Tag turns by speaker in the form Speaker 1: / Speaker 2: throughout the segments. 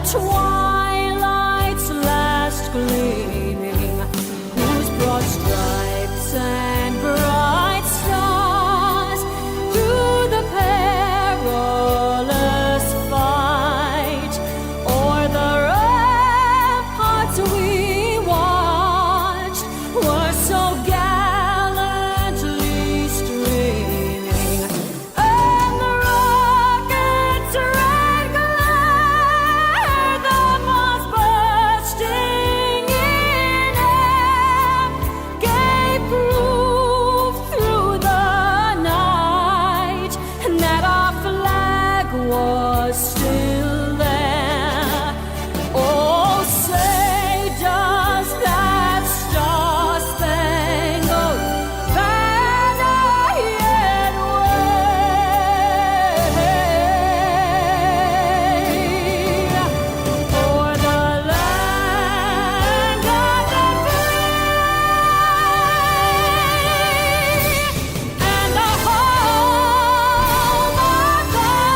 Speaker 1: twilight's last gleaming, whose broad stripes and bright stars through the perilous fight o'er the ramparts we watched were so gallantly streaming, and the rocket's red glare, the bombs bursting in air, gave proof through the night that our flag was still there. Oh, say does that star-spangled banner yet wave o'er the land of the free and the home of the brave?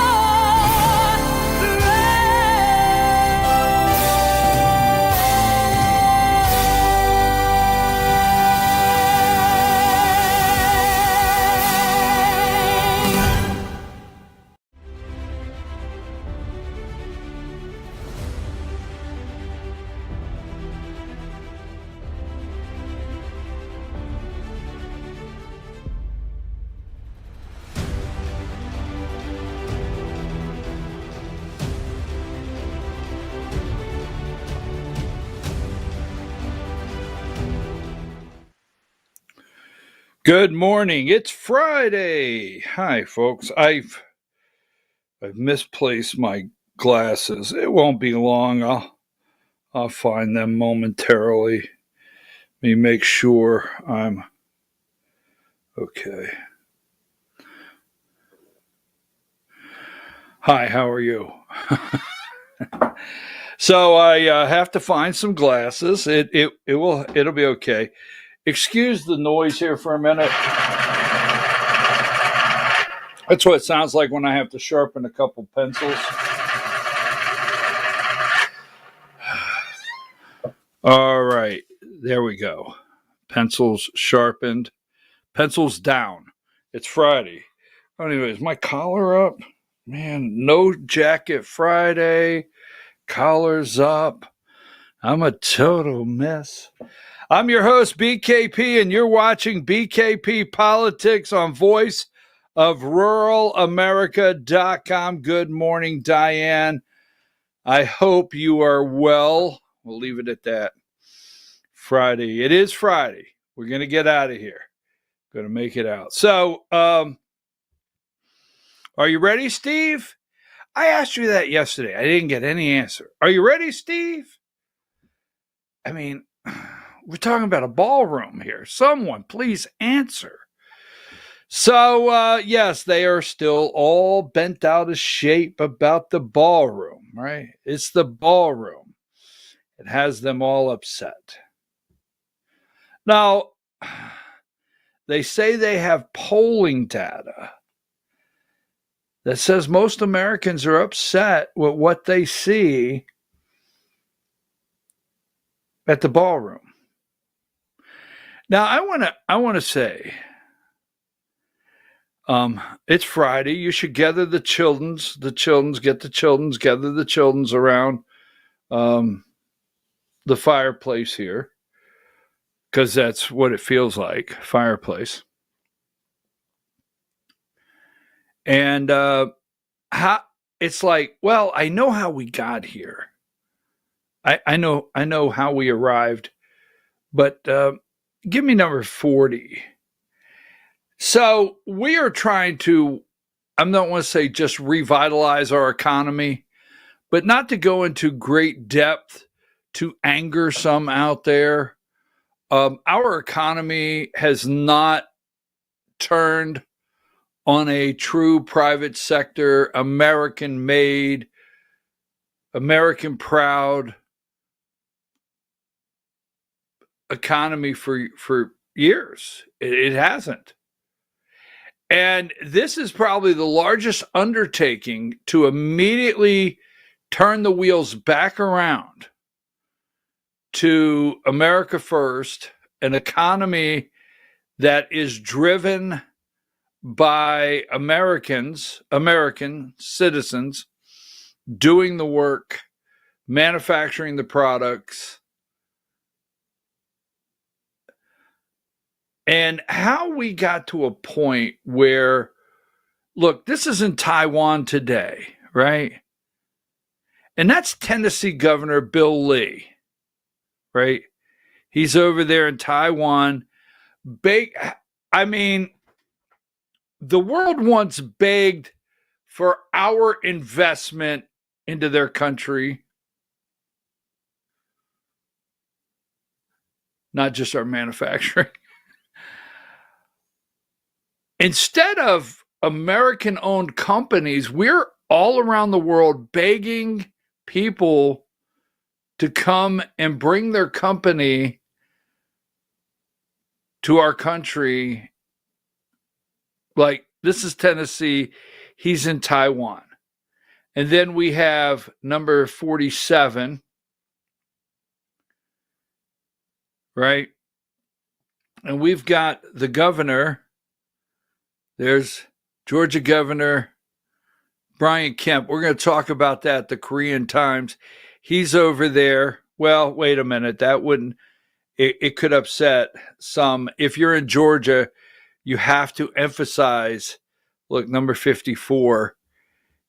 Speaker 2: Good morning. It's Friday. Hi, folks. I've misplaced my glasses. It won't be long. I'll find them momentarily. Let me make sure I'm okay. Hi, how are you? So I have to find some glasses. It'll be okay. Excuse the noise here for a minute. That's what it sounds like when I have to sharpen a couple pencils. All right, there we go. Pencils sharpened, pencils down. It's Friday. Anyways, my collar up. Man, no jacket Friday. Collar's up. I'm a total mess. I'm your host, BKP, and you're watching BKP Politics on voiceofruralamerica.com. Good morning, Diane. I hope you are well. We'll leave it at that. Friday. It is Friday. We're going to get out of here. Going to make it out. So, are you ready, Steve? I asked you that yesterday. I didn't get any answer. Are you ready, Steve? I mean, we're talking about a ballroom here. Someone, please answer. So, yes, they are still all bent out of shape about the ballroom, right? It's the ballroom. It has them all upset. Now, they say they have polling data that says most Americans are upset with what they see at the ballroom. Now, I want to say, it's Friday. You should gather gather the children's around the fireplace here, because that's what it feels like, fireplace. And how it's like, well, I know how we got here. I know how we arrived, but give me number 40. So we are trying to, I don't want to say just revitalize our economy, but not to go into great depth to anger some out there. Our economy has not turned on a true private sector, American made, American proud economy for years. It hasn't. And this is probably the largest undertaking to immediately turn the wheels back around to America First, an economy that is driven by American citizens doing the work, manufacturing the products, and how we got to a point where, look, this is in Taiwan today, right? And that's Tennessee Governor Bill Lee, right? He's over there in Taiwan. I mean, the world once begged for our investment into their country, not just our manufacturing. Instead of American-owned companies, we're all around the world begging people to come and bring their company to our country. Like, this is Tennessee, he's in Taiwan. And then we have number 47, right? And we've got the governor. There's Georgia Governor Brian Kemp. We're going to talk about that, the Korean Times. He's over there. Well, wait a minute. That wouldn't, it could upset some. If you're in Georgia, you have to emphasize, look, number 54,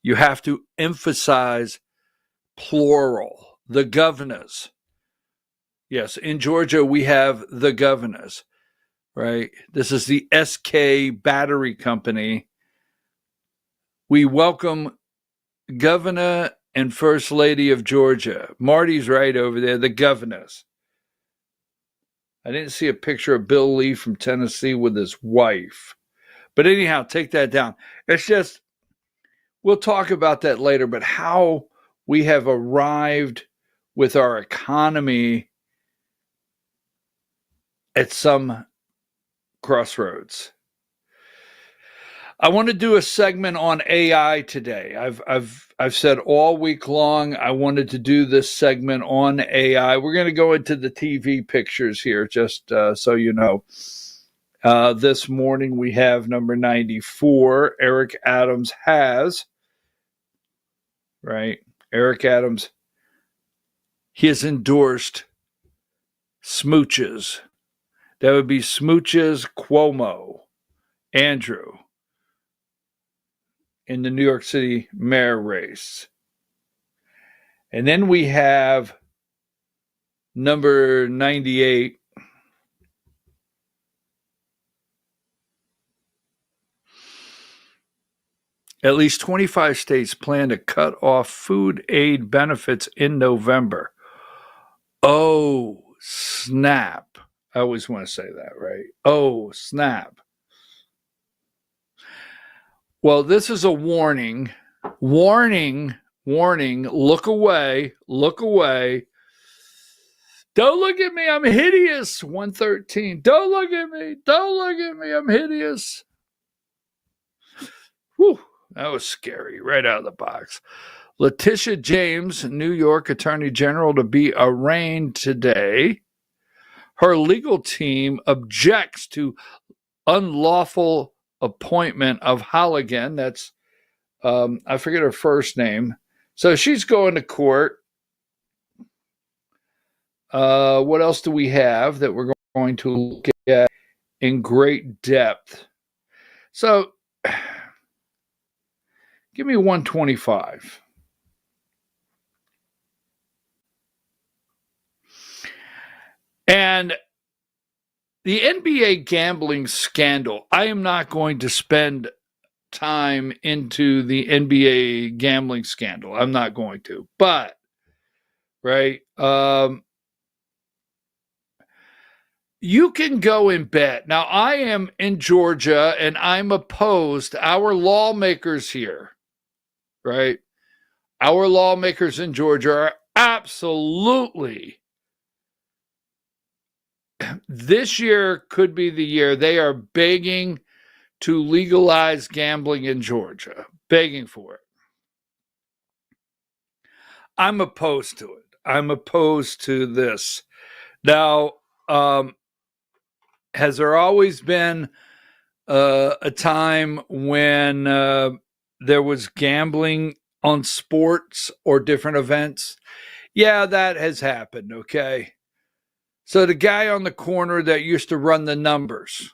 Speaker 2: you have to emphasize plural, the governors. Yes, in Georgia, we have the governors, right? This is the SK Battery Company. We welcome Governor and First Lady of Georgia. Marty's right over there, the governors. I didn't see a picture of Bill Lee from Tennessee with his wife. But anyhow, take that down. It's just, we'll talk about that later, but how we have arrived with our economy at some crossroads. I want to do a segment on AI today. I've said all week long I wanted to do this segment on AI. We're going to go into the TV pictures here, just so you know. This morning we have number 94. Eric Adams has, right? Eric Adams, he has endorsed smooches. That would be Smooches Cuomo, Andrew, in the New York City mayor race. And then we have number 98. At least 25 states plan to cut off food aid benefits in November. Oh, snap. I always want to say that, right? Oh, snap. Well, this is a warning. Warning. Look away. Don't look at me. I'm hideous. 113. Don't look at me. I'm hideous. Whew. That was scary. Right out of the box. Letitia James, New York Attorney General, to be arraigned today. Her legal team objects to unlawful appointment of Halligan. That's, I forget her first name. So she's going to court. What else do we have that we're going to look at in great depth? So give me 125. And the NBA gambling scandal, I am not going to spend time into the NBA gambling scandal. I'm not going to. But, right, you can go and bet. Now, I am in Georgia, and I'm opposed. Our lawmakers here, right, our lawmakers in Georgia are absolutely, this year could be the year they are begging to legalize gambling in Georgia, begging for it. I'm opposed to it. I'm opposed to this. Now, has there always been a time when there was gambling on sports or different events? Yeah, that has happened. Okay. So the guy on the corner that used to run the numbers,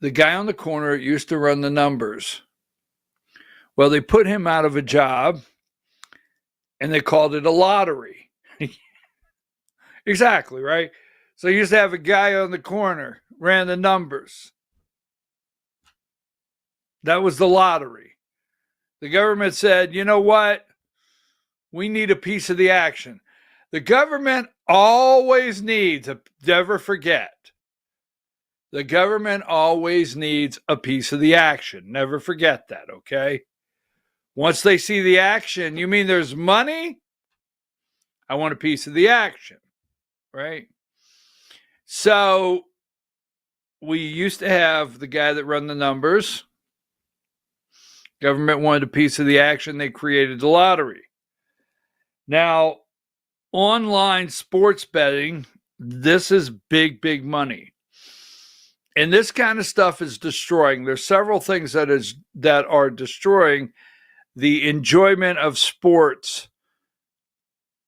Speaker 2: well, they put him out of a job and they called it a lottery. Exactly, right? So you used to have a guy on the corner, ran the numbers. That was the lottery. The government said, you know what? We need a piece of the action. The government always needs, never forget, the government always needs a piece of the action. Never forget that, okay? Once they see the action, you mean there's money? I want a piece of the action, right? So we used to have the guy that run the numbers. Government wanted a piece of the action. They created the lottery. Now, online sports betting, this is big, big money. And this kind of stuff is destroying. There's several things that are destroying the enjoyment of sports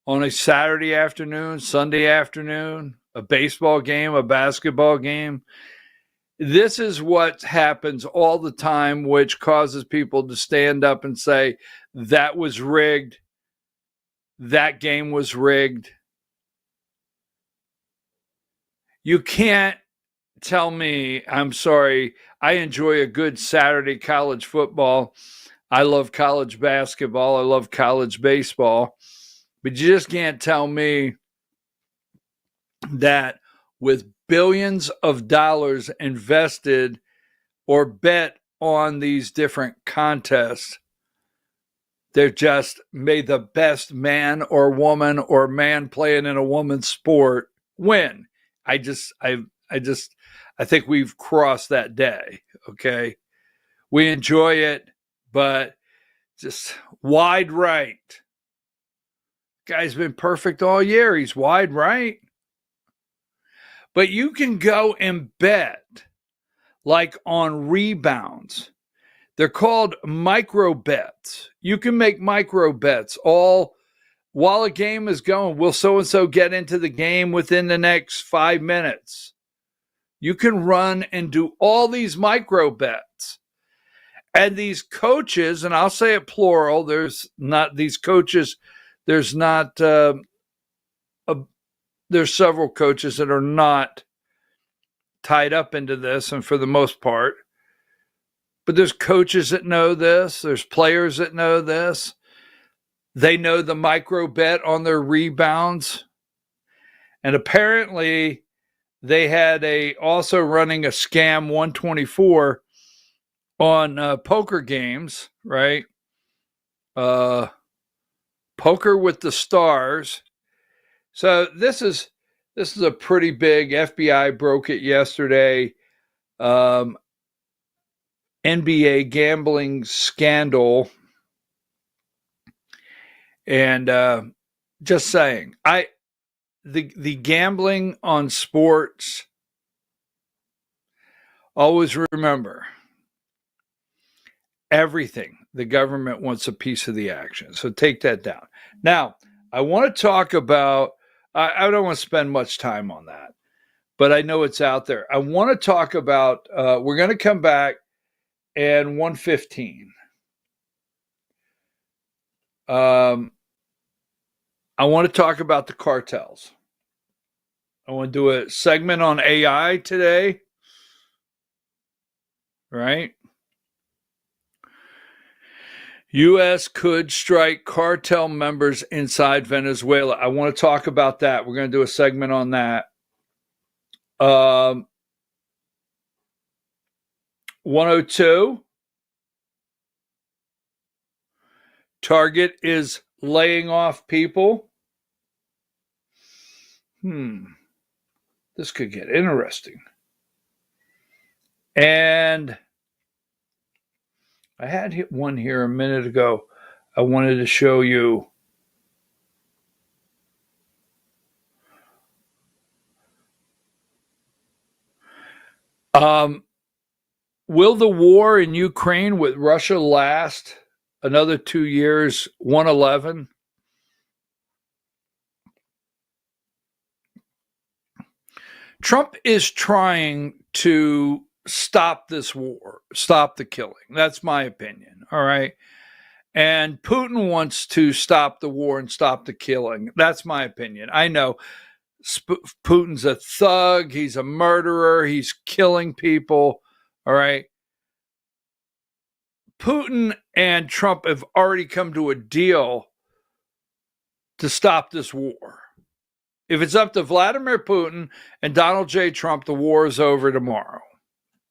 Speaker 2: on a Saturday afternoon, Sunday afternoon, a baseball game, a basketball game. This is what happens all the time, which causes people to stand up and say, that was rigged. That game was rigged. You can't tell me, I'm sorry, I enjoy a good Saturday college football. I love college basketball. I love college baseball. But you just can't tell me that with billions of dollars invested or bet on these different contests, they're just may the best man or woman or man playing in a woman's sport win. I think we've crossed that day. Okay. We enjoy it, but just wide right. Guy's been perfect all year. He's wide right. But you can go and bet like on rebounds. They're called micro bets. You can make micro bets all while a game is going. Will so-and-so get into the game within the next 5 minutes? You can run and do all these micro bets. And these coaches, and I'll say it plural, there's not these coaches, there's not, there's several coaches that are not tied up into this, and for the most part, but there's coaches that know this, there's players that know this. They know the micro bet on their rebounds. And apparently they had also running a scam 124 on poker games, right? Poker with the stars. So this is a pretty big. FBI broke it yesterday. NBA gambling scandal. And just saying, the gambling on sports, always remember, everything, the government wants a piece of the action. So take that down. Now, I want to talk about, I don't want to spend much time on that, but I know it's out there. I want to talk about, we're going to come back and 115. I want to talk about the cartels. I want to do a segment on AI today, right? U.S. could strike cartel members inside Venezuela. I want to talk about that. We're going to do a segment on that. 102. Target is laying off people. This could get interesting. And I had one here a minute ago. I wanted to show you. Will the war in Ukraine with Russia last another 2 years, 111? Trump is trying to stop this war, stop the killing. That's my opinion. All right. And Putin wants to stop the war and stop the killing. That's my opinion. I know Putin's a thug. He's a murderer. He's killing people. All right. Putin and Trump have already come to a deal to stop this war. If it's up to Vladimir Putin and Donald J. Trump, the war is over tomorrow.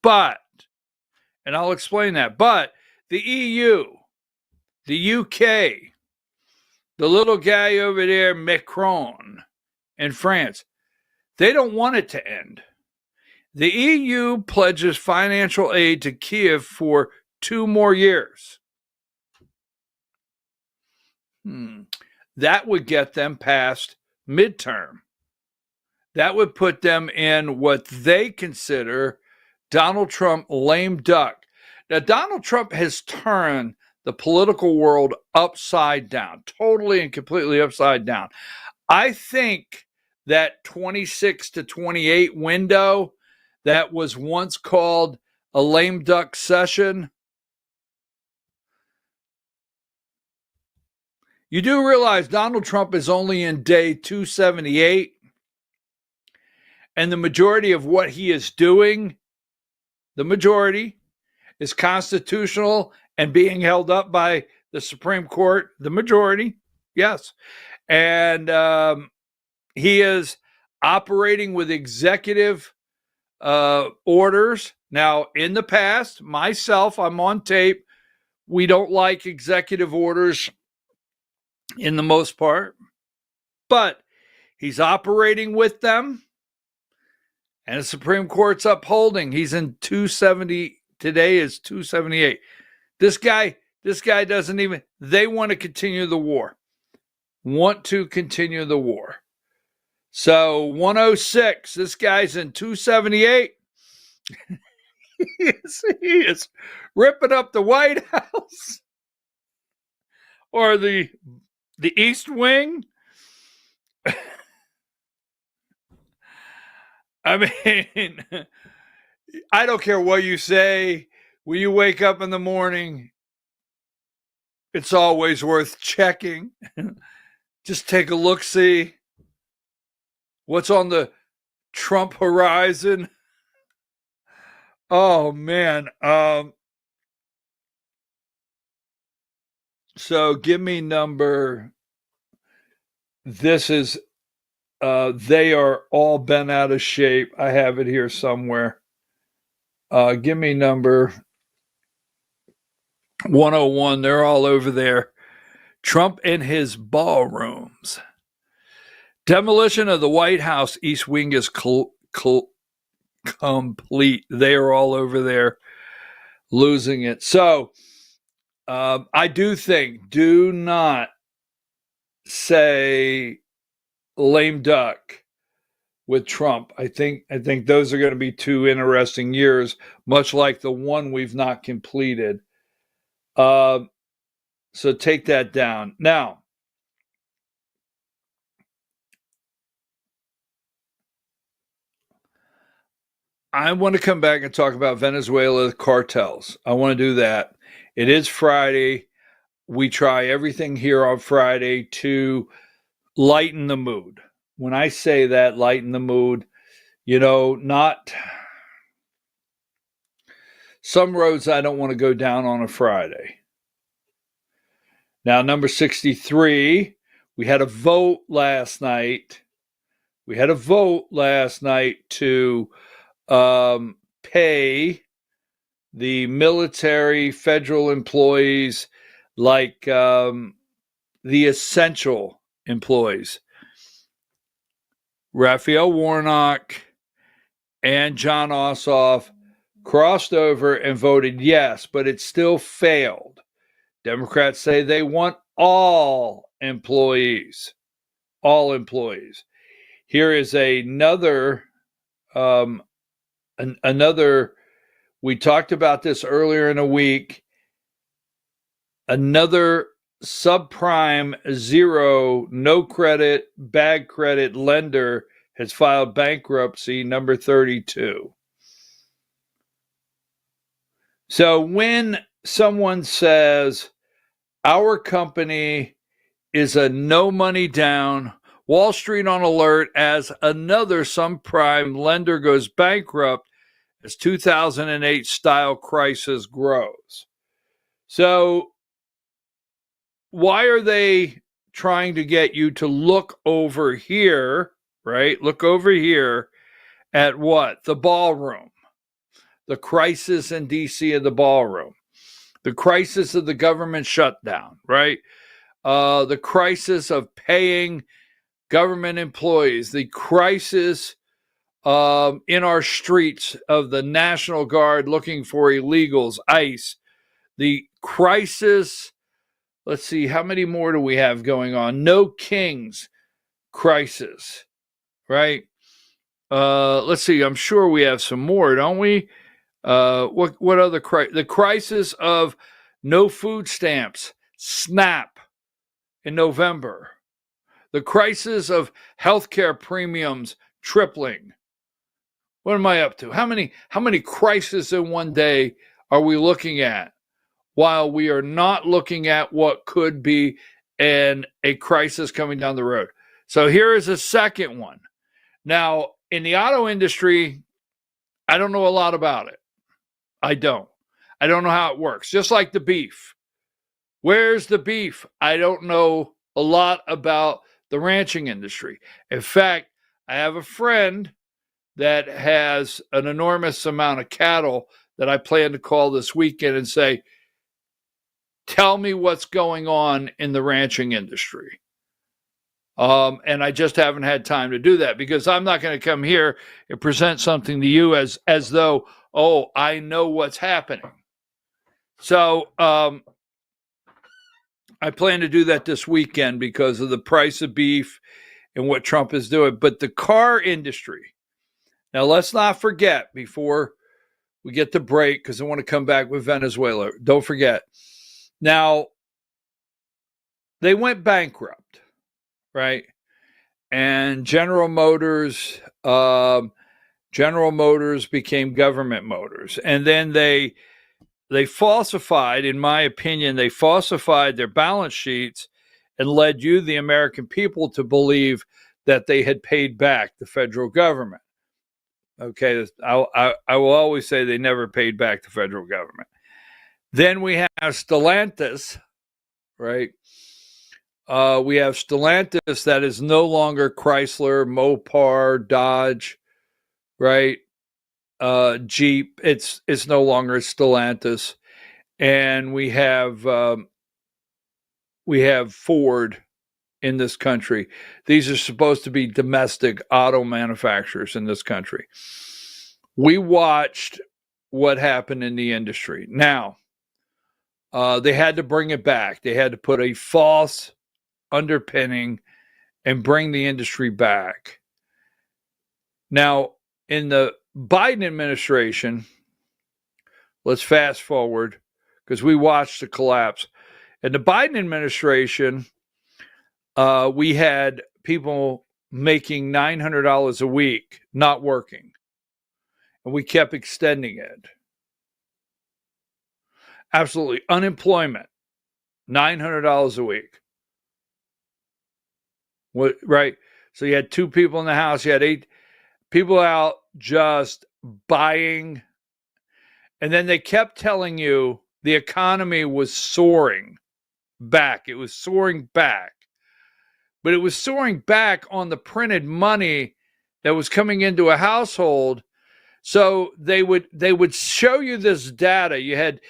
Speaker 2: But, and I'll explain that, but the EU, the UK, the little guy over there, Macron, in France, they don't want it to end. The EU pledges financial aid to Kiev for 2 more years. That would get them past midterm. That would put them in what they consider Donald Trump lame duck. Now, Donald Trump has turned the political world upside down, totally and completely upside down. I think that 26 to 28 window that was once called a lame duck session, you do realize Donald Trump is only in day 278, and the majority of what he is doing, the majority, is constitutional and being held up by the Supreme Court, the majority, yes. And he is operating with executive orders. Now, in the past, myself, I'm on tape, we don't like executive orders in the most part, but he's operating with them, and the Supreme Court's upholding. He's in 270. Today is 278. This guy doesn't even, they want to continue the war. So 106, this guy's in 278. He is ripping up the White House or the East Wing. I mean, I don't care what you say. When you wake up in the morning, it's always worth checking. Just take a look, see what's on the Trump horizon. Oh, man. So give me number. This is, they are all bent out of shape. I have it here somewhere. Give me number 101. They're all over there. Trump in his ballrooms. Demolition of the White House East Wing is complete. They are all over there losing it. So I do think, do not say lame duck with Trump. I think those are going to be 2 interesting years, much like the one we've not completed. So take that down. Now, I want to come back and talk about Venezuela cartels. I want to do that. It is Friday. We try everything here on Friday to lighten the mood. When I say that, lighten the mood, not some roads I don't want to go down on a Friday. Now, number 63, we had a vote last night. To pay the military federal employees like the essential employees. Raphael Warnock and John Ossoff crossed over and voted yes, but it still failed. Democrats say they want all employees. All employees. Here is another, we talked about this earlier in the week, another subprime zero, no credit, bad credit lender has filed bankruptcy, number 32. So when someone says our company is a no money down, Wall Street on alert as another subprime lender goes bankrupt as 2008 style crisis grows. So why are they trying to get you to look over here, right? Look over here at what? The ballroom. The crisis in DC of the ballroom. The crisis of the government shutdown, right? The crisis of paying government employees. The crisis in our streets of the National Guard looking for illegals, ICE. The crisis, let's see, how many more do we have going on? No Kings crisis, right? Let's see, I'm sure we have some more, don't we? What other crisis? The crisis of no food stamps, SNAP in November. The crisis of healthcare premiums tripling. What am I up to? How many crises in one day are we looking at while we are not looking at what could be a crisis coming down the road? So here is a second one. Now, in the auto industry, I don't know a lot about it. I don't know how it works. Just like the beef. Where's the beef? I don't know a lot about the ranching industry. In fact, I have a friend that has an enormous amount of cattle that I plan to call this weekend and say, tell me what's going on in the ranching industry. And I just haven't had time to do that because I'm not going to come here and present something to you as though, oh, I know what's happening. So I plan to do that this weekend because of the price of beef and what Trump is doing. But the car industry, now let's not forget before we get the break, because I want to come back with Venezuela. Don't forget. Now, they went bankrupt, right? And General Motors became Government Motors. And then they falsified, in my opinion, they falsified their balance sheets and led you, the American people, to believe that they had paid back the federal government. Okay, I will always say they never paid back the federal government. Then we have Stellantis, right? We have Stellantis that is no longer Chrysler, Mopar, Dodge, right? Jeep. It's no longer Stellantis, and we have Ford in this country. These are supposed to be domestic auto manufacturers in this country. We watched what happened in the industry. Now, they had to bring it back. They had to put a false underpinning and bring the industry back. Now, in the Biden administration, let's fast forward because we watched the collapse. In the Biden administration, we had people making $900 a week not working, and we kept extending it. Absolutely. Unemployment, $900 a week. What, right? So you had 2 people in the house. You had 8 people out just buying. And then they kept telling you the economy was soaring back. It was soaring back. But it was soaring back on the printed money that was coming into a household. So they would show you this data. You had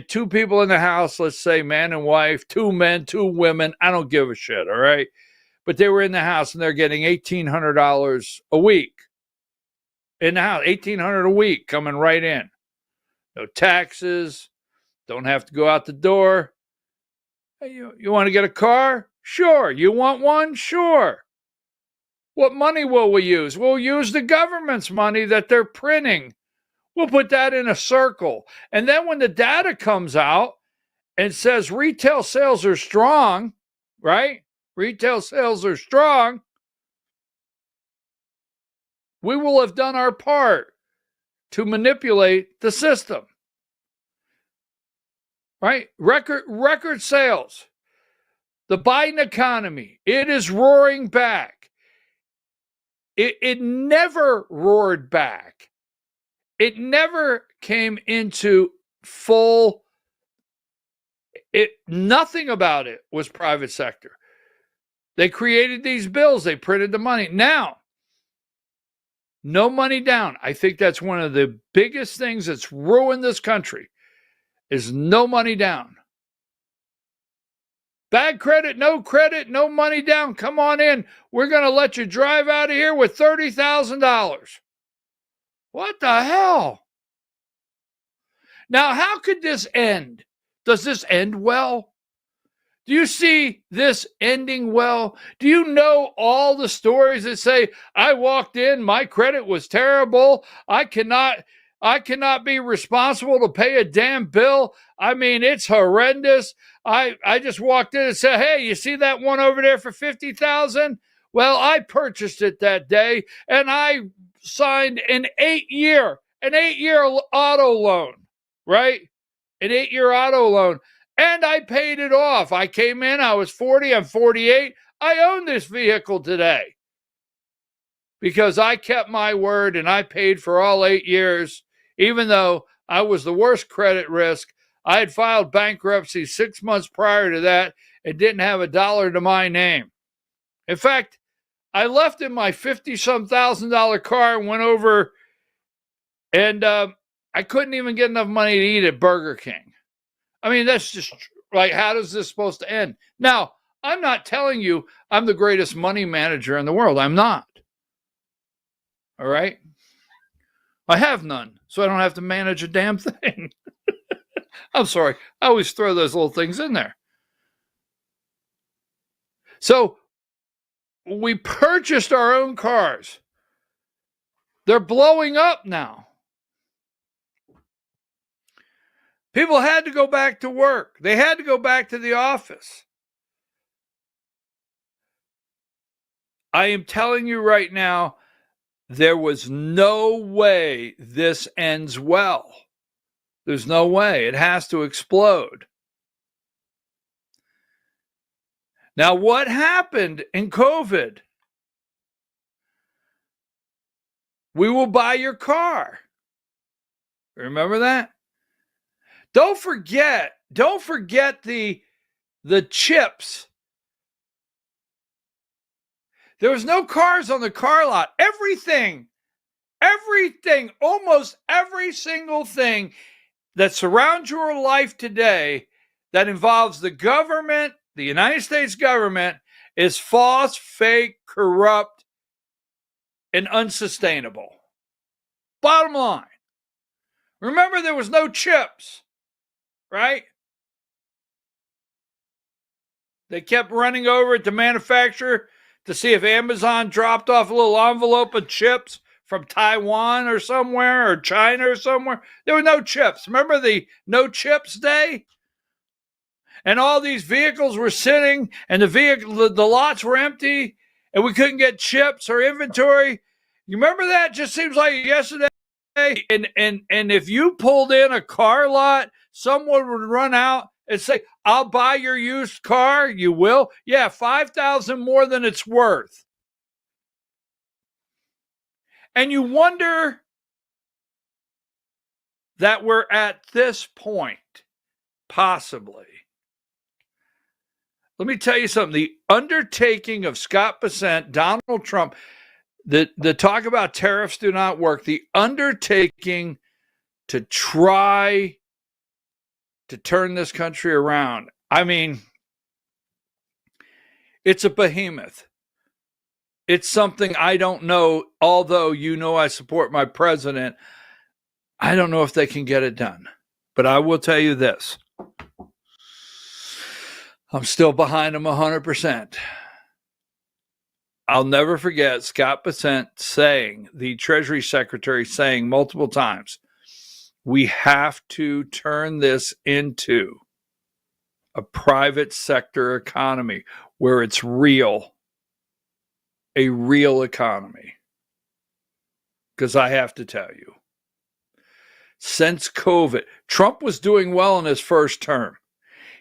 Speaker 2: 2 people in the house, let's say man and wife, 2 men, 2 women. I don't give a shit, all right? But they were in the house and they're getting $1,800 a week. In the house, $1,800 a week coming right in. no taxes, don't have to go out the door. Hey, you want to get a car? Sure. You want one? Sure. What money will we use? We'll use the government's money that they're printing. We'll put that in a circle. And then when the data comes out and says retail sales are strong, right? Retail sales are strong. We will have done our part to manipulate the system, right? Record sales. The Biden economy, it is roaring back. It never roared back. It never came into full. Nothing about it was private sector. They created these bills. They printed the money. Now, no money down. I think that's one of the biggest things that's ruined this country is no money down. Bad credit, no money down. Come on in. We're going to let you drive out of here with $30,000. What the hell? Now, how could this end? Does this end well? Do you see this ending well? Do you know all the stories that say, I walked in, my credit was terrible. I cannot be responsible to pay a damn bill. I mean, it's horrendous. I just walked in and said, hey, you see that one over there for $50,000? Well, I purchased it that day and I signed an 8-year auto loan, right? An 8-year auto loan. And I paid it off. I came in, I was 40, I'm 48. I own this vehicle today because I kept my word and I paid for all 8 years, even though I was the worst credit risk. I had filed bankruptcy 6 months prior to that and didn't have a dollar to my name. In fact, I left in my $50-some thousand car and went over and I couldn't even get enough money to eat at Burger King. I mean, that's just like, how is this supposed to end? Now, I'm not telling you I'm the greatest money manager in the world. I'm not. All right? I have none, so I don't have to manage a damn thing. I'm sorry. I always throw those little things in there. So we purchased our own cars. They're blowing up now. People had to go back to work. They had to go back to the office. I am telling you right now, there was no way this ends well. There's no way. It has to explode. Now, what happened in COVID? We will buy your car. Remember that? Don't forget the chips. There was no cars on the car lot. Everything, almost every single thing that surrounds your life today that involves the government, the United States government, is false, fake, corrupt, and unsustainable. Bottom line. Remember, there was no chips. Right? They kept running over to manufacturer to see if Amazon dropped off a little envelope of chips from Taiwan or somewhere, or China or somewhere. There were no chips. Remember the no chips day? And all these vehicles were sitting and the lots were empty and we couldn't get chips or inventory. You remember that? Just seems like yesterday. And if you pulled in a car lot, someone would run out and say, I'll buy your used car. You will? Yeah, $5,000 more than it's worth. And you wonder that we're at this point, possibly. Let me tell you something. The undertaking of Scott Bessent, Donald Trump, the talk about tariffs do not work. The undertaking to try to turn this country around. I mean, it's a behemoth. It's something I don't know, although you know I support my president. I don't know if they can get it done. But I will tell you this. I'm still behind them 100%. I'll never forget Scott Bessent saying, the Treasury Secretary saying multiple times, we have to turn this into a private sector economy where it's real, a real economy. Because I have to tell you, since COVID, Trump was doing well in his first term.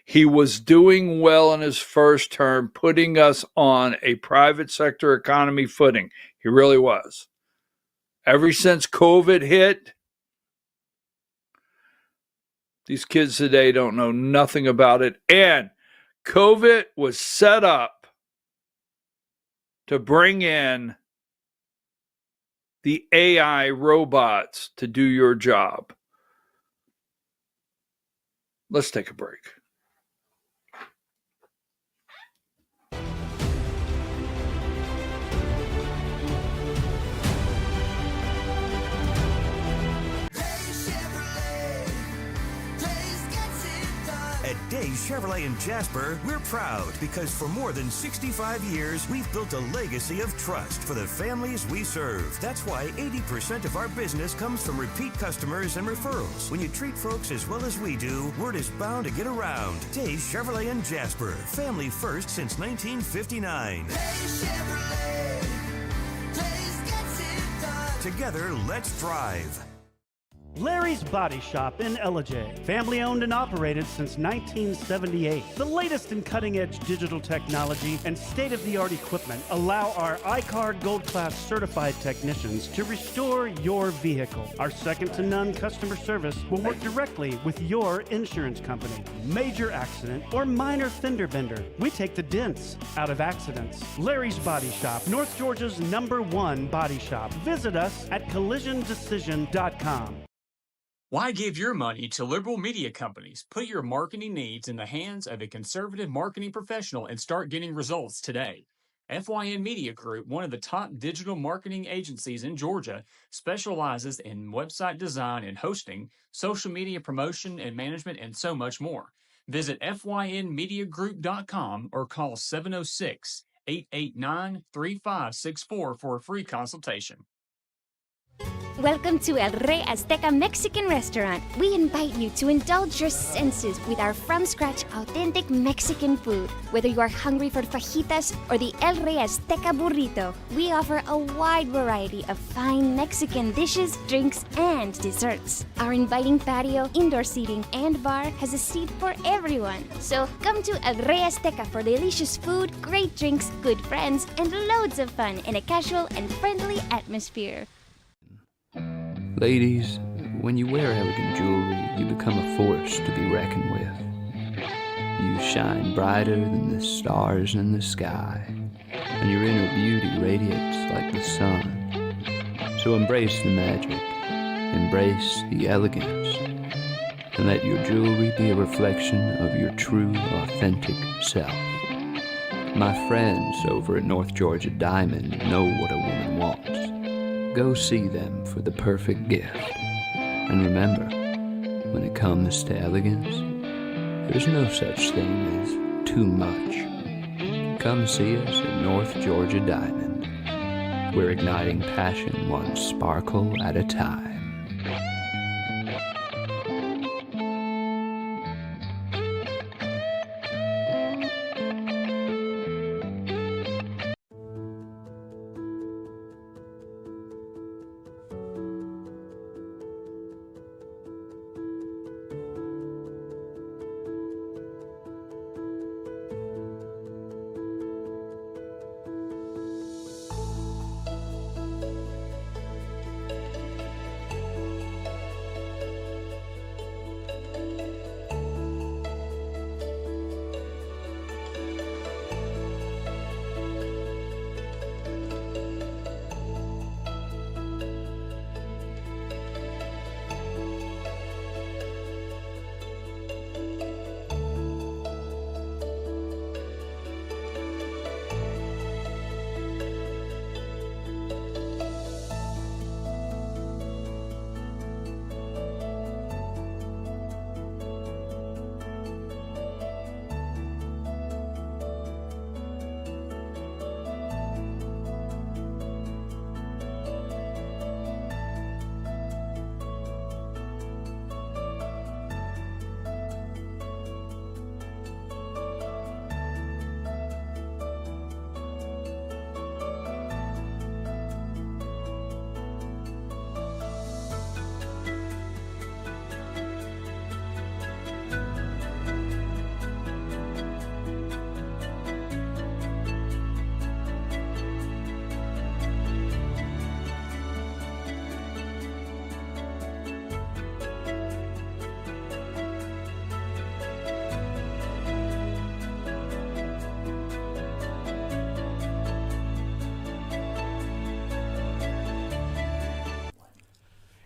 Speaker 2: He was doing well in his first term, putting us on a private sector economy footing. He really was. Ever since COVID hit, these kids today don't know nothing about it. And COVID was set up to bring in the AI robots to do your job. Let's take a break.
Speaker 3: At Days Chevrolet in Jasper, we're proud because for more than 65 years, we've built a legacy of trust for the families we serve. That's why 80% of our business comes from repeat customers and referrals. When you treat folks as well as we do, word is bound to get around. Days Chevrolet in Jasper, family first since 1959. Days Chevrolet, Days gets it done. Together, let's drive.
Speaker 4: Larry's Body Shop in Ellijay. Family owned and operated since 1978. The latest in cutting-edge digital technology and state-of-the-art equipment allow our iCard Gold Class certified technicians to restore your vehicle. Our second-to-none customer service will work directly with your insurance company. Major accident or minor fender bender. We take the dents out of accidents. Larry's Body Shop, North Georgia's #1 body shop. Visit us at collisiondecision.com.
Speaker 5: Why give your money to liberal media companies? Put your marketing needs in the hands of a conservative marketing professional and start getting results today. FYN Media Group, one of the top digital marketing agencies in Georgia, specializes in website design and hosting, social media promotion and management, and so much more. Visit FYNmediagroup.com or call 706-889-3564 for a free consultation.
Speaker 6: Welcome to El Rey Azteca Mexican Restaurant. We invite you to indulge your senses with our from-scratch authentic Mexican food. Whether you are hungry for fajitas or the El Rey Azteca burrito, we offer a wide variety of fine Mexican dishes, drinks, and desserts. Our inviting patio, indoor seating, and bar has a seat for everyone. So come to El Rey Azteca for delicious food, great drinks, good friends, and loads of fun in a casual and friendly atmosphere.
Speaker 7: Ladies, when you wear elegant jewelry, you become a force to be reckoned with. You shine brighter than the stars in the sky, and your inner beauty radiates like the sun. So embrace the magic, embrace the elegance, and let your jewelry be a reflection of your true, authentic self. My friends over at North Georgia Diamond know what a woman wants. Go see them for the perfect gift. And remember, when it comes to elegance, there's no such thing as too much. Come see us at North Georgia Diamond. We're igniting passion one sparkle at a time.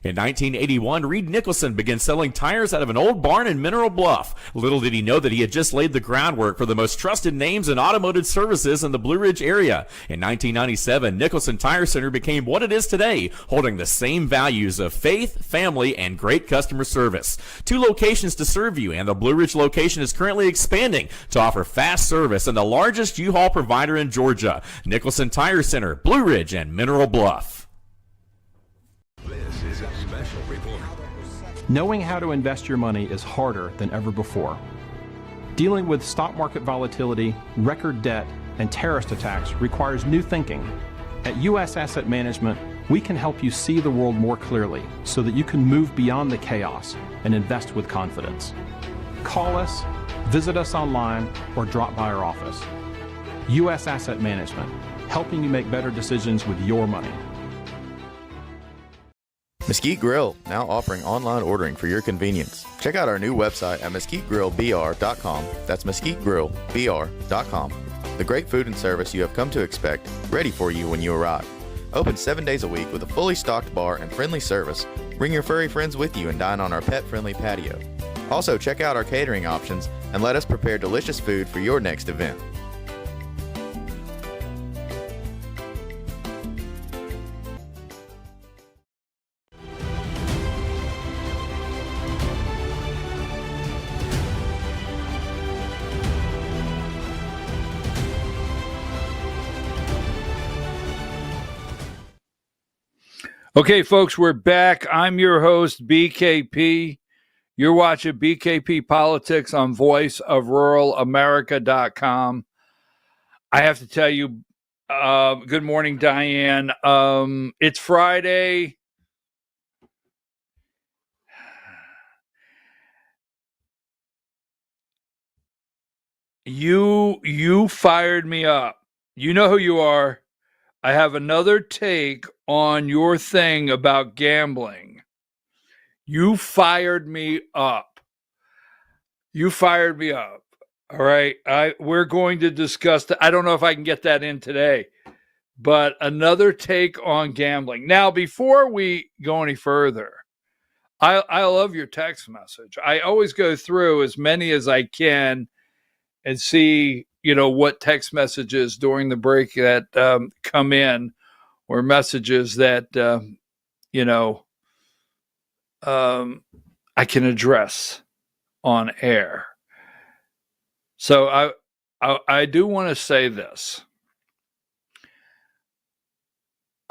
Speaker 8: In 1981, Reed Nicholson began selling tires out of an old barn in Mineral Bluff. Little did he know that he had just laid the groundwork for the most trusted names in automotive services in the Blue Ridge area. In 1997, Nicholson Tire Center became what it is today, holding the same values of faith, family, and great customer service. 2 locations to serve you, and the Blue Ridge location is currently expanding to offer fast service and the largest U-Haul provider in Georgia. Nicholson Tire Center, Blue Ridge, and Mineral Bluff.
Speaker 3: This is a special report.
Speaker 9: Knowing how to invest your money is harder than ever before. Dealing with stock market volatility, record debt, and terrorist attacks requires new thinking. At U.S. Asset Management, we can help you see the world more clearly so that you can move beyond the chaos and invest with confidence. Call us, visit us online, or drop by our office. U.S. Asset Management, helping you make better decisions with your money.
Speaker 10: Mesquite Grill, now offering online ordering for your convenience. Check out our new website at mesquitegrillbr.com. That's mesquitegrillbr.com. The great food and service you have come to expect, ready for you when you arrive. Open 7 days a week with a fully stocked bar and friendly service. Bring your furry friends with you and dine on our pet-friendly patio. Also, check out our catering options and let us prepare delicious food for your next event.
Speaker 2: Okay, folks, we're back. I'm your host, BKP. You're watching BKP Politics on voiceofruralamerica.com. I have to tell you, good morning, Diane. It's Friday. You fired me up. You know who you are. I have another take on your thing about gambling. You fired me up. You fired me up. All right. We're going to discuss that. I don't know if I can get that in today, but another take on gambling. Now, before we go any further, I love your text message. I always go through as many as I can and see, what text messages during the break that come in, or messages that, I can address on air. So I do want to say this.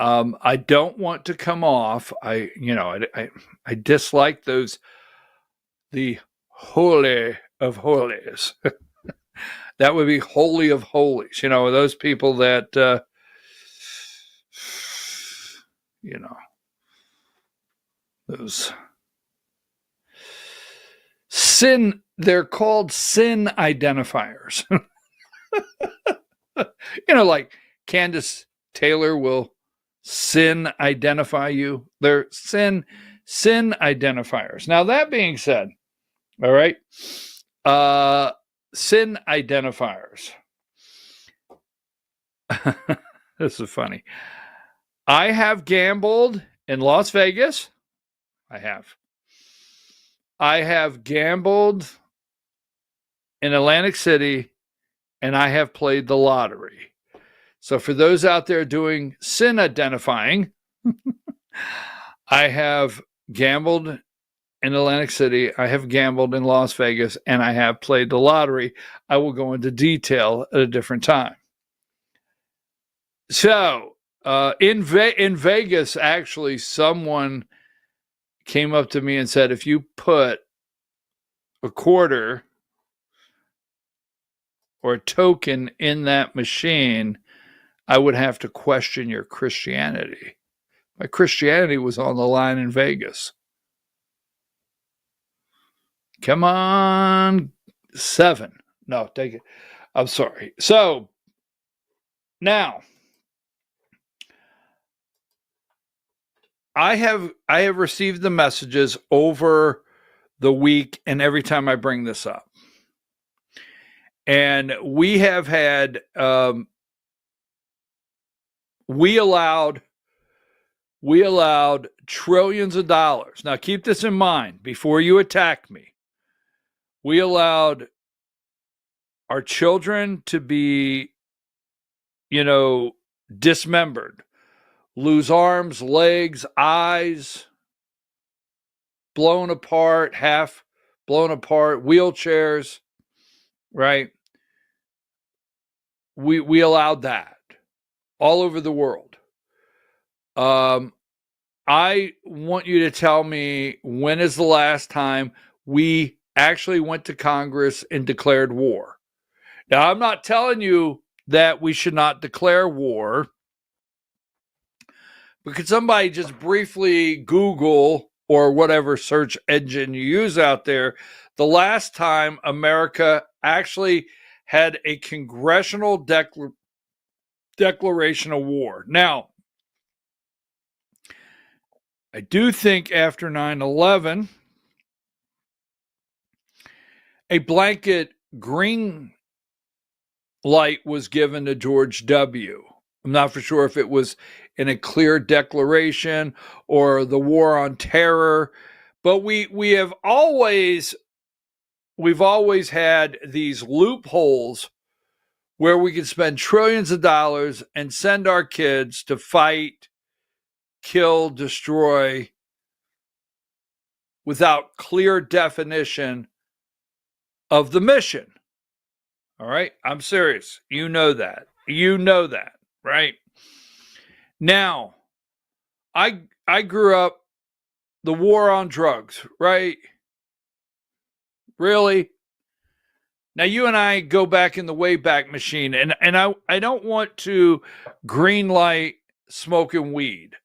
Speaker 2: I don't want to come off. I dislike the holy of holies. That would be holy of holies. Those people that, those sin, they're called sin identifiers. Like Candace Taylor will sin identify you. They're sin identifiers. Now, that being said, all right, sin identifiers. This is funny. I have gambled in Las Vegas. I have gambled in Atlantic City, and I have played the lottery. So for those out there doing sin identifying, I have gambled in Atlantic City, I have gambled in Las Vegas, and I have played the lottery. I will go into detail at a different time. So in Vegas, actually, someone came up to me and said, if you put a quarter or a token in that machine, I would have to question your Christianity. My Christianity was on the line in Vegas. Come on, 7. No, take it. I'm sorry. So now I have received the messages over the week, and every time I bring this up, and we have had we allowed we allowed trillions of dollars. Now, keep this in mind before you attack me. We allowed our children to be, dismembered, lose arms, legs, eyes, blown apart, half blown apart, wheelchairs, right? We allowed that all over the world. I want you to tell me, when is the last time we actually went to Congress and declared war? Now, I'm not telling you that we should not declare war, but could somebody just briefly Google, or whatever search engine you use out there, the last time America actually had a congressional declaration of war? Now, I do think after 9/11, a blanket green light was given to George W. I'm not for sure if it was in a clear declaration or the war on terror, but we've always had these loopholes where we could spend trillions of dollars and send our kids to fight, kill, destroy, without clear definition of the mission. All right? I'm serious. You know that. Right? Now, I grew up the war on drugs, right? Really? Now, you and I go back in the Wayback Machine, and I don't want to green light smoking weed.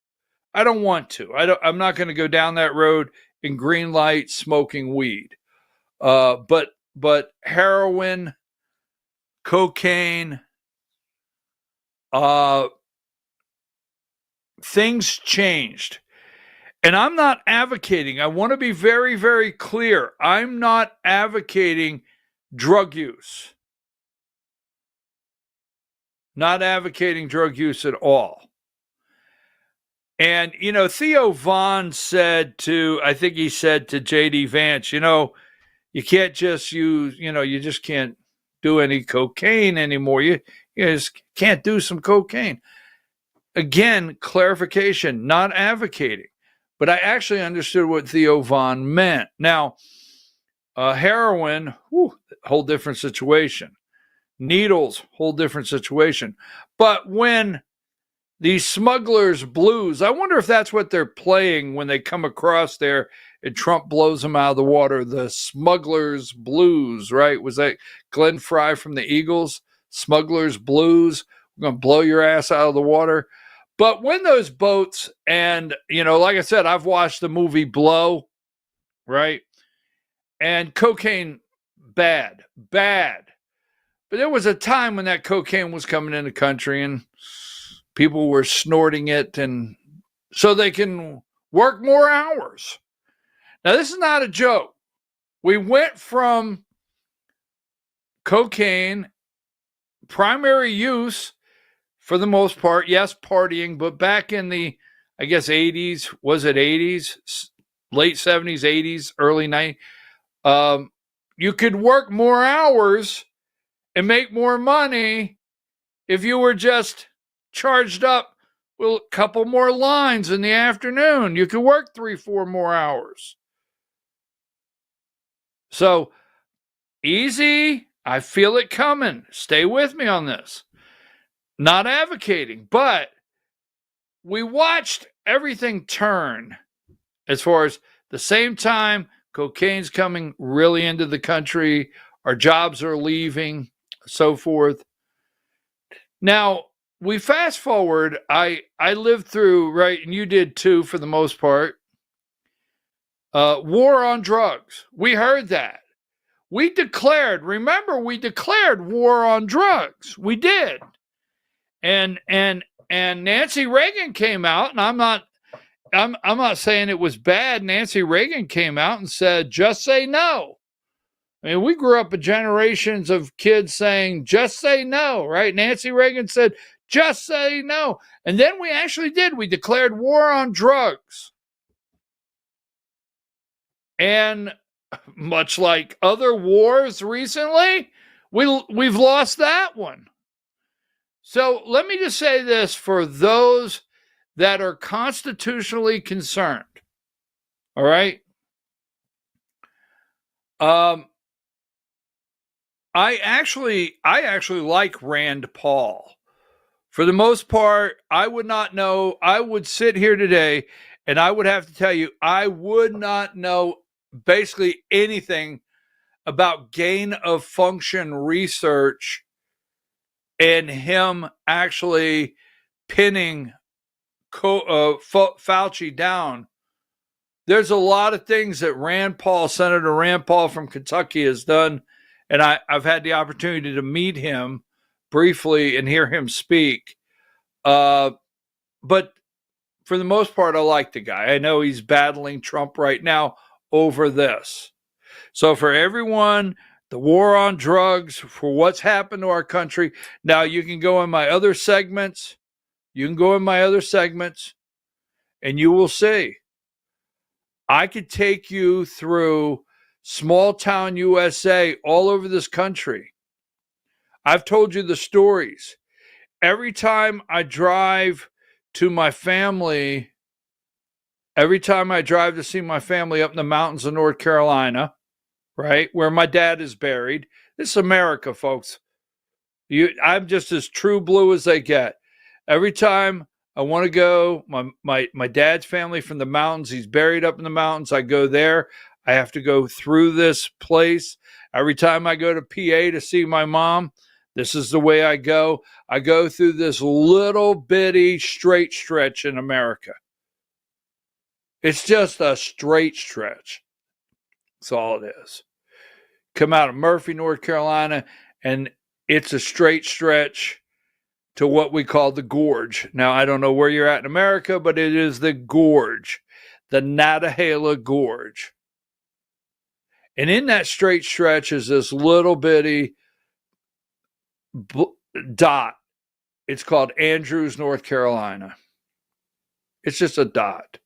Speaker 2: I don't want to. I'm not going to go down that road and green light smoking weed. But heroin, cocaine, things changed. And I'm not advocating, I want to be very, very clear, I'm not advocating drug use. Not advocating drug use at all. And, Theo Vaughn said I think he said to J.D. Vance, you can't just use, you just can't do any cocaine anymore. You just can't do some cocaine. Again, clarification, not advocating. But I actually understood what Theo Vaughn meant. Now, heroin, whole different situation. Needles, whole different situation. But when these smugglers blues, I wonder if that's what they're playing when they come across there and Trump blows them out of the water. The smugglers blues, right? Was that Glenn Fry from the Eagles? Smugglers blues. We're going to blow your ass out of the water. But when those boats, and, like I said, I've watched the movie Blow, right? And cocaine, bad. But there was a time when that cocaine was coming in the country and people were snorting it, and so they can work more hours. Now, this is not a joke. We went from cocaine, primary use, for the most part, yes, partying, but back in the, I guess, 80s, was it 80s? Late 70s, 80s, early 90s. You could work more hours and make more money if you were just charged up with a couple more lines in the afternoon. You could work 3-4 more hours. So, easy. I feel it coming. Stay with me on this. Not advocating, but we watched everything turn as far as the same time cocaine's coming really into the country, our jobs are leaving, so forth. Now, we fast forward, I lived through, right, and you did too for the most part, war on drugs. We heard that. We declared war on drugs. We did. And Nancy Reagan came out, and I'm not saying it was bad. Nancy Reagan came out and said, just say no. I mean, we grew up with generations of kids saying, just say no, right? Nancy Reagan said, just say no. And then we actually did. We declared war on drugs. And much like other wars recently, we've lost that one. So let me just say this for those that are constitutionally concerned. All right. I actually like Rand Paul. For the most part, I would not know. I would sit here today and I would have to tell you, I would not know basically anything about gain of function research and him actually pinning Fauci down. There's a lot of things that Senator Rand Paul from Kentucky has done, and I've had the opportunity to meet him briefly and hear him speak. But for the most part, I like the guy. I know he's battling Trump right now over this. So for everyone, the war on drugs, for what's happened to our country, now you can go in my other segments. And you will see. I could take you through small town USA all over this country. I've told you the stories. Every time I drive to my family, every time I drive to see my family up in the mountains of North Carolina, right, where my dad is buried, this is America, folks. I'm just as true blue as they get. Every time I want to go, my dad's family from the mountains, he's buried up in the mountains. I go there. I have to go through this place. Every time I go to PA to see my mom, this is the way I go. I go through this little bitty straight stretch in America. It's just a straight stretch. That's all it is. Come out of Murphy, North Carolina, and it's a straight stretch to what we call the gorge. Now, I don't know where you're at in America, but it is the gorge, the Nantahala Gorge. And in that straight stretch is this little bitty dot. It's called Andrews, North Carolina. It's just a dot.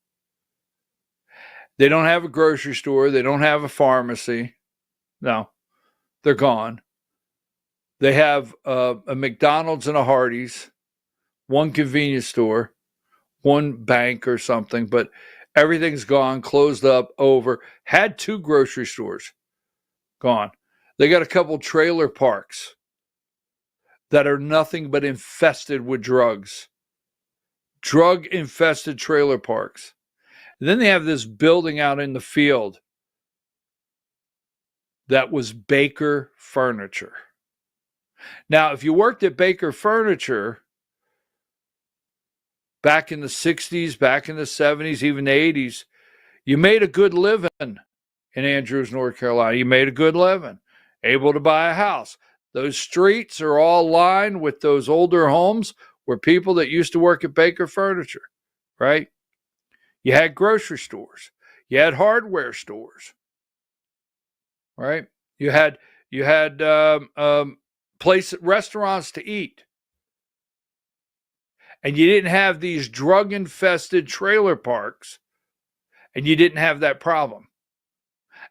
Speaker 2: They don't have a grocery store. They don't have a pharmacy. No, they're gone. They have a McDonald's and a Hardee's, one convenience store, one bank or something, but everything's gone, closed up, over. Had 2 grocery stores, gone. They got a couple trailer parks that are nothing but infested with drugs. Drug-infested trailer parks. And then they have this building out in the field that was Baker Furniture. Now, if you worked at Baker Furniture back in the 60s, back in the 70s, even the 80s, you made a good living in Andrews, North Carolina. You made a good living, able to buy a house. Those streets are all lined with those older homes where people that used to work at Baker Furniture, right? You had grocery stores. You had hardware stores, right? You had restaurants to eat. And you didn't have these drug-infested trailer parks, and you didn't have that problem.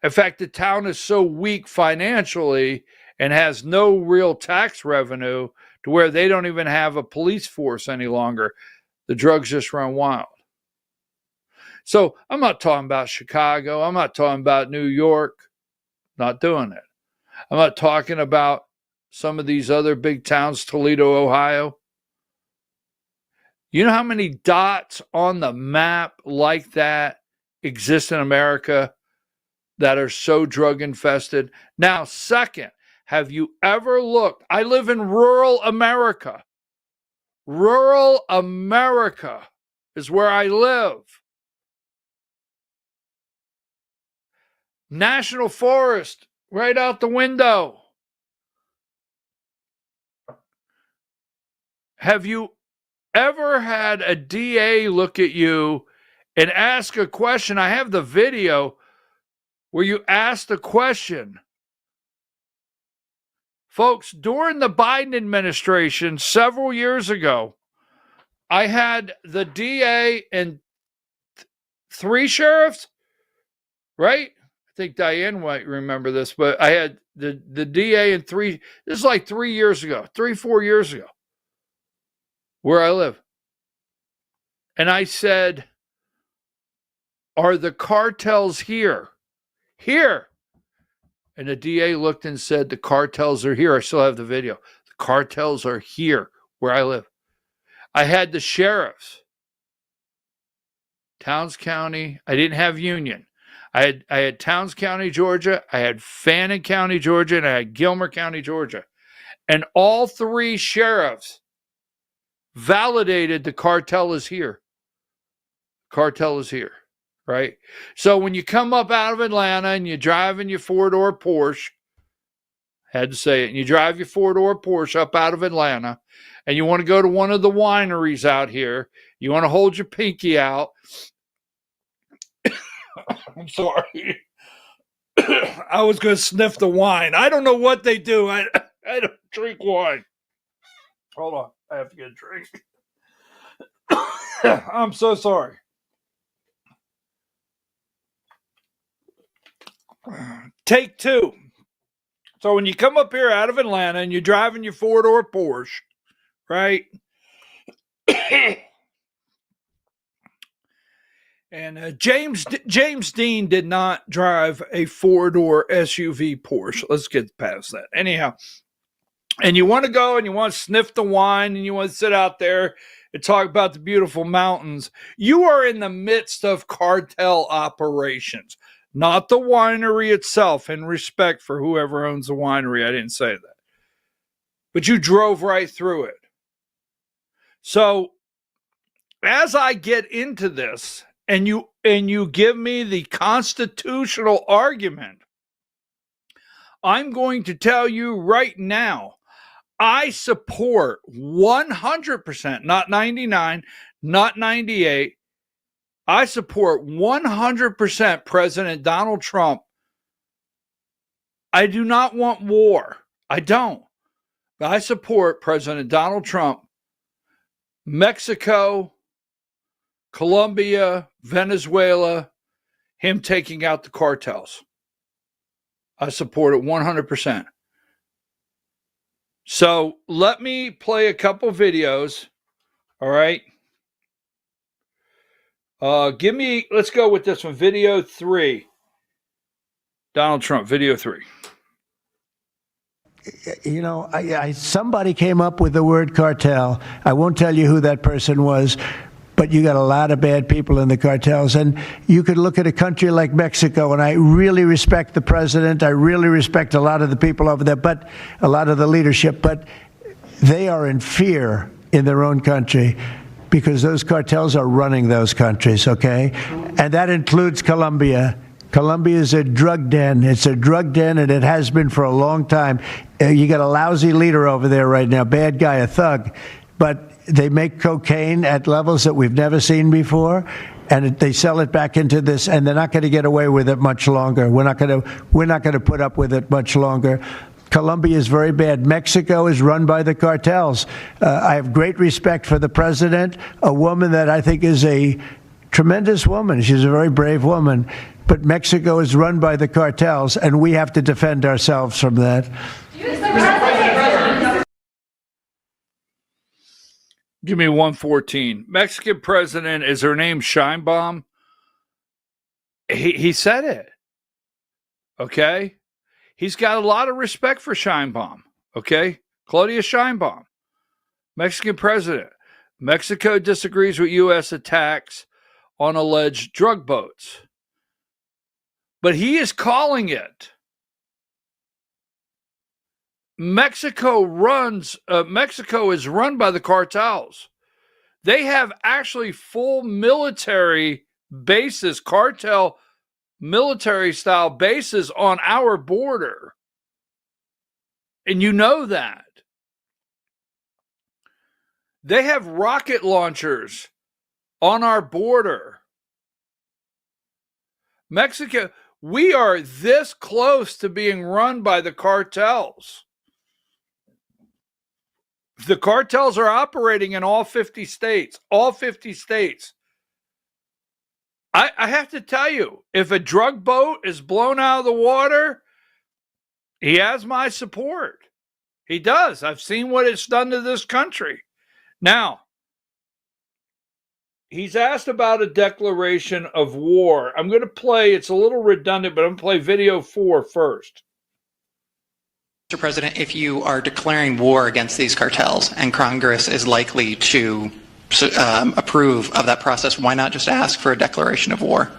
Speaker 2: In fact, the town is so weak financially and has no real tax revenue to where they don't even have a police force any longer. The drugs just run wild. So I'm not talking about Chicago. I'm not talking about New York. Not doing it. I'm not talking about some of these other big towns, Toledo, Ohio. You know how many dots on the map like that exist in America that are so drug infested? Now, second, have you ever looked? I live in rural America. Rural America is where I live. National Forest right out the window. Have you ever had a DA look at you and ask a question? I have the video where you asked a question Folks, during the Biden administration several years ago, I had the DA and 3 sheriffs, right? I think Diane might remember this, but I had the DA and 3, this is like 3 years ago, 4 years ago, where I live. And I said, are the cartels here? Here. And the DA looked and said, the cartels are here. I still have the video. The cartels are here where I live. I had the sheriffs. Towns County. I didn't have Union. I had Towns County, Georgia. I had Fannin County, Georgia. And I had Gilmer County, Georgia. And all 3 sheriffs validated the cartel is here. Cartel is here. Right? So when you come up out of Atlanta and you drive in your 4-door Porsche, had to say it, and you drive your 4-door Porsche up out of Atlanta, and you want to go to one of the wineries out here, you want to hold your pinky out. I'm sorry. I was going to sniff the wine. I don't know what they do. I don't drink wine. Hold on. I have to get a drink. I'm so sorry. Take 2. So when you come up here out of Atlanta and you're driving your 4-door Porsche, right? And James Dean did not drive a 4-door SUV Porsche. Let's get past that. Anyhow, and you want to go and you want to sniff the wine and you want to sit out there and talk about the beautiful mountains. You are in the midst of cartel operations. Not the winery itself, in respect for whoever owns the winery. I didn't say that. But you drove right through it. So, as I get into this, and you give me the constitutional argument, I'm going to tell you right now, I support 100%, not 99, not 98, I support 100% President Donald Trump. I do not want war. I don't. But I support President Donald Trump, Mexico, Colombia, Venezuela, him taking out the cartels. I support it 100%. So let me play a couple videos. All right. Let's go with this one. Video 3. Donald Trump, video 3.
Speaker 11: You know, somebody came up with the word cartel. I won't tell you who that person was, but you got a lot of bad people in the cartels. And you could look at a country like Mexico, and I really respect the president. I really respect a lot of the people over there, but a lot of the leadership, but they are in fear in their own country, because those cartels are running those countries, okay? And that includes Colombia. Colombia is a drug den. It's a drug den, and it has been for a long time. You got a lousy leader over there right now, bad guy, a thug. But they make cocaine at levels that we've never seen before, and they sell it back into this, and they're not going to get away with it much longer. We're not going to put up with it much longer. Colombia is very bad. Mexico is run by the cartels. I have great respect for the president, a woman that I think is a tremendous woman. She's a very brave woman. But Mexico is run by the cartels, and we have to defend ourselves from that.
Speaker 2: Give me 114. Mexican president, is her name Sheinbaum? He said it. Okay? He's got a lot of respect for Sheinbaum. Okay? Claudia Sheinbaum. Mexican president. Mexico disagrees with U.S. attacks on alleged drug boats. But he is calling it. Mexico is run by the cartels. They have actually full military bases, cartel military style bases on our border. And you know that. They have rocket launchers on our border. Mexico, we are this close to being run by the cartels. The cartels are operating in all 50 states. All 50 states. I have to tell you, if a drug boat is blown out of the water, he has my support. He does. I've seen what it's done to this country. Now, he's asked about a declaration of war. I'm going to play, it's a little redundant, but I'm going to play video 4 first.
Speaker 12: Mr. President, if you are declaring war against these cartels and Congress is likely to approve of that process, why not just ask for a declaration of war?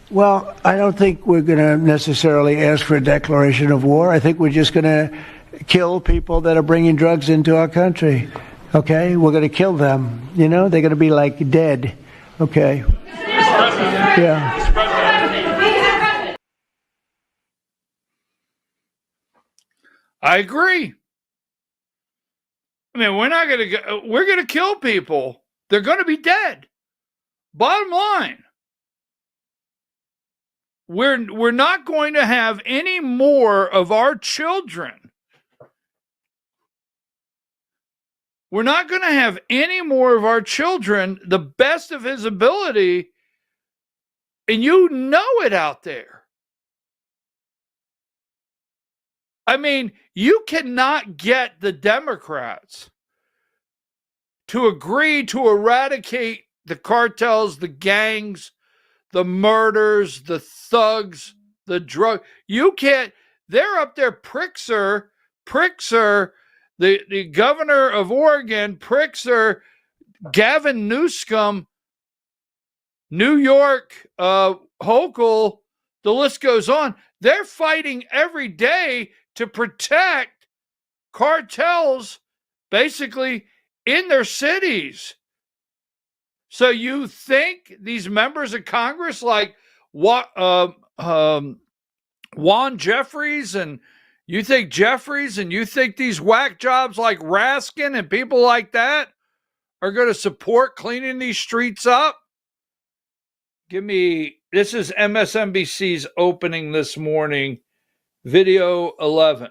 Speaker 11: Well, I don't think we're going to necessarily ask for a declaration of war. I think we're just going to kill people that are bringing drugs into our country. Okay? We're going to kill them. You know, they're going to be like dead. Okay? Yeah.
Speaker 2: I agree. I mean, we're going to kill people. They're going to be dead. Bottom line. We're not going to have any more of our children. We're not going to have any more of our children, the best of his ability, and you know it out there. I mean, you cannot get the Democrats to agree to eradicate the cartels, the gangs, the murders, the thugs, the drug. You can't. They're up there. Pritzker, the governor of Oregon, Pritzker, Gavin Newsom, New York, Hochul, the list goes on. They're fighting every day to protect cartels basically in their cities. So you think these members of Congress like Juan Jeffries and you think these whack jobs like Raskin and people like that are going to support cleaning these streets up? This is MSNBC's opening this morning, video 11.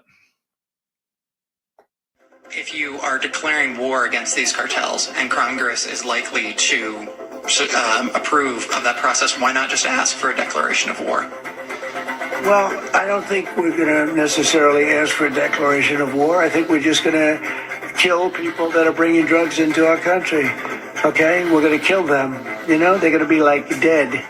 Speaker 12: If you are declaring war against these cartels and Congress is likely to approve of that process, why not just ask for a declaration of war?
Speaker 11: Well, I don't think we're going to necessarily ask for a declaration of war. I think we're just going to kill people that are bringing drugs into our country. Okay? We're going to kill them. You know, they're going to be like dead.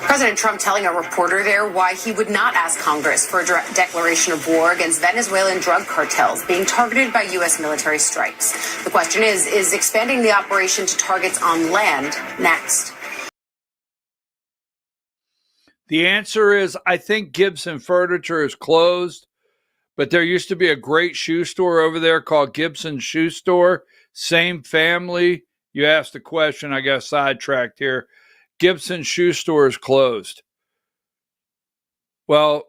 Speaker 13: President Trump telling a reporter there why he would not ask Congress for a declaration of war against Venezuelan drug cartels being targeted by U.S. military strikes. The question is expanding the operation to targets on land next?
Speaker 2: The answer is, I think Gibson Furniture is closed, but there used to be a great shoe store over there called Gibson Shoe Store. Same family. You asked the question, I got sidetracked here. Gibson Shoe Store is closed. Well,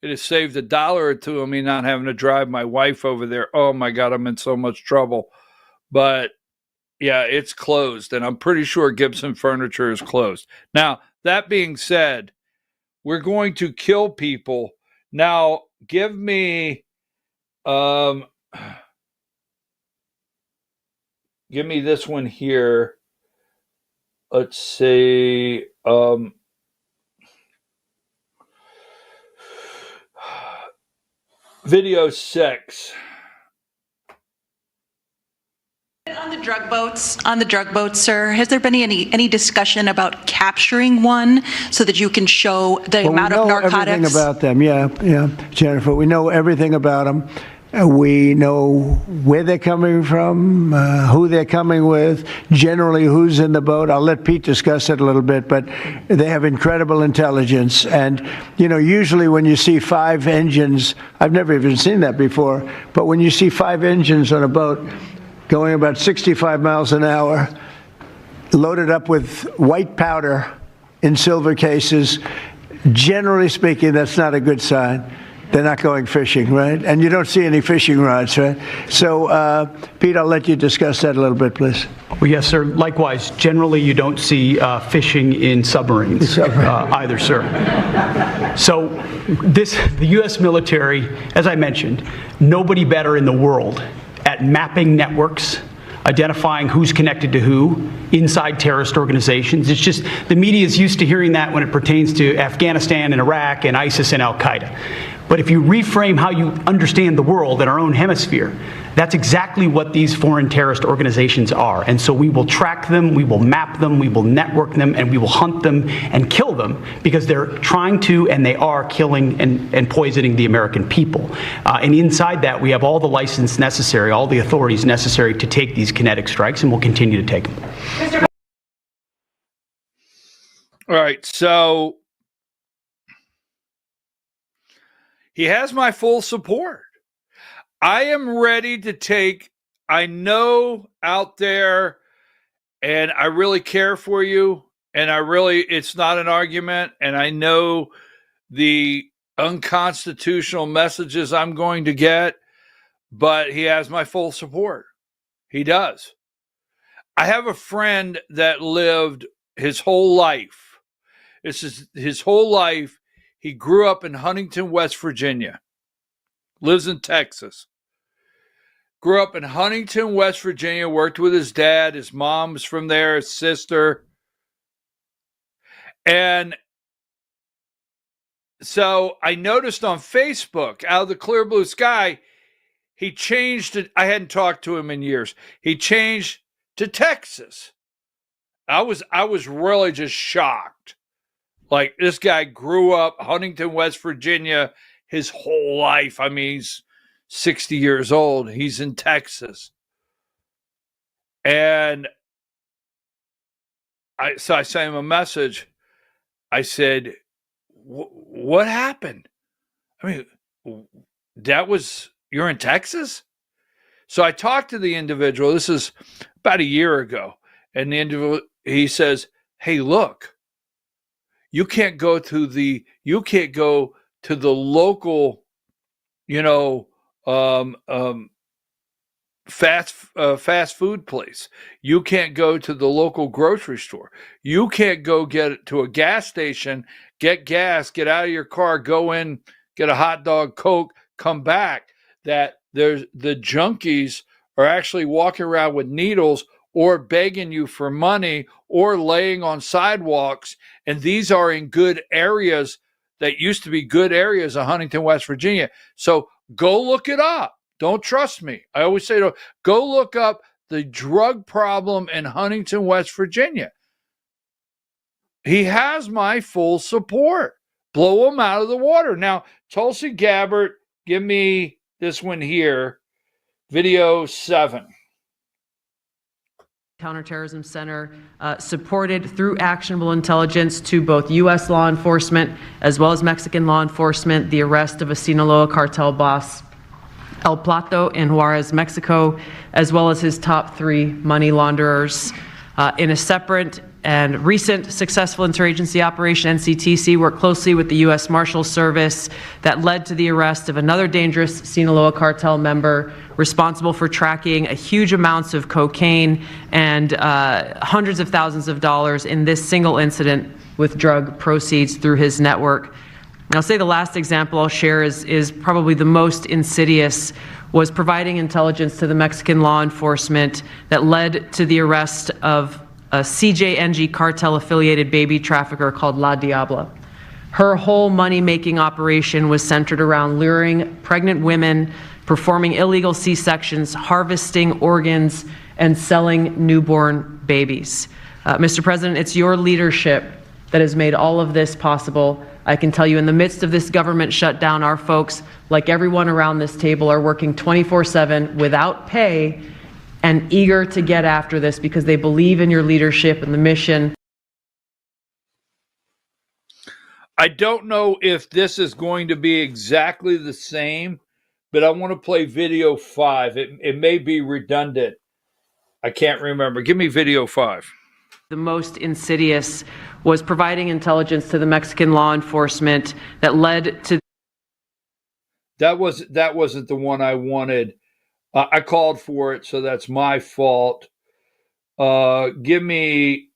Speaker 2: it has saved $1 or $2 of me not having to drive my wife over there. Oh my God, I'm in so much trouble. But yeah, it's closed, and I'm pretty sure Gibson Furniture is closed. Now, that being said, we're going to kill people. Now, give me this one here. Let's see. Video 6.
Speaker 14: On the drug boats, sir, has there been any discussion about capturing one so that you can show the amount of narcotics?
Speaker 11: We know everything about them. Yeah, Jennifer. We know everything about them. We know where they're coming from, who they're coming with, generally who's in the boat. I'll let Pete discuss it a little bit, but they have incredible intelligence. And, usually when you see 5 engines, I've never even seen that before, but when you see 5 engines on a boat going about 65 miles an hour, loaded up with white powder in silver cases, generally speaking, that's not a good sign. They're not going fishing, right? And you don't see any fishing rods, right? So, Pete, I'll let you discuss that a little bit, please.
Speaker 15: Well, yes, sir. Likewise, generally you don't see fishing in submarines either, sir. So the U.S. military, as I mentioned, nobody better in the world at mapping networks, identifying who's connected to who inside terrorist organizations. It's just the media is used to hearing that when it pertains to Afghanistan and Iraq and ISIS and Al-Qaeda. But if you reframe how you understand the world in our own hemisphere, that's exactly what these foreign terrorist organizations are. And so we will track them, we will map them, we will network them, and we will hunt them and kill them because they're trying to and they are killing and poisoning the American people. And inside that, we have all the license necessary, all the authorities necessary to take these kinetic strikes, and we'll continue to take them.
Speaker 2: All right, so he has my full support. I am ready to take, I know out there, and I really care for you, and it's not an argument, and I know the unconstitutional messages I'm going to get, but he has my full support. He does. I have a friend that lived his whole life. This is his whole life. He grew up in Huntington, West Virginia. Lives in Texas. Grew up in Huntington, West Virginia, worked with his dad. His mom was from there, his sister. And so I noticed on Facebook, out of the clear blue sky, he changed it. I hadn't talked to him in years. He changed to Texas. I was really just shocked. Like, this guy grew up Huntington, West Virginia, his whole life. I mean, he's 60 years old. He's in Texas. And I sent him a message. I said, what happened? I mean, you're in Texas? So I talked to the individual. This is about a year ago. And the individual, he says, hey, look, you can't go to the local, fast food place. You can't go to the local grocery store. You can't go get to a gas station, get gas, get out of your car, go in, get a hot dog, Coke, come back. That the junkies are actually walking around with needles or begging you for money or laying on sidewalks. And these are in good areas that used to be good areas of Huntington, West Virginia. So go look it up. Don't trust me. I always say, go look up the drug problem in Huntington, West Virginia. He has my full support. Blow him out of the water. Now, Tulsi Gabbard, give me this one here, video 7.
Speaker 16: Counterterrorism Center supported through actionable intelligence to both U.S. law enforcement as well as Mexican law enforcement the arrest of a Sinaloa cartel boss, El Plato, in Juarez, Mexico, as well as his top 3 money launderers. In a separate and recent successful interagency operation, NCTC worked closely with the U.S. Marshal Service that led to the arrest of another dangerous Sinaloa cartel member responsible for tracking a huge amounts of cocaine and hundreds of thousands of dollars in this single incident with drug proceeds through his network. And I'll say the last example I'll share is probably the most insidious, was providing intelligence to the Mexican law enforcement that led to the arrest of a CJNG cartel-affiliated baby trafficker called La Diabla. Her whole money-making operation was centered around luring pregnant women, performing illegal C-sections, harvesting organs, and selling newborn babies. Mr. President, it's your leadership that has made all of this possible. I can tell you, in the midst of this government shutdown, our folks, like everyone around this table, are working 24/7 without pay and eager to get after this because they believe in your leadership and the mission.
Speaker 2: I don't know if this is going to be exactly the same, but I want to play video 5. It may be redundant. I can't remember. Give me video 5.
Speaker 16: The most insidious was providing intelligence to the Mexican law enforcement that led to...
Speaker 2: That wasn't the one I wanted. I called for it, so that's my fault. Give me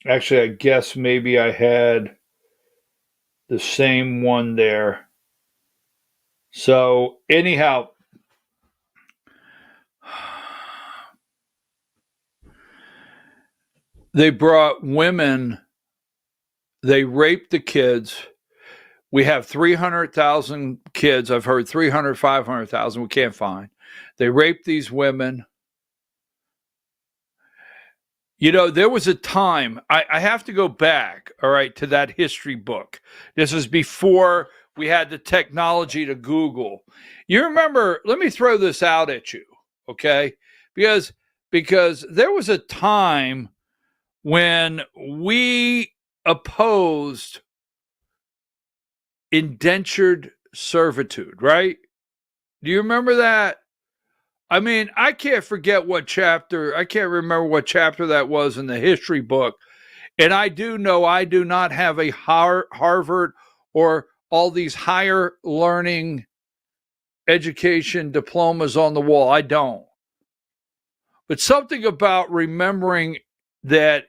Speaker 2: Actually, I guess maybe I had the same one there. So anyhow, they brought women, they raped the kids. We have 300,000 kids. I've heard 300, 500,000. We can't find. They raped these women. You know, there was a time, I have to go back, all right, to that history book. This is before we had the technology to Google. You remember, let me throw this out at you, okay? Because there was a time when we opposed indentured servitude, right? Do you remember that? I mean, I can't forget what chapter, I can't remember what chapter that was in the history book. And I do know I do not have a Harvard or all these higher learning education diplomas on the wall. I don't. But something about remembering that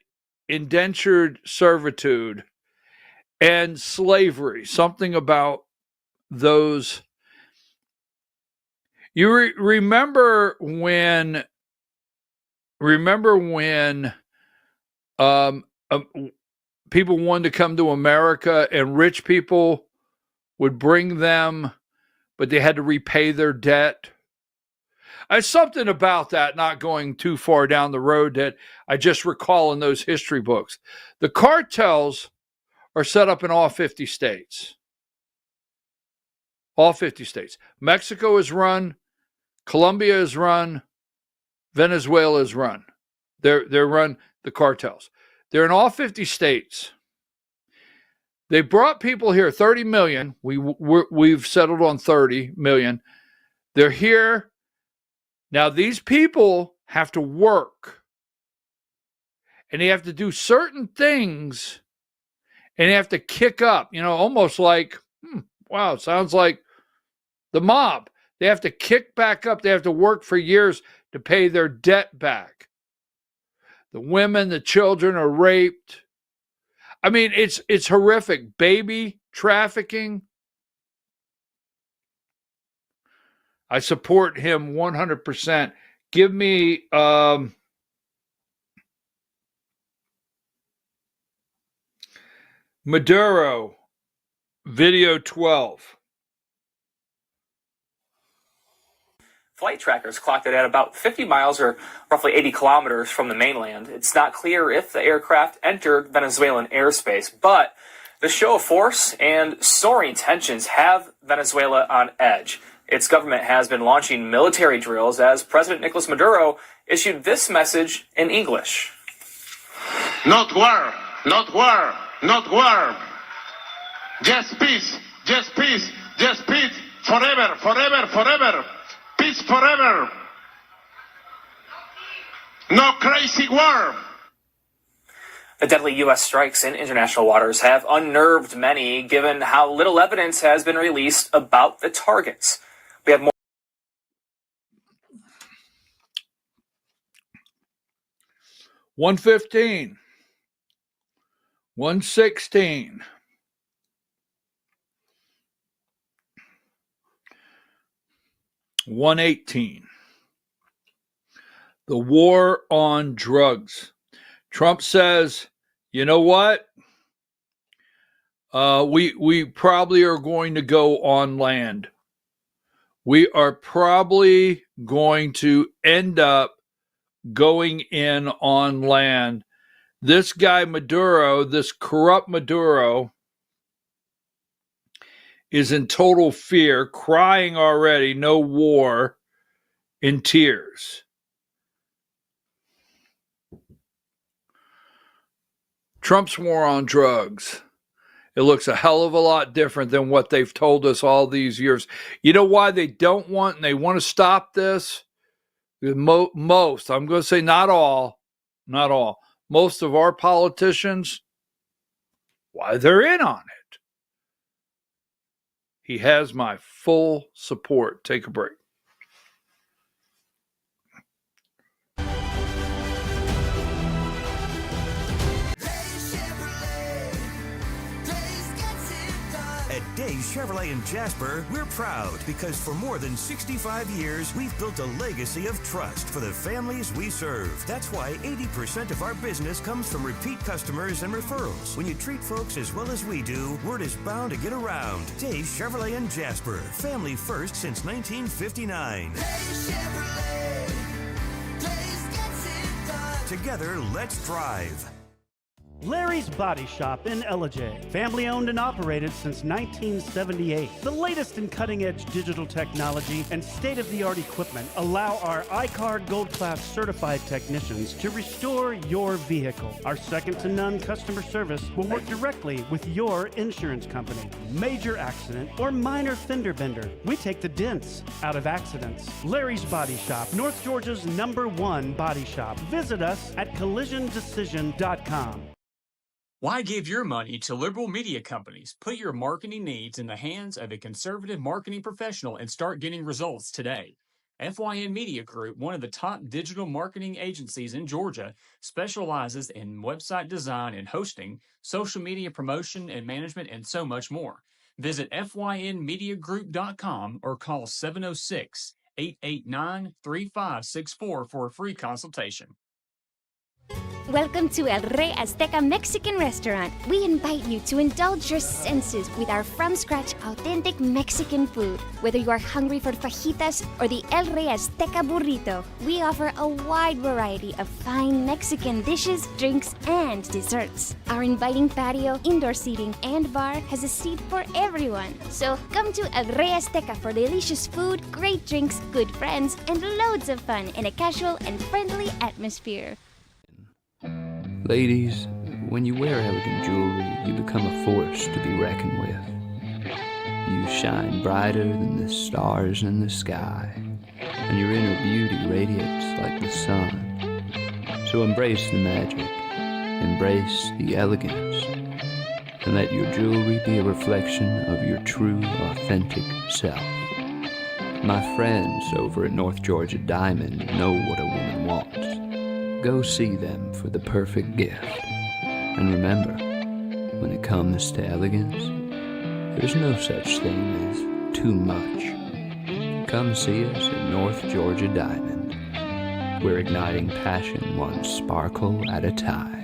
Speaker 2: indentured servitude and slavery, something about those. You remember when people wanted to come to America and rich people would bring them, but they had to repay their debt. There's something about that, not going too far down the road, that I just recall in those history books. The cartels are set up in all 50 states. All 50 states. Mexico is run. Colombia is run. Venezuela is run. They're run, the cartels. They're in all 50 states. They brought people here, 30 million. We've settled on 30 million. They're here. Now, these people have to work. And they have to do certain things. And they have to kick up, you know, almost like, wow, it sounds like the mob. They have to kick back up. They have to work for years to pay their debt back. The women, the children are raped. I mean, it's horrific. Baby trafficking. I support him 100%. Give me Maduro, video 12.
Speaker 17: Flight trackers clocked it at about 50 miles or roughly 80 kilometers from the mainland. It's not clear if the aircraft entered Venezuelan airspace, but the show of force and soaring tensions have Venezuela on edge. Its government has been launching military drills as President Nicolas Maduro issued this message in English.
Speaker 18: Not war, not war, not war. Just peace, just peace, just peace, forever, forever, forever. Peace forever. No crazy war.
Speaker 17: The deadly U.S. strikes in international waters have unnerved many, given how little evidence has been released about the targets. We have more.
Speaker 2: 115. 116. 118. The war on drugs. Trump says, you know what? We probably are going to go on land. We are probably going to end up going in on land. This guy Maduro, this corrupt Maduro, is in total fear, crying already, no war, in tears. Trump's war on drugs. It looks a hell of a lot different than what they've told us all these years. You know why they don't want and they want to stop this? Most, I'm going to say not all, most of our politicians, why they're in on it. He has my full support. Take a break.
Speaker 3: At Days Chevrolet in Jasper, we're proud because for more than 65 years, we've built a legacy of trust for the families we serve. That's why 80% of our business comes from repeat customers and referrals. When you treat folks as well as we do, word is bound to get around. Days Chevrolet in Jasper, family first since 1959. Days Chevrolet, Days gets it done. Together, let's drive.
Speaker 4: Larry's Body Shop in Ellijay. Family owned and operated since 1978. The latest in cutting-edge digital technology and state-of-the-art equipment allow our iCar Gold Class certified technicians to restore your vehicle. Our second-to-none customer service will work directly with your insurance company. Major accident or minor fender bender. We take the dents out of accidents. Larry's Body Shop, North Georgia's #1 body shop. Visit us at collisiondecision.com.
Speaker 5: Why give your money to liberal media companies? Put your marketing needs in the hands of a conservative marketing professional and start getting results today. FYN Media Group, one of the top digital marketing agencies in Georgia, specializes in website design and hosting, social media promotion and management, and so much more. Visit FYNmediagroup.com or call 706-889-3564 for a free consultation.
Speaker 6: Welcome to El Rey Azteca Mexican Restaurant. We invite you to indulge your senses with our from-scratch authentic Mexican food. Whether you are hungry for fajitas or the El Rey Azteca burrito, we offer a wide variety of fine Mexican dishes, drinks, and desserts. Our inviting patio, indoor seating, and bar has a seat for everyone. So come to El Rey Azteca for delicious food, great drinks, good friends, and loads of fun in a casual and friendly atmosphere.
Speaker 7: Ladies, when you wear elegant jewelry, you become a force to be reckoned with. You shine brighter than the stars in the sky, and your inner beauty radiates like the sun. So embrace the magic, embrace the elegance, and let your jewelry be a reflection of your true, authentic self. My friends over at North Georgia Diamond know what a woman wants. Go see them for the perfect gift. And remember, when it comes to elegance, there's no such thing as too much. Come see us at North Georgia Diamond. We're igniting passion one sparkle at a time.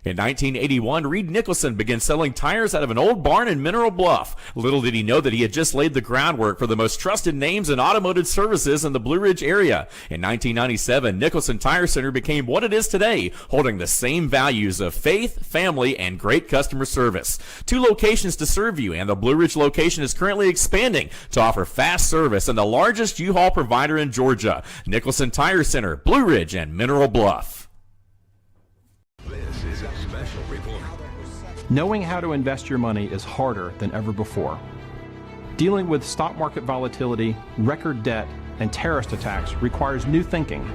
Speaker 8: In 1981, Reed Nicholson began selling tires out of an old barn in Mineral Bluff. Little did he know that he had just laid the groundwork for the most trusted names in automotive services in the Blue Ridge area. In 1997, Nicholson Tire Center became what it is today, holding the same values of faith, family, and great customer service. 2 locations to serve you, and the Blue Ridge location is currently expanding to offer fast service and the largest U-Haul provider in Georgia. Nicholson Tire Center, Blue Ridge, and Mineral Bluff.
Speaker 3: This is a special report.
Speaker 9: Knowing how to invest your money is harder than ever before. Dealing with stock market volatility, record debt, and terrorist attacks requires new thinking.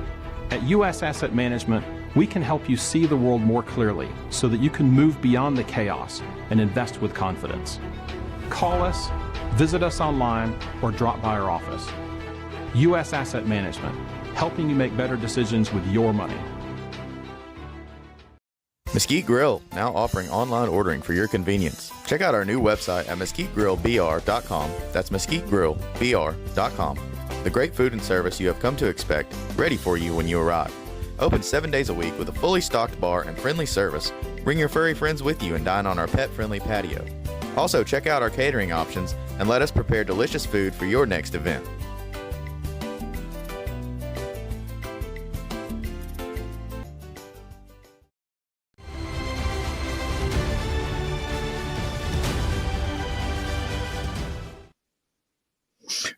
Speaker 9: At U.S. Asset Management, we can help you see the world more clearly so that you can move beyond the chaos and invest with confidence. Call us, visit us online, or drop by our office. U.S. Asset Management, helping you make better decisions with your money.
Speaker 10: Mesquite Grill, now offering online ordering for your convenience. Check out our new website at mesquitegrillbr.com. That's mesquitegrillbr.com. The great food and service you have come to expect, ready for you when you arrive. Open 7 days a week with a fully stocked bar and friendly service. Bring your furry friends with you and dine on our pet-friendly patio. Also, check out our catering options and let us prepare delicious food for your next event.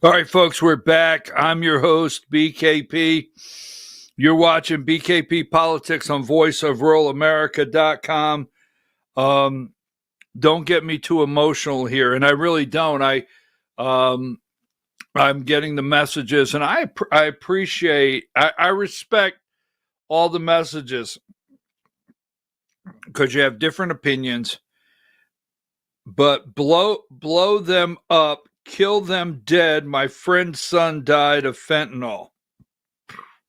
Speaker 2: All right, folks, we're back. I'm your host, BKP. You're watching BKP Politics on voiceofruralamerica.com. Don't get me too emotional here, and I really don't. I'm getting the messages, and I appreciate, I respect all the messages because you have different opinions, but blow them up. Kill them dead. My friend's son died of fentanyl.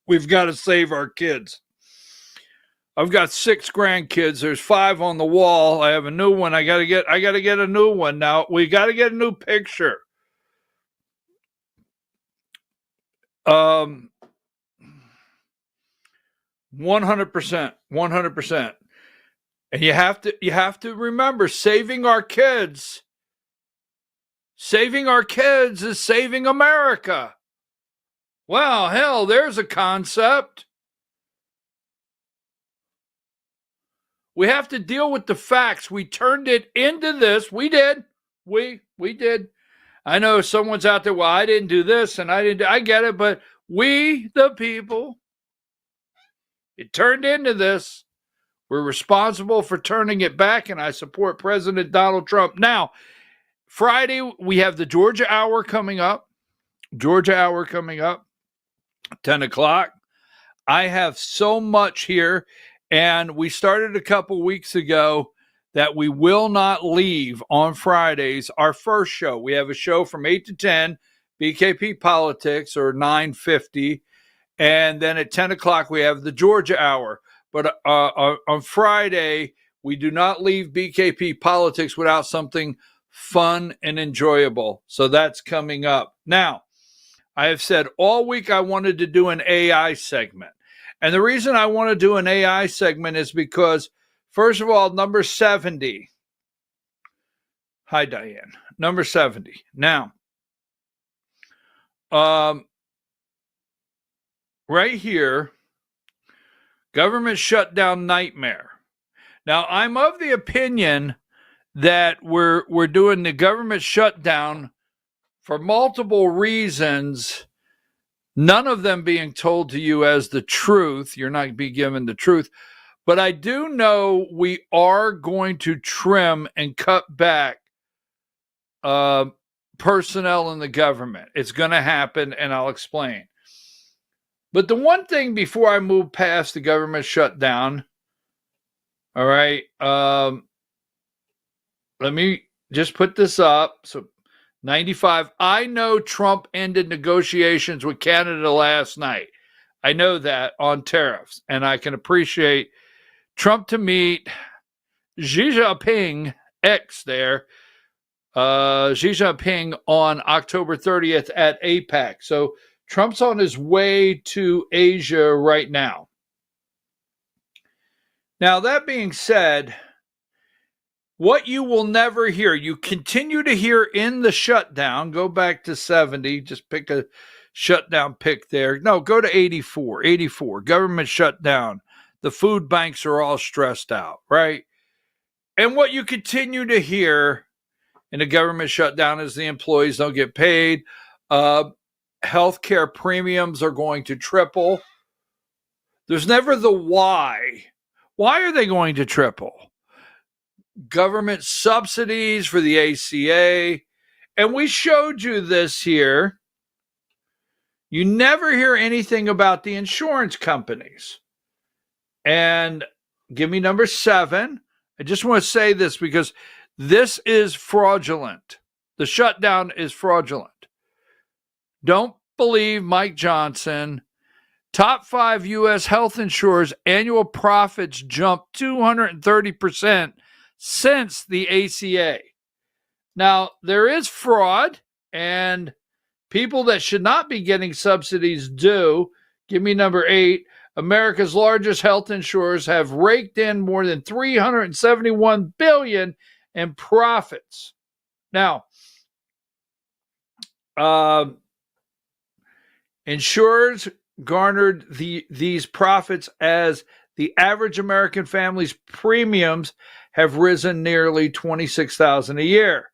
Speaker 2: We've got to save our kids. I've got 6 grandkids. There's 5 on the wall. I have a new one. I got to get a new one now. We got to get a new picture. 100%. And you have to remember, saving our kids is saving America. Well, hell, there's a concept. We have to deal with the facts. We turned it into this. We did. We did. I know someone's out there, well, I didn't do this and I get it, but we, the people, it turned into this. We're responsible for turning it back, and I support President Donald Trump. Now, Friday, we have the Georgia Hour coming up. 10 o'clock. I have so much here, and we started a couple weeks ago that we will not leave on Fridays. Our first show, we have a show from 8 to 10, BKP Politics, or 9:50, and then at 10 o'clock, we have the Georgia Hour. But on Friday, we do not leave BKP Politics without something fun and enjoyable. So that's coming up. Now, I have said all week I wanted to do an AI segment. And the reason I want to do an AI segment is because, first of all, number 70. Hi, Diane. Number 70. Now, right here, government shutdown nightmare. Now, I'm of the opinion that we're doing the government shutdown for multiple reasons, none of them being told to you as the truth. You're not be given the truth. But I do know we are going to trim and cut back personnel in the government. It's going to happen, and I'll explain. But the one thing before I move past the government shutdown, all right, let me just put this up. So 95, I know Trump ended negotiations with Canada last night. I know that on tariffs, and I can appreciate Trump to meet Xi Jinping, X there, Xi Jinping on October 30th at APEC. So Trump's on his way to Asia right now. Now, that being said, what you will never hear, you continue to hear in the shutdown, go back to 70, just pick a shutdown pick there. No, go to 84, government shutdown. The food banks are all stressed out, right? And what you continue to hear in a government shutdown is the employees don't get paid. Healthcare premiums are going to triple. There's never the why. Why are they going to triple? Government subsidies for the ACA. And we showed you this here. You never hear anything about the insurance companies. And give me number 7. I just want to say this because this is fraudulent. The shutdown is fraudulent. Don't believe Mike Johnson. Top 5 U.S. health insurers' annual profits jumped 230% since the ACA. Now, there is fraud, and people that should not be getting subsidies do. Give me number 8. America's largest health insurers have raked in more than $371 billion in profits. Now, insurers garnered these profits as the average American family's premiums have risen nearly $26,000 a year.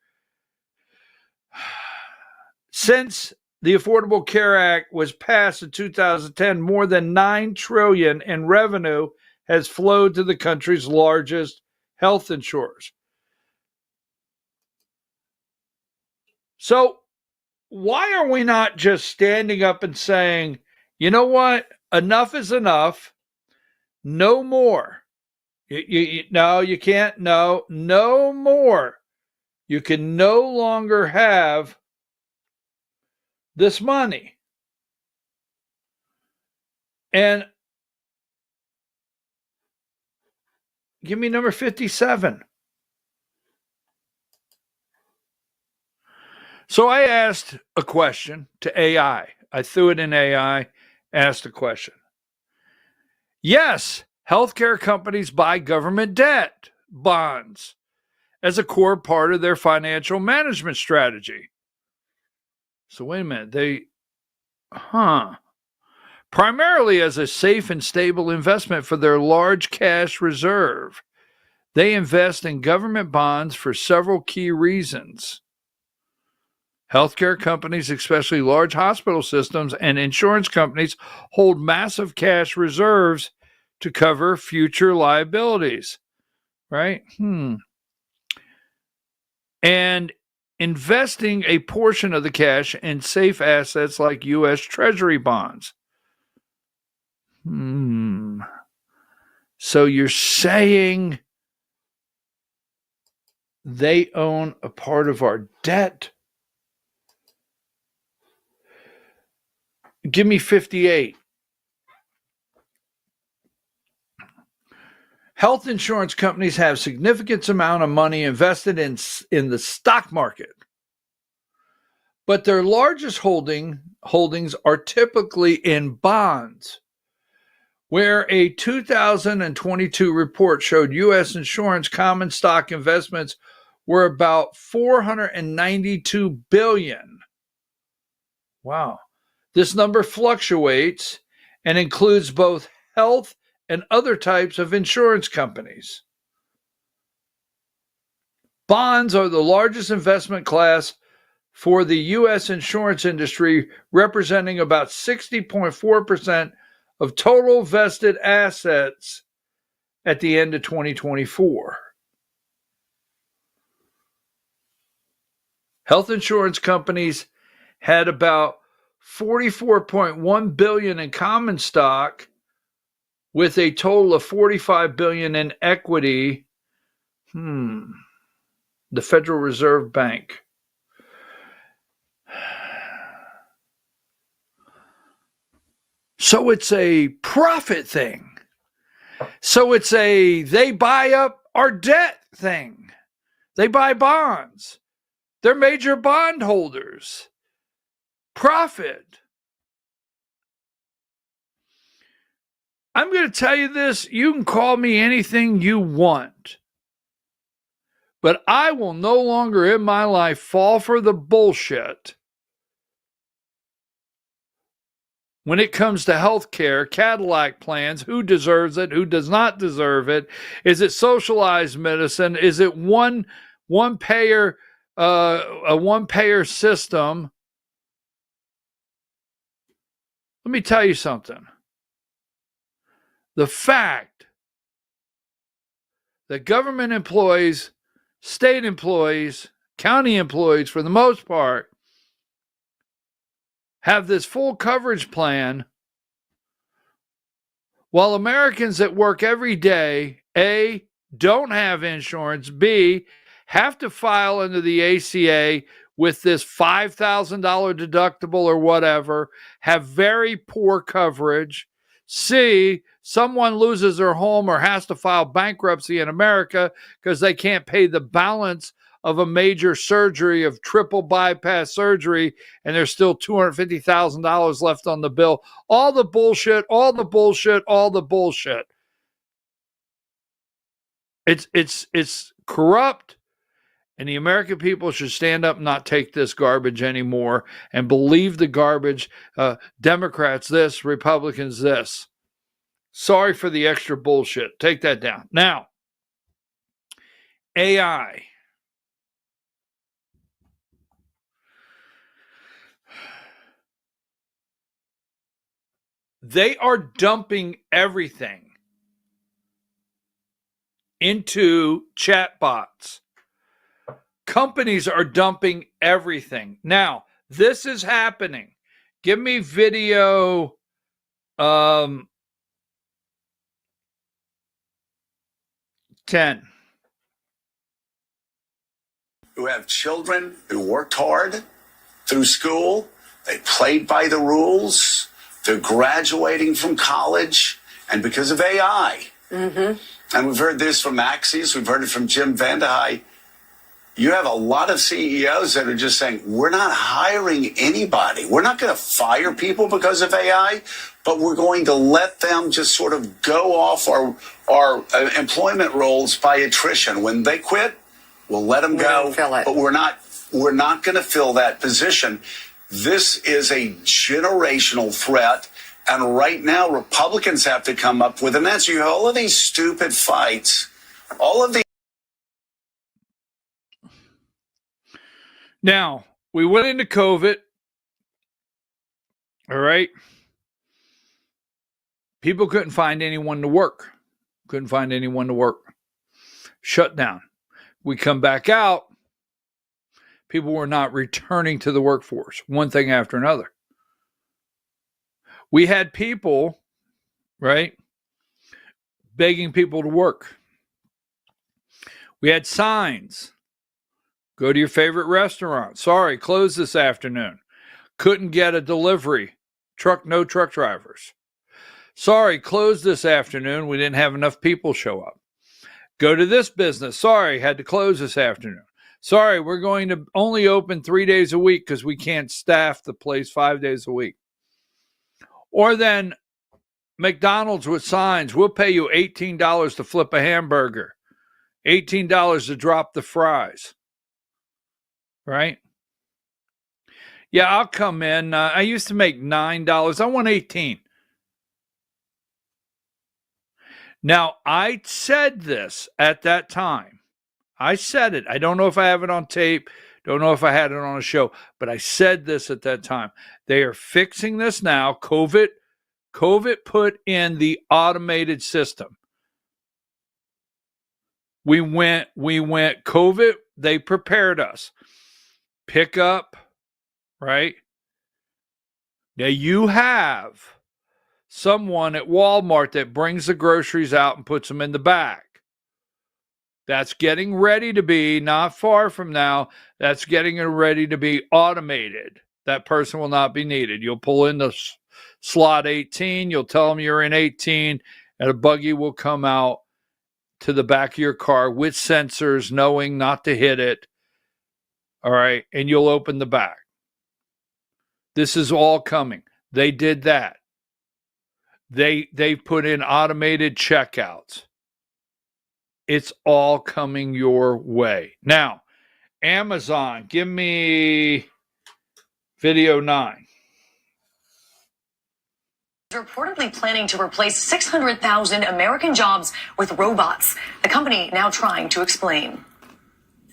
Speaker 2: Since the Affordable Care Act was passed in 2010, more than $9 trillion in revenue has flowed to the country's largest health insurers. So why are we not just standing up and saying, you know what? Enough is enough. No more. No, you can't. No more. You can no longer have this money. And give me number 57. So I asked a question to AI. I threw it in AI, asked a question. Yes, healthcare companies buy government debt, bonds, as a core part of their financial management strategy. So wait a minute, primarily as a safe and stable investment for their large cash reserve. They invest in government bonds for several key reasons. Healthcare companies, especially large hospital systems and insurance companies, hold massive cash reserves to cover future liabilities, right? And investing a portion of the cash in safe assets like U.S. Treasury bonds. So you're saying they own a part of our debt? Give me 58. Health insurance companies have significant amount of money invested in the stock market, but their largest holdings are typically in bonds, where a 2022 report showed U.S. insurance common stock investments were about $492 billion. Wow. This number fluctuates and includes both health and other types of insurance companies. Bonds are the largest investment class for the U.S. insurance industry, representing about 60.4% of total vested assets at the end of 2024. Health insurance companies had about $44.1 billion in common stock, with a total of $45 billion in equity. The Federal Reserve Bank. So it's a profit thing. So it's a they buy up our debt thing. They buy bonds. They're major bondholders. Profit. I'm going to tell you this. You can call me anything you want. But I will no longer in my life fall for the bullshit when it comes to health care, Cadillac plans, who deserves it, who does not deserve it. Is it socialized medicine? Is it one payer, a one payer system? Let me tell you something. The fact that government employees, state employees, county employees, for the most part, have this full coverage plan, while Americans that work every day, A, don't have insurance, B, have to file under the ACA with this $5,000 deductible or whatever, have very poor coverage, C, someone loses their home or has to file bankruptcy in America because they can't pay the balance of a major surgery, of triple bypass surgery, and there's still $250,000 left on the bill. All the bullshit, all the bullshit, all the bullshit. It's corrupt, and the American people should stand up and not take this garbage anymore and believe the garbage. Democrats this, Republicans this. Sorry for the extra bullshit. Take that down. Now, AI. They are dumping everything into chatbots. Companies are dumping everything. Now, this is happening. Give me video 10.
Speaker 19: Who have children who worked hard through school. They played by the rules. They're graduating from college. And because of AI, and we've heard this from Axios, we've heard it from Jim Vandehei, you have a lot of CEOs that are just saying, we're not hiring anybody. We're not going to fire people because of AI, but we're going to let them just sort of go off our employment roles by attrition. When they quit, we'll let them go, but we're not going to fill that position. This is a generational threat. And right now, Republicans have to come up with an answer. You have all of these stupid fights, all of these.
Speaker 2: Now, we went into COVID. All right. People couldn't find anyone to work. Shut down. We come back out. People were not returning to the workforce. One thing after another. We had people, right, begging people to work. We had signs. Go to your favorite restaurant. Sorry, closed this afternoon. Couldn't get a delivery. No truck drivers. Sorry, closed this afternoon. We didn't have enough people show up. Go to this business. Sorry, had to close this afternoon. Sorry, we're going to only open 3 days a week because we can't staff the place 5 days a week. Or then McDonald's with signs. We'll pay you $18 to flip a hamburger. $18 to drop the fries. Right? Yeah, I'll come in. I used to make $9. I want $18. Now, I said this at that time. I said it. I don't know if I have it on tape. Don't know if I had it on a show. But I said this at that time. They are fixing this now. COVID put in the automated system. We went COVID. They prepared us. Pick up, right? Now you have someone at Walmart that brings the groceries out and puts them in the back. That's getting ready to be, not far from now, that's getting ready to be automated. That person will not be needed. You'll pull in the slot 18, you'll tell them you're in 18, and a buggy will come out to the back of your car with sensors, knowing not to hit it. All right, and you'll open the back. This is all coming. They did that. They put in automated checkouts. It's all coming your way. Now, Amazon, give me video 9.
Speaker 20: Reportedly planning to replace 600,000 American jobs with robots. The company now trying to explain.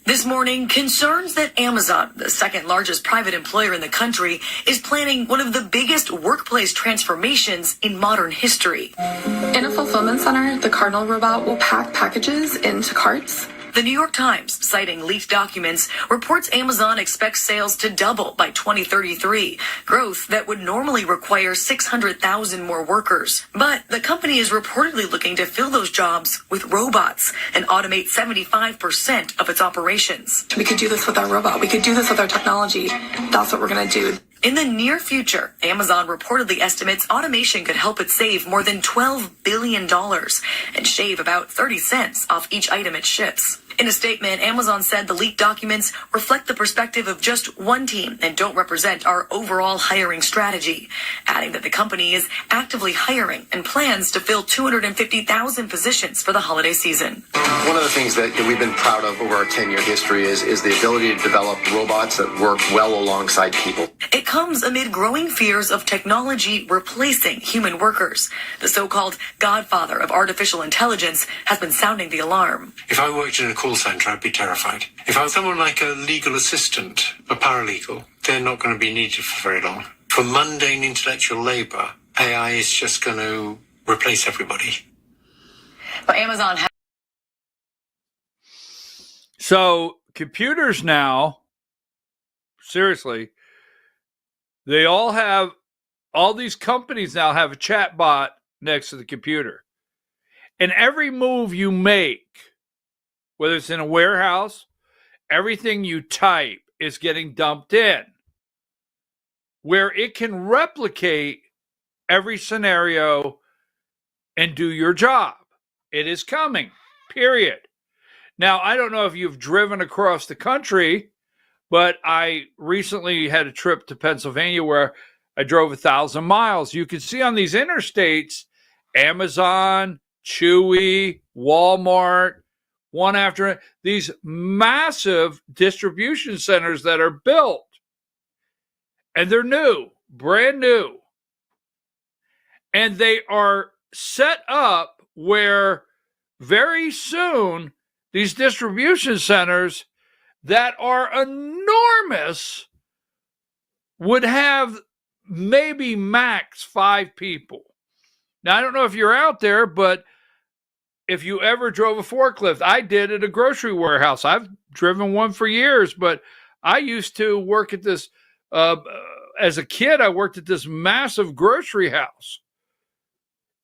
Speaker 20: This morning, concerns that Amazon, the second largest private employer in the country, is planning one of the biggest workplace transformations in modern history.
Speaker 21: In a fulfillment center, the Cardinal robot will pack packages into carts.
Speaker 20: The New York Times, citing leaked documents, reports Amazon expects sales to double by 2033, growth that would normally require 600,000 more workers. But the company is reportedly looking to fill those jobs with robots and automate 75% of its operations.
Speaker 21: We could do this with our robot. We could do this with our technology. That's what we're going to do.
Speaker 20: In the near future, Amazon reportedly estimates automation could help it save more than $12 billion and shave about 30 cents off each item it ships. In a statement, Amazon said the leaked documents reflect the perspective of just one team and don't represent our overall hiring strategy, adding that the company is actively hiring and plans to fill 250,000 positions for the holiday season.
Speaker 22: One of the things that we've been proud of over our 10-year history is the ability to develop robots that work well alongside people.
Speaker 20: It comes amid growing fears of technology replacing human workers. The so-called godfather of artificial intelligence has been sounding the alarm.
Speaker 23: If I worked in a call centre, I'd be terrified. If I was someone like a legal assistant, a paralegal, they're not going to be needed for very long. For mundane intellectual labour, AI is just going to replace everybody.
Speaker 20: But Amazon has...
Speaker 2: So computers now, seriously, all these companies now have a chat bot next to the computer. And every move you make, whether it's in a warehouse, everything you type is getting dumped in, where it can replicate every scenario and do your job. It is coming, period. Now, I don't know if you've driven across the country, but I recently had a trip to Pennsylvania where I drove 1,000 miles. You can see on these interstates, Amazon, Chewy, Walmart, one after these massive distribution centers that are built. And they're new, brand new. And they are set up where very soon these distribution centers that are enormous would have maybe max 5 people. Now, I don't know if you're out there, but if you ever drove a forklift, I did at a grocery warehouse. I've driven one for years, but I used to work at this, as a kid, I worked at this massive grocery house.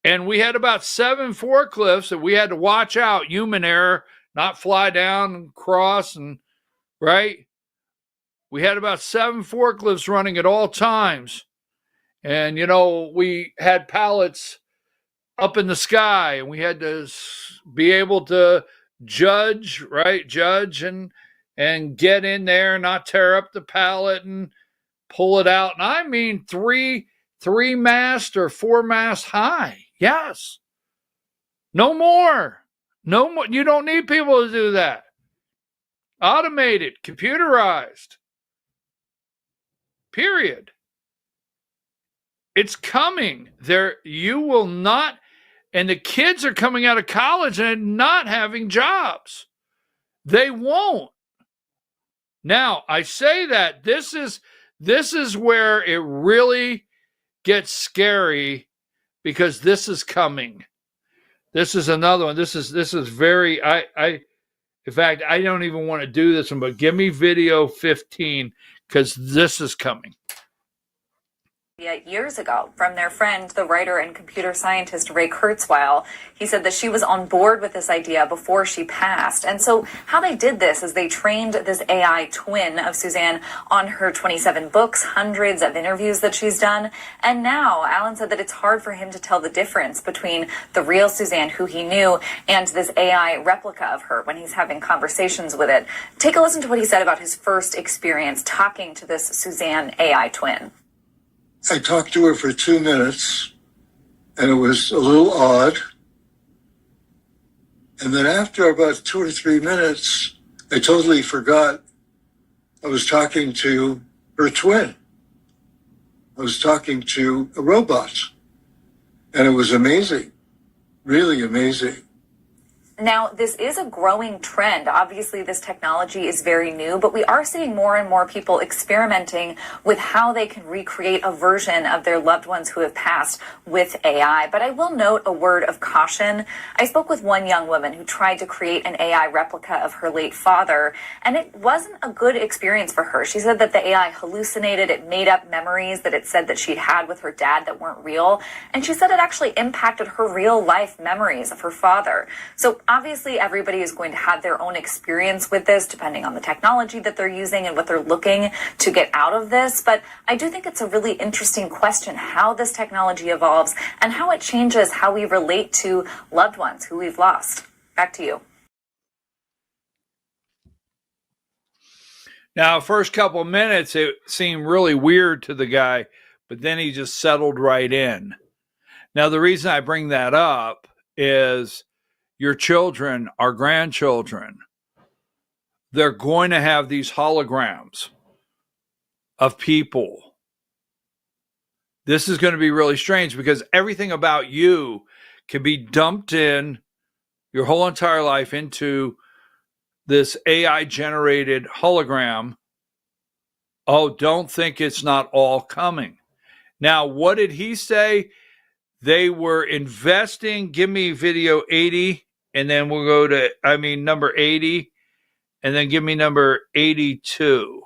Speaker 2: And we had about 7 forklifts that we had to watch out, human error, not fly down and cross, and right? We had about 7 forklifts running at all times. And, we had pallets up in the sky, and we had to be able to judge and get in there, not tear up the pallet and pull it out. And I mean 3-mast or 4-mast high. Yes. No more. You don't need people to do that. Automated, computerized. Period. It's coming. You will not. And the kids are coming out of college and not having jobs. They won't. Now, I say that this is where it really gets scary, because this is coming. This is another one. This is very, in fact, I don't even want to do this one, but give me video 15, because this is coming.
Speaker 24: Years ago from their friend, the writer and computer scientist Ray Kurzweil. He said that she was on board with this idea before she passed. And so how they did this is they trained this AI twin of Suzanne on her 27 books, hundreds of interviews that she's done. And now Alan said that it's hard for him to tell the difference between the real Suzanne, who he knew, and this AI replica of her when he's having conversations with it. Take a listen to what he said about his first experience talking to this Suzanne AI twin.
Speaker 25: I talked to her for 2 minutes,
Speaker 1: and it was a little odd. And then after about 2 or 3 minutes, I totally forgot I was talking to her twin. I was talking to a robot. And it was amazing, really amazing.
Speaker 24: Now, this is a growing trend. Obviously, this technology is very new, but we are seeing more and more people experimenting with how they can recreate a version of their loved ones who have passed with AI. But I will note a word of caution. I spoke with one young woman who tried to create an AI replica of her late father, and it wasn't a good experience for her. She said that the AI hallucinated, it made up memories that it said that she'd had with her dad that weren't real, and she said it actually impacted her real life memories of her father. So obviously, everybody is going to have their own experience with this, depending on the technology that they're using and what they're looking to get out of this. But I do think it's a really interesting question, how this technology evolves and how it changes how we relate to loved ones who we've lost. Back to you.
Speaker 2: Now, first couple of minutes, it seemed really weird to the guy, but then he just settled right in. Now, the reason I bring that up is your children, our grandchildren, they're going to have these holograms of people. This is going to be really strange because everything about you can be dumped in your whole entire life into this AI generated hologram. Oh, don't think it's not all coming. Now, what did he say? They were investing. Give me video 80. And then we'll go to, number 80, and then give me number 82.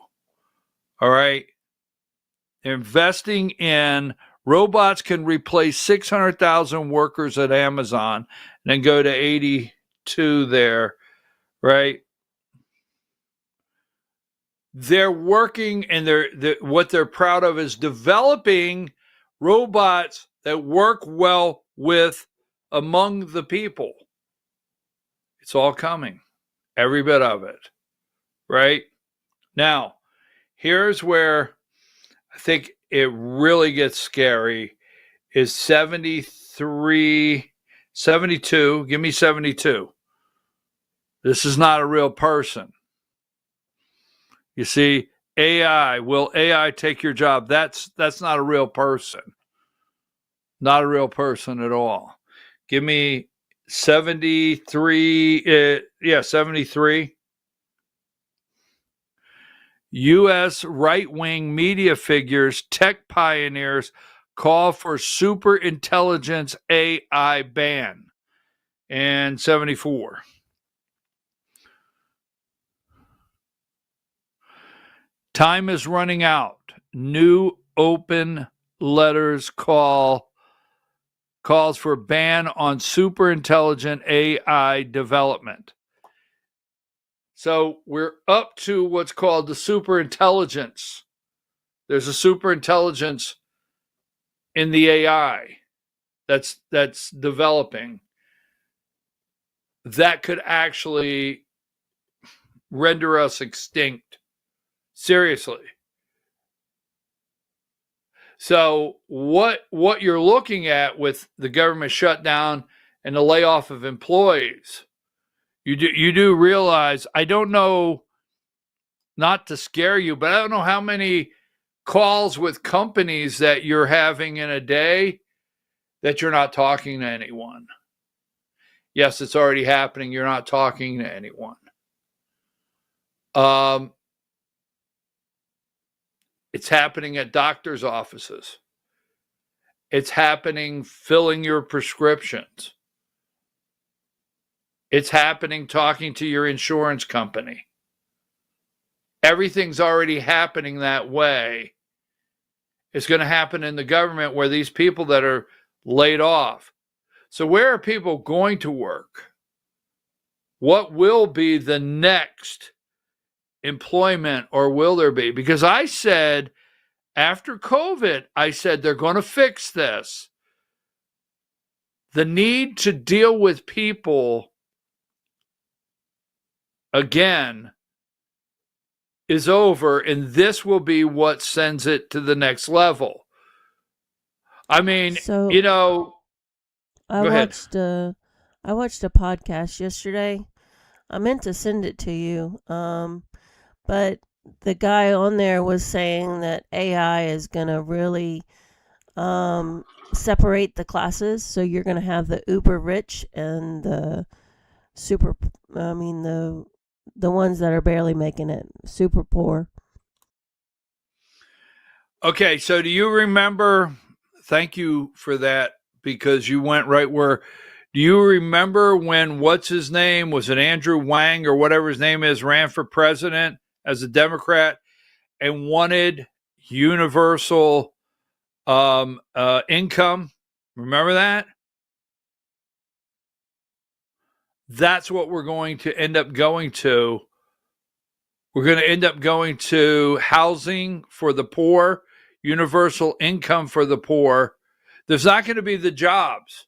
Speaker 2: All right. They're investing in robots can replace 600,000 workers at Amazon, and then go to 82 there, right? They're working, and what they're proud of is developing robots that work well with among the people. It's all coming, every bit of it, right? Now, here's where I think it really gets scary is 72. Give me 72. This is not a real person. You see, AI, will AI take your job? That's not a real person. Not a real person at all. Give me 73. 73. U.S. right-wing media figures, tech pioneers call for super intelligence AI ban. And 74. Time is running out. New open letters calls for ban on super intelligent AI development. So we're up to what's called the super intelligence. There's a super intelligence in the AI that's developing that could actually render us extinct. Seriously. So what you're looking at with the government shutdown and the layoff of employees, you do realize, I don't know, not to scare you, but I don't know how many calls with companies that you're having in a day that you're not talking to anyone. Yes, it's already happening. You're not talking to anyone. It's happening at doctors' offices. It's happening filling your prescriptions. It's happening talking to your insurance company. Everything's already happening that way. It's going to happen in the government where these people that are laid off. So where are people going to work? What will be the next employment, or will there be? Because I said, after COVID, I said they're going to fix this. The need to deal with people again is over, and this will be what sends it to the next level. I mean, Go ahead.
Speaker 11: I watched a podcast yesterday. I meant to send it to you, but the guy on there was saying that AI is gonna really separate the classes. So you're gonna have the uber rich and the super. I mean the ones that are barely making it, super poor.
Speaker 2: Okay, so do you remember? Thank you for that, because you went right where. Do you remember when what's his name, was it Andrew Wang or whatever his name is, ran for president as a Democrat and wanted universal income? Remember that? That's what we're going to end up going to. We're going to end up going to housing for the poor, universal income for the poor. There's not going to be the jobs.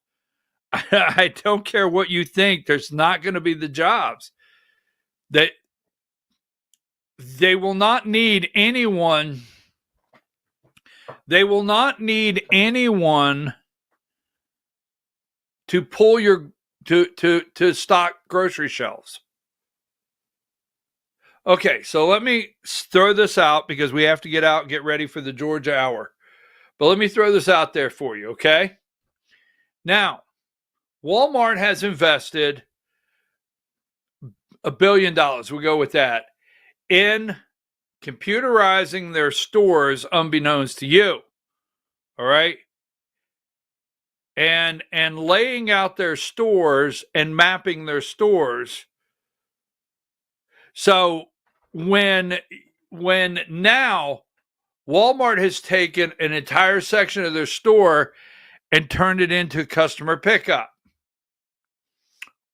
Speaker 2: I don't care what you think. There's not going to be the jobs. They will not need anyone. They will not need anyone to pull your to stock grocery shelves. Okay, so let me throw this out because we have to get out and get ready for the Georgia hour. But let me throw this out there for you, okay? Now, Walmart has invested $1 billion, we'll go with that, in computerizing their stores unbeknownst to you. All right? And laying out their stores and mapping their stores. So when now Walmart has taken an entire section of their store and turned it into customer pickup,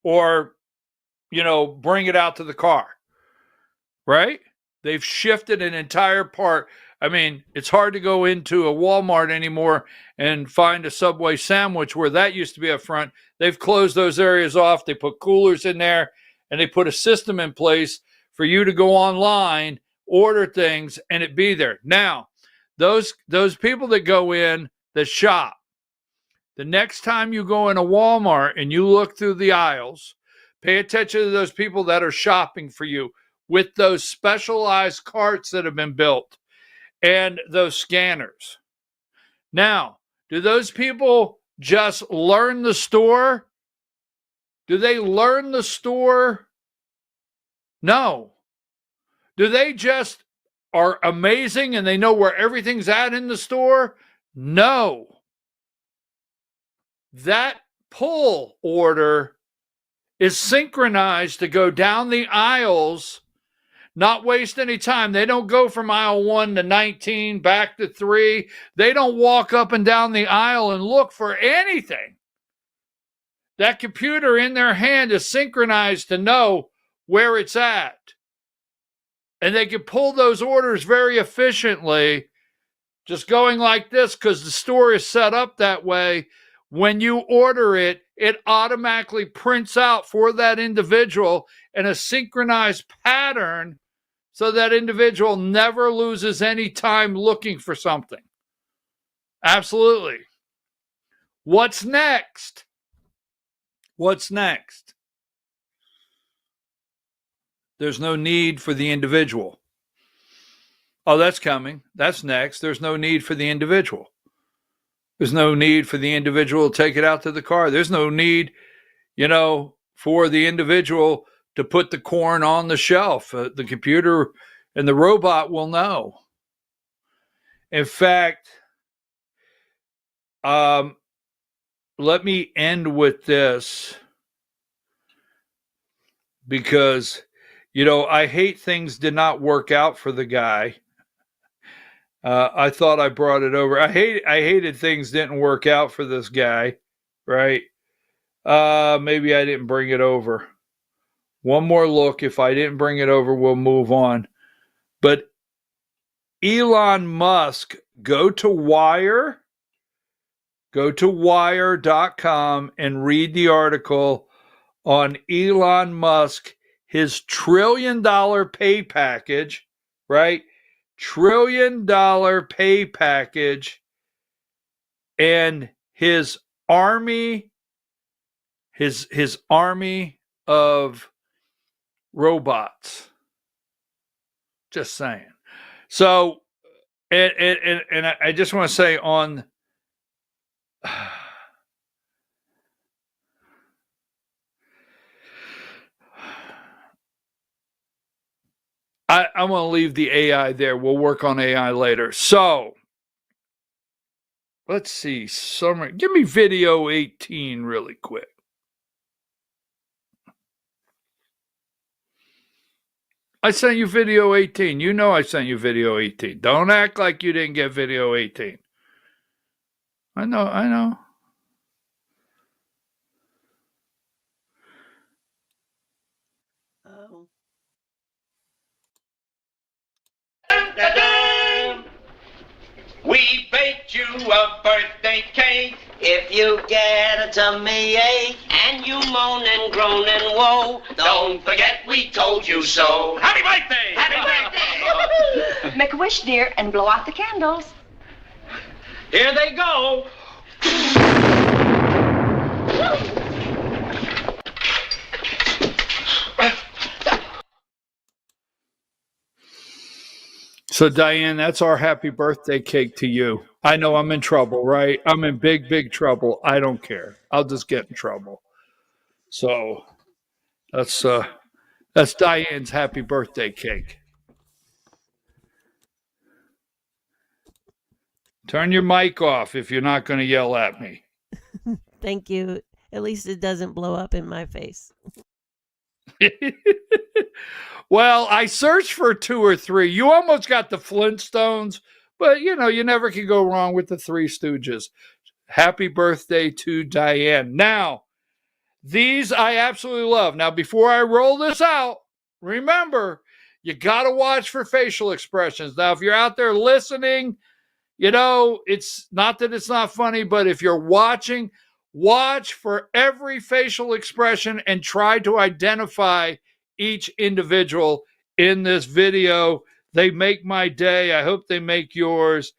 Speaker 2: or, bring it out to the car, right? They've shifted an entire part. I mean, it's hard to go into a Walmart anymore and find a Subway sandwich where that used to be up front. They've closed those areas off. They put coolers in there, and they put a system in place for you to go online, order things, and it be there. Now, those people that go in, that shop, the next time you go in a Walmart and you look through the aisles, pay attention to those people that are shopping for you with those specialized carts that have been built and those scanners. Now, do those people just learn the store? Do they learn the store? No. Do they just are amazing and they know where everything's at in the store? No. That pull order is synchronized to go down the aisles, not waste any time. They don't go from aisle 1 to 19, back to 3. They don't walk up and down the aisle and look for anything. That computer in their hand is synchronized to know where it's at. And they can pull those orders very efficiently, just going like this, because the store is set up that way. When you order it, it automatically prints out for that individual in a synchronized pattern, so that individual never loses any time looking for something. Absolutely. What's next? What's next? There's no need for the individual. Oh, that's coming. That's next. There's no need for the individual. There's no need for the individual to take it out to the car. There's no need, for the individual to put the corn on the shelf. The computer and the robot will know. In fact, let me end with this, because, I hate things did not work out for the guy. I thought I brought it over. I hated things didn't work out for this guy, right? Maybe I didn't bring it over. One more look. If I didn't bring it over, we'll move on. But Elon Musk, go to wire.com and read the article on Elon Musk, his $1 trillion pay package, right? $1 trillion pay package, and his army his army of robots. Just saying. So, and I just want to say on I want to leave the AI there. We'll work on AI later. So, let's see. Summary. Give me video 18 really quick. I sent you video 18. You know I sent you video 18. Don't act like you didn't get video 18. I know.
Speaker 11: Oh.
Speaker 12: We baked you a birthday cake. If you get a tummy ache and you moan and groan and woe, don't forget we told you so. Happy birthday! Happy birthday!
Speaker 13: Make a wish, dear, and blow out the candles.
Speaker 12: Here they go.
Speaker 2: So, Diane, that's our happy birthday cake to you. I know I'm in trouble, right? I'm in big, big trouble. I don't care. I'll just get in trouble. So, that's Diane's happy birthday cake. Turn your mic off if you're not going to yell at me.
Speaker 11: Thank you. At least it doesn't blow up in my face.
Speaker 2: Well, I searched for 2 or 3. You almost got the Flintstones, but you never can go wrong with the Three Stooges. Happy birthday to Diane. Now, these I absolutely love. Now, before I roll this out, remember, you got to watch for facial expressions. Now, if you're out there listening, it's not that it's not funny, but if you're watching, watch for every facial expression and try to identify each individual in this video. They make my day. I hope they make yours.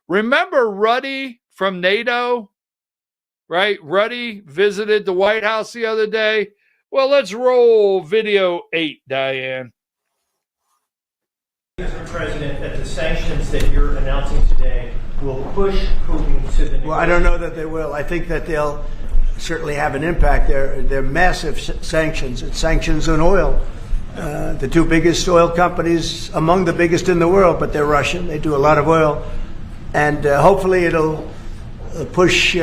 Speaker 2: Remember Ruddy from NATO, right? Ruddy visited the White House the other day. Well, let's roll video 8, Diane.
Speaker 14: Mr. President, that the sanctions that you're announcing today will push Putin to the...
Speaker 15: Well, I don't know that they will. I think that they'll certainly have an impact. They're massive sanctions. It's sanctions on oil. The 2 biggest oil companies, among the biggest in the world, but they're Russian. They do a lot of oil. And hopefully it'll push...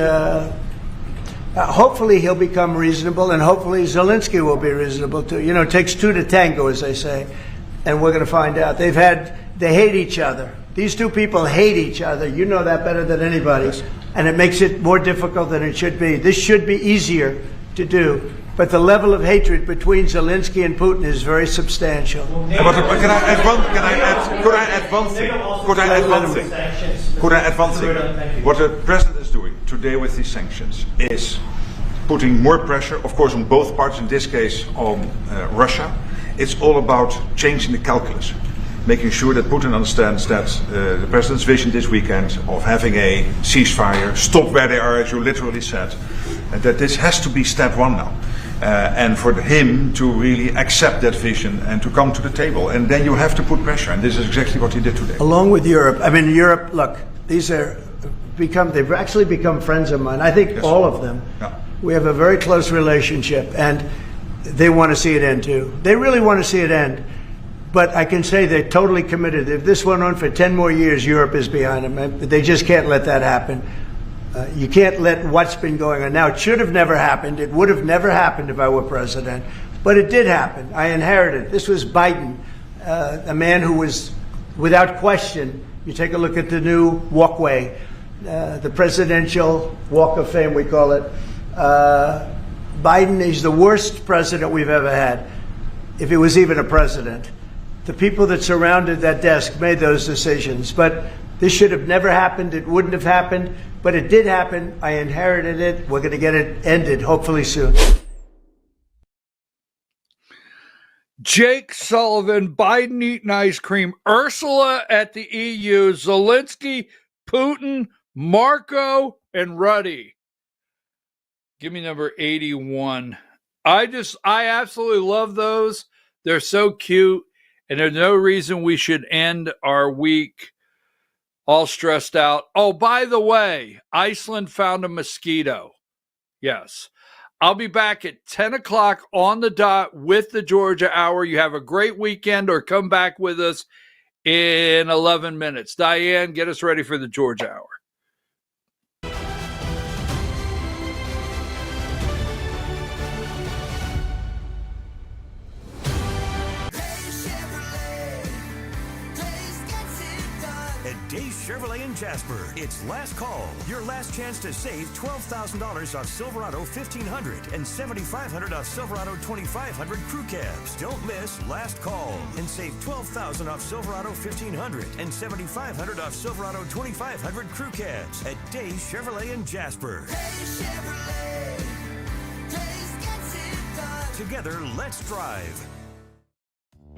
Speaker 15: hopefully he'll become reasonable, and hopefully Zelensky will be reasonable too. It takes 2 to tango, as they say. And we're going to find out. They hate each other. These 2 people hate each other. You know that better than anybody. Yes. And it makes it more difficult than it should be. This should be easier to do. But the level of hatred between Zelensky and Putin is very substantial.
Speaker 25: Could I add one thing? What the president is doing today with these sanctions is putting more pressure, of course, on both parties, in this case on Russia. It's all about changing the calculus, making sure that Putin understands that the president's vision this weekend of having a ceasefire, stop where they are, as you literally said, and that this has to be step 1 now. And for him to really accept that vision and to come to the table. And then you have to put pressure, and this is exactly what he did today.
Speaker 15: Along with Europe. I mean, Europe, look, they've actually become friends of mine. I think yes. All of them. Yeah. We have a very close relationship, and they want to see it end too. They really want to see it end. But I can say they're totally committed. If this went on for 10 more years, Europe is behind them. They just can't let that happen. You can't let what's been going on. Now, it should have never happened. It would have never happened if I were president. But it did happen. I inherited. This was Biden, a man who was, without question, you take a look at the new walkway, the Presidential Walk of Fame, we call it. Biden is the worst president we've ever had, if he was even a president. The people that surrounded that desk made those decisions. But this should have never happened. It wouldn't have happened. But it did happen. I inherited it. We're going to get it ended, hopefully soon.
Speaker 2: Jake Sullivan, Biden eating ice cream, Ursula at the EU, Zelensky, Putin, Marco, and Ruddy Give me number 81. I absolutely love those. They're so cute, and there's no reason we should end our week all stressed out. Oh, by the way, Iceland found a mosquito. Yes. I'll be back at 10 o'clock on the dot with the Georgia Hour. You have a great weekend, or come back with us in 11 minutes. Diane, get us ready for the Georgia Hour.
Speaker 3: At Days Chevrolet in Jasper, it's last call. Your last chance to save $12,000 off Silverado 1500 and $7,500 off Silverado 2500 crew cabs. Don't miss last call and save $12,000 off Silverado 1500 and $7,500 off Silverado 2500 crew cabs at Days Chevrolet in Jasper. Days Chevrolet. Days gets it done. Together, let's drive.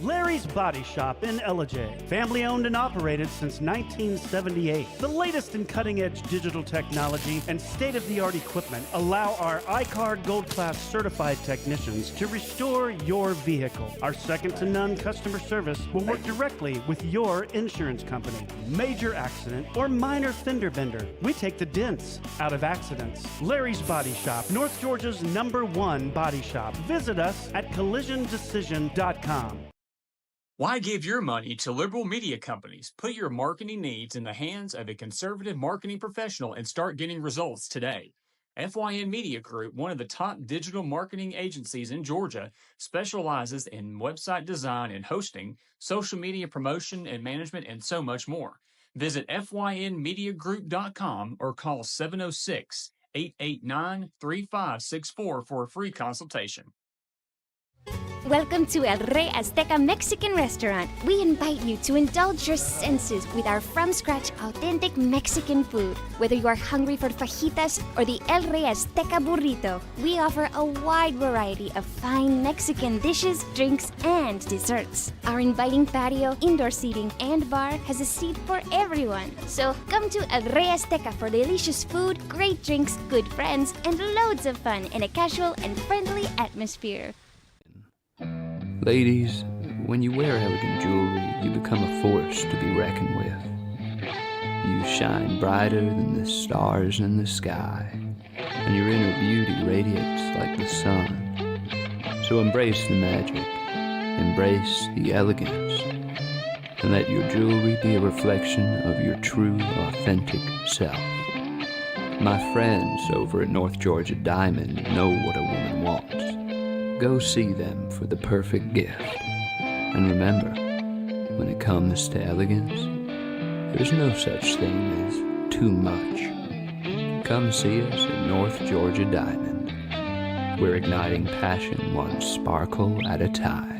Speaker 4: Larry's Body Shop in Ellijay. Family owned and operated since 1978. The latest in cutting-edge digital technology and state-of-the-art equipment allow our iCard Gold Class certified technicians to restore your vehicle. Our second-to-none customer service will work directly with your insurance company. Major accident or minor fender bender, we take the dents out of accidents. Larry's Body Shop, North Georgia's #1 body shop. Visit us at collisiondecision.com.
Speaker 5: Why give your money to liberal media companies? Put your marketing needs in the hands of a conservative marketing professional and start getting results today. FYN Media Group, one of the top digital marketing agencies in Georgia, specializes in website design and hosting, social media promotion and management, and so much more. Visit FYNmediagroup.com or call 706-889-3564 for a free consultation.
Speaker 6: Welcome to El Rey Azteca Mexican Restaurant. We invite you to indulge your senses with our from-scratch authentic Mexican food. Whether you are hungry for fajitas or the El Rey Azteca burrito, we offer a wide variety of fine Mexican dishes, drinks, and desserts. Our inviting patio, indoor seating, and bar has a seat for everyone. So come to El Rey Azteca for delicious food, great drinks, good friends, and loads of fun in a casual and friendly atmosphere.
Speaker 7: Ladies, when you wear elegant jewelry, you become a force to be reckoned with. You shine brighter than the stars in the sky, and your inner beauty radiates like the sun. So embrace the magic, embrace the elegance, and let your jewelry be a reflection of your true, authentic self. My friends over at North Georgia Diamond know what a woman wants. Go see them for the perfect gift. And remember, when it comes to elegance, there's no such thing as too much. Come see us at North Georgia Diamond. We're igniting passion one sparkle at a time.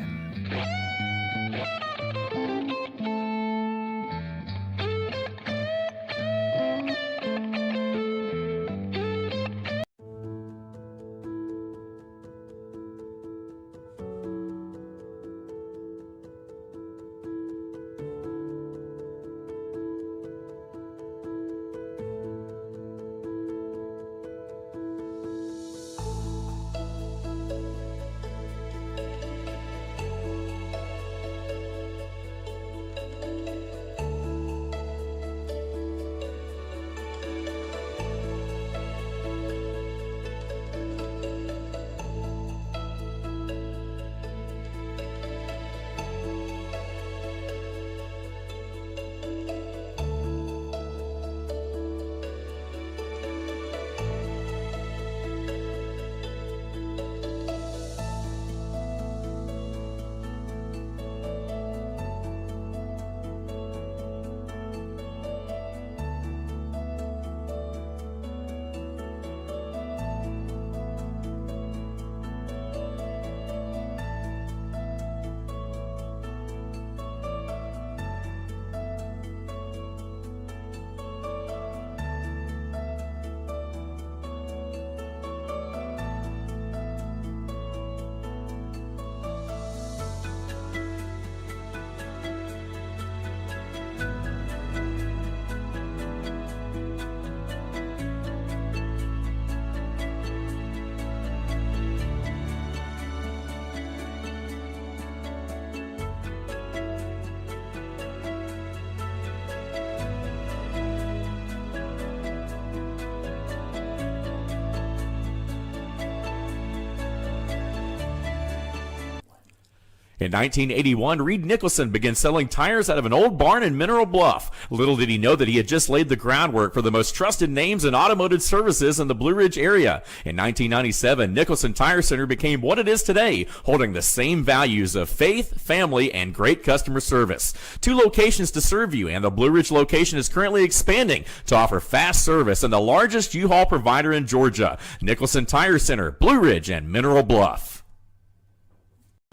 Speaker 8: In 1981, Reed Nicholson began selling tires out of an old barn in Mineral Bluff. Little did he know that he had just laid the groundwork for the most trusted names in automotive services in the Blue Ridge area. In 1997, Nicholson Tire Center became what it is today, holding the same values of faith, family, and great customer service. 2 locations to serve you, and the Blue Ridge location is currently expanding to offer fast service and the largest U-Haul provider in Georgia. Nicholson Tire Center, Blue Ridge, and Mineral Bluff.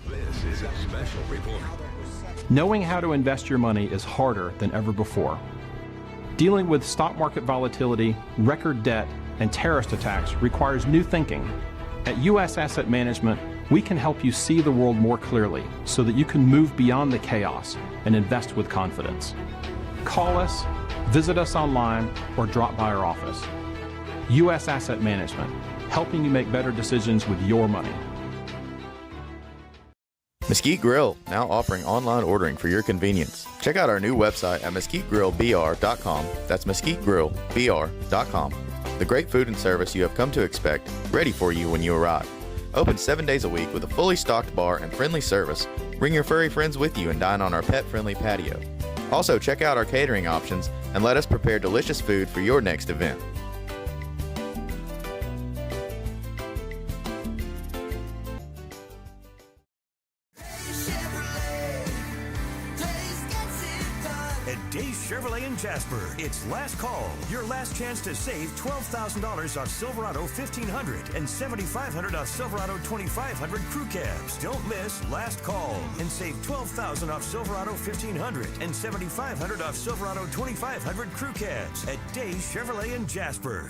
Speaker 9: This is a special report.
Speaker 16: Knowing how to invest your money is harder than ever before. Dealing with stock market volatility, record debt, and terrorist attacks requires new thinking. At U.S. Asset Management, we can help you see the world more clearly so that you can move beyond the chaos and invest with confidence. Call us, visit us online, or drop by our office. U.S. Asset Management, helping you make better decisions with your money.
Speaker 10: Mesquite Grill, now offering online ordering for your convenience. Check out our new website at mesquitegrillbr.com. That's mesquitegrillbr.com. The great food and service you have come to expect, ready for you when you arrive. Open 7 days a week with a fully stocked bar and friendly service. Bring your furry friends with you and dine on our pet-friendly patio. Also, check out our catering options and let us prepare delicious food for your next event.
Speaker 3: Chevrolet in Jasper. It's last call. Your last chance to save $12,000 off Silverado 1500 and $7,500 off Silverado 2500 crew cabs. Don't miss last call and save $12,000 off Silverado 1500 and $7,500 off Silverado 2500 crew cabs at Days Chevrolet in Jasper.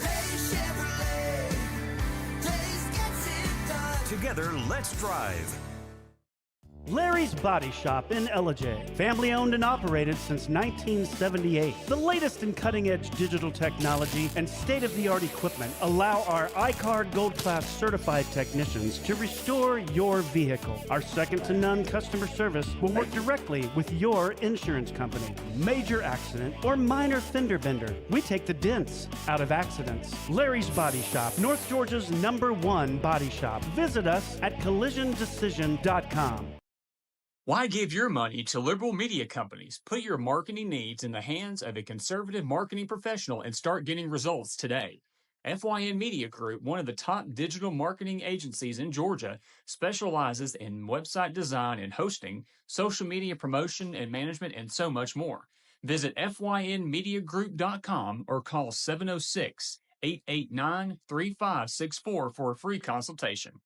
Speaker 3: Together, let's drive.
Speaker 4: Larry's Body Shop in Ellijay. Family owned and operated since 1978. The latest in cutting-edge digital technology and state-of-the-art equipment allow our iCard Gold Class certified technicians to restore your vehicle. Our second-to-none customer service will work directly with your insurance company. Major accident or minor fender bender, we take the dents out of accidents. Larry's Body Shop, North Georgia's #1 body shop. Visit us at collisiondecision.com.
Speaker 5: Why give your money to liberal media companies? Put your marketing needs in the hands of a conservative marketing professional and start getting results today. FYN Media Group, one of the top digital marketing agencies in Georgia, specializes in website design and hosting, social media promotion and management, and so much more. Visit FYNmediagroup.com or call 706-889-3564 for a free consultation.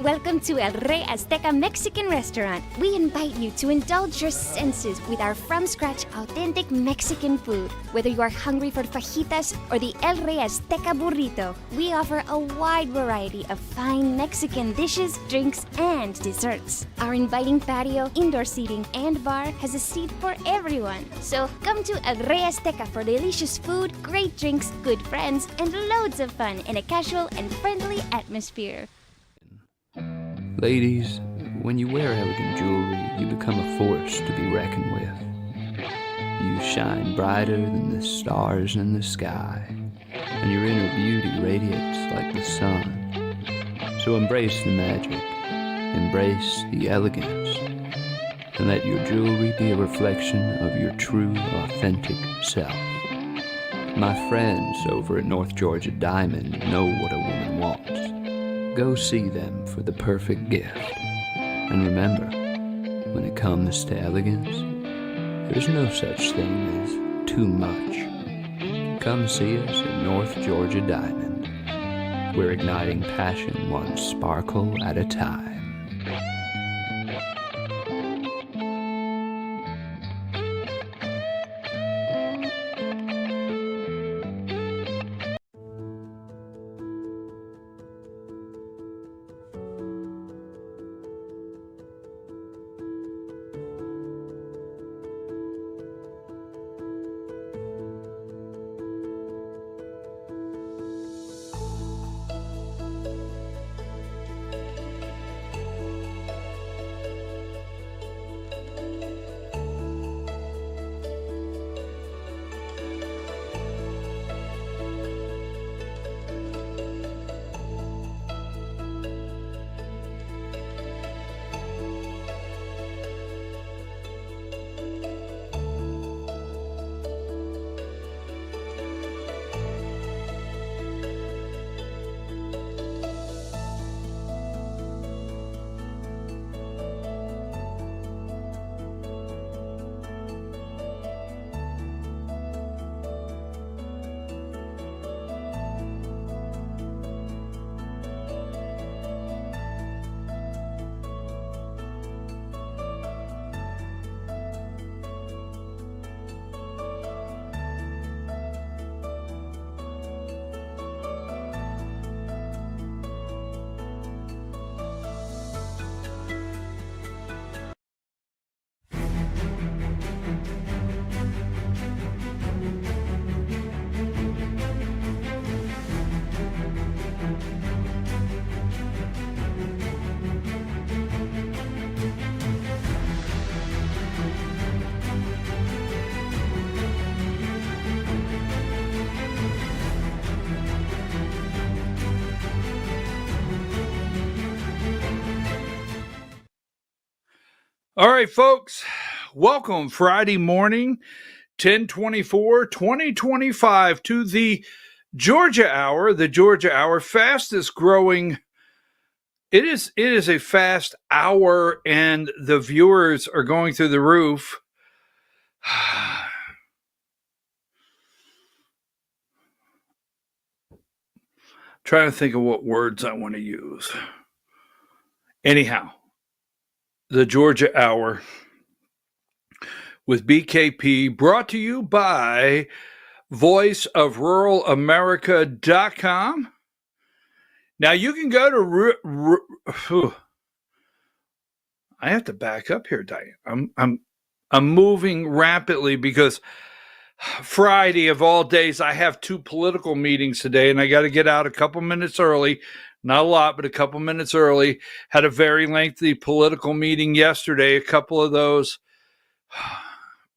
Speaker 6: Welcome to El Rey Azteca Mexican Restaurant. We invite you to indulge your senses with our from-scratch authentic Mexican food. Whether you are hungry for fajitas or the El Rey Azteca burrito, we offer a wide variety of fine Mexican dishes, drinks, and desserts. Our inviting patio, indoor seating, and bar has a seat for everyone. So come to El Rey Azteca for delicious food, great drinks, good friends, and loads of fun in a casual and friendly atmosphere.
Speaker 7: Ladies, when you wear elegant jewelry, you become a force to be reckoned with. You shine brighter than the stars in the sky, and your inner beauty radiates like the sun. So embrace the magic, embrace the elegance, and let your jewelry be a reflection of your true, authentic self. My friends over at North Georgia Diamond know what a woman wants. Go see them for the perfect gift. And remember, when it comes to elegance, there's no such thing as too much. Come see us at North Georgia Diamond. We're igniting passion one sparkle at a time.
Speaker 2: All right, folks, welcome Friday morning, 10/24/2025 to the Georgia Hour, fastest growing. It is a fast hour, and the viewers are going through the roof. Trying to think of what words I want to use. Anyhow, the Georgia Hour with BKP, brought to you by voiceofruralamerica.com. Now you can go to I have to back up here, Diane. I'm moving rapidly because Friday of all days, I have 2 political meetings today, and I got to get out a couple minutes early. Not a lot, but a couple minutes early. Had a very lengthy political meeting yesterday, a couple of those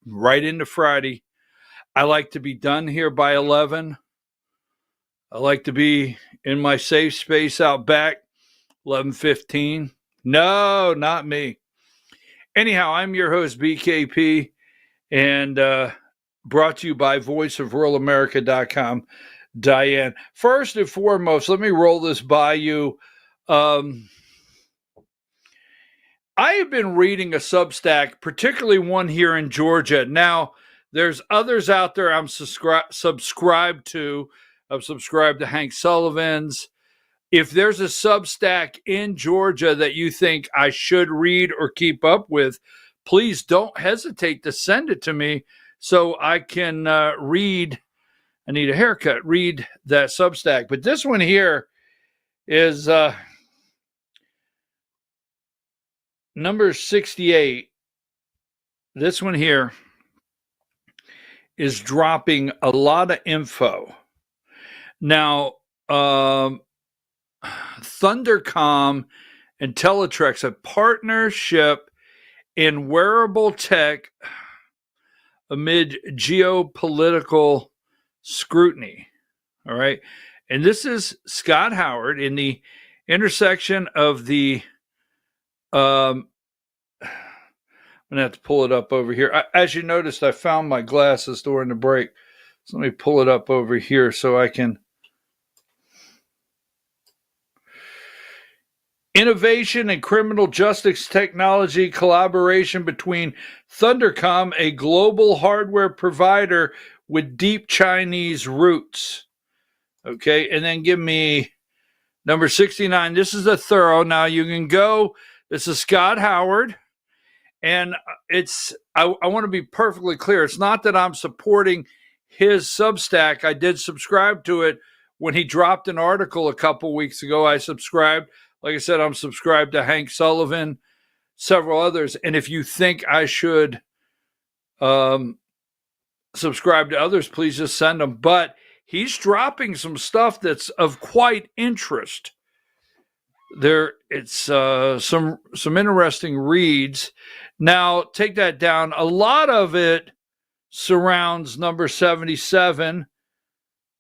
Speaker 2: right into Friday. I like to be done here by 11. I like to be in my safe space out back, 11:15. No, not me. Anyhow, I'm your host, BKP, and brought to you by voiceofruralamerica.com. Diane, first and foremost, let me roll this by you. I have been reading a Substack, particularly one here in Georgia. Now, there's others out there I'm subscribed to. I've subscribed to Hank Sullivan's. If there's a Substack in Georgia that you think I should read or keep up with, please don't hesitate to send it to me so I can read. I need a haircut. Read that Substack. But this one here is number 68. This one here is dropping a lot of info. Now, Thundercom and Teletrex, a partnership in wearable tech amid geopolitical scrutiny. All right. And this is Scott Howard in the intersection of the I'm gonna have to pull it up over here. As you noticed, I found my glasses during the break. So let me pull it up over here so I can. Innovation and criminal justice technology collaboration between Thundercom, a global hardware provider with deep Chinese roots. Okay, and then give me number 69. This is a thorough. Now you can go. This is Scott Howard. And I want to be perfectly clear. It's not that I'm supporting his Substack. I did subscribe to it when he dropped an article a couple weeks ago. I subscribed. Like I said, I'm subscribed to Hank Sullivan, several others. And if you think I should subscribe to others, please just send them. But he's dropping some stuff that's of quite interest. It's some interesting reads. Now, take that down. A lot of it surrounds number 77.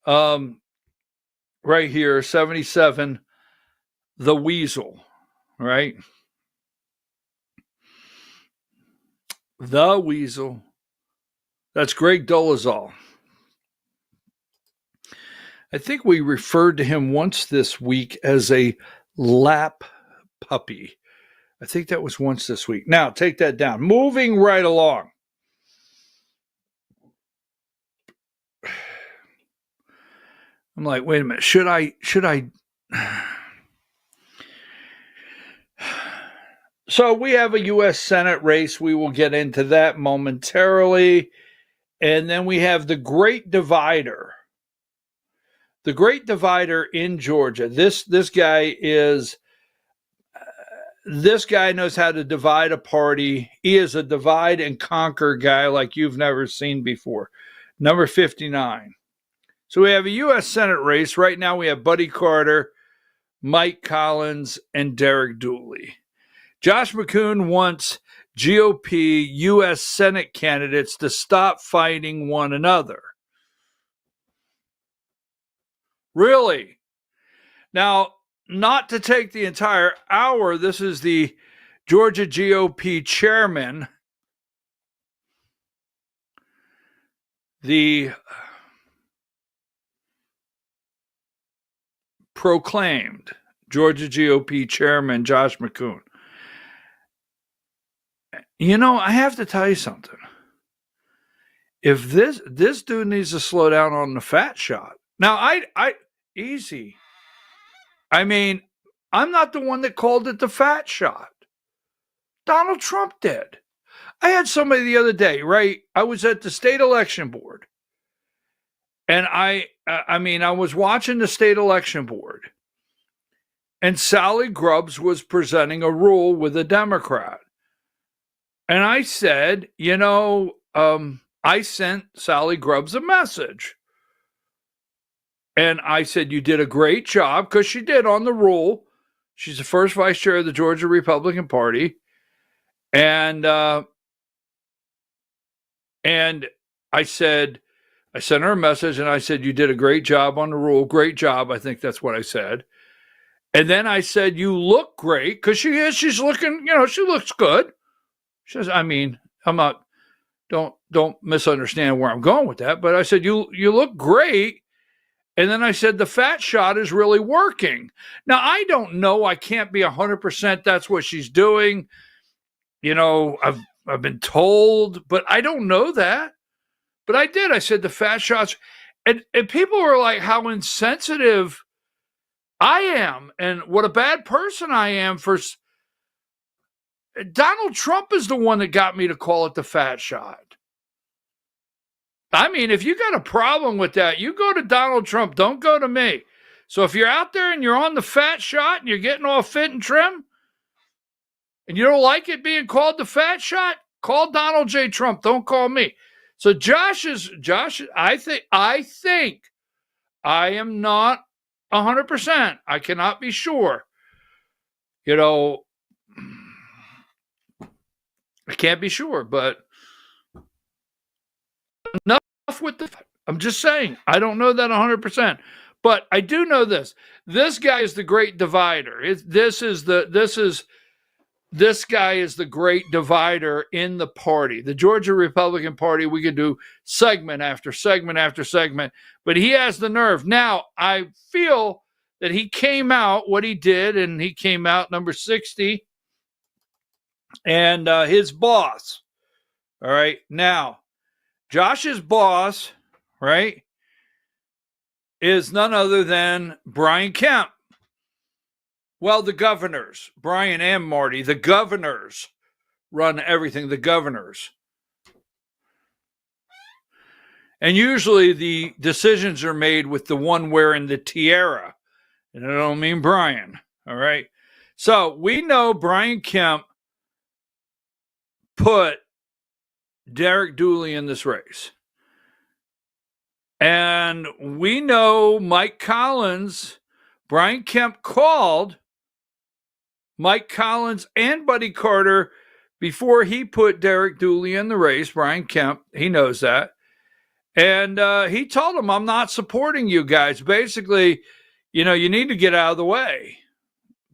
Speaker 2: Right here, 77. The Weasel, right? The Weasel. That's Greg Dolezal. I think we referred to him once this week as a lap puppy. I think that was once this week. Now, take that down. Moving right along. I'm like, wait a minute. Should I? So we have a U.S. Senate race. We will get into that momentarily. And then we have the Great Divider. The Great Divider in Georgia. This guy knows how to divide a party. He is a divide and conquer guy like you've never seen before. Number 59. So we have a U.S. Senate race. Right now we have Buddy Carter, Mike Collins, and Derek Dooley. Josh McCoon wants GOP U.S. Senate candidates to stop fighting one another. Really? Now, not to take the entire hour, this is the Georgia GOP chairman, the proclaimed Georgia GOP chairman, Josh McCoon. You know, I have to tell you something. If this dude needs to slow down on the fat shot. Now, I easy. I mean, I'm not the one that called it the fat shot. Donald Trump did. I had somebody the other day, right? I was at the state election board. And I was watching the state election board. And Sally Grubbs was presenting a rule with a Democrat. And I said, you know, I sent Sally Grubbs a message. And I said, you did a great job, because she did on the rule. She's the first vice chair of the Georgia Republican Party. And I said, I sent her a message and I said, you did a great job on the rule. Great job. I think that's what I said. And then I said, you look great, because she is. She's looking, you know, she looks good. She says, I mean, I'm not, don't misunderstand where I'm going with that. But I said, you look great. And then I said, the fat shot is really working. Now, I don't know. I can't be 100% that's what she's doing. You know, I've been told, but I don't know that. But I did. I said the fat shots. And people were like, how insensitive I am and what a bad person I am for. Donald Trump is the one that got me to call it the fat shot. I mean, if you got a problem with that, you go to Donald Trump. Don't go to me. So if you're out there and you're on the fat shot and you're getting all fit and trim and you don't like it being called the fat shot, call Donald J. Trump. Don't call me. So Josh, I think I am not 100%. I cannot be sure. You know, I can't be sure, but enough with I'm just saying, I don't know that 100%, but I do know this. This guy is the great divider. This guy is the great divider in the party. The Georgia Republican Party, we could do segment after segment after segment, but he has the nerve. Now, I feel that he came out what he did, and he came out number 60, and his boss. All right. Now, Josh's boss, right, is none other than Brian Kemp. Well, the governors, Brian and Marty, the governors run everything, the governors. And usually the decisions are made with the one wearing the tiara. And I don't mean Brian, all right? So we know Brian Kemp put Derek Dooley in this race. And we know Mike Collins, Brian Kemp called Mike Collins and Buddy Carter before he put Derek Dooley in the race. Brian Kemp, he knows that. And he told him, I'm not supporting you guys. Basically, you know, you need to get out of the way.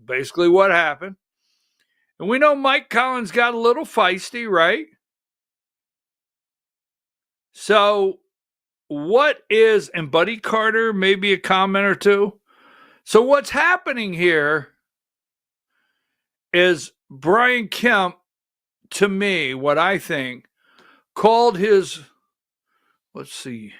Speaker 2: Basically what happened. And we know Mike Collins got a little feisty, right? So what is, and Buddy Carter, maybe a comment or two. So what's happening here is Brian Kemp, to me, what I think, called his, let's see,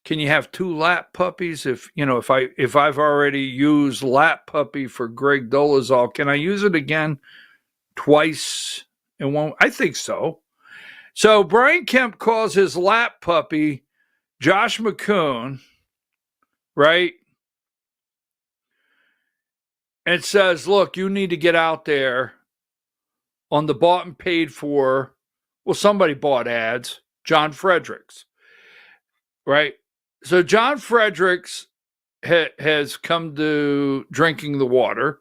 Speaker 2: can you have two lap puppies? If I've already used lap puppy for Greg Dolezal, can I use it again twice in one? I think so. So Brian Kemp calls his lap puppy Josh McCoon, right? And says, look, you need to get out there on the bought and paid for, well, somebody bought ads, John Fredericks, right? So John Fredericks has come to drinking the water.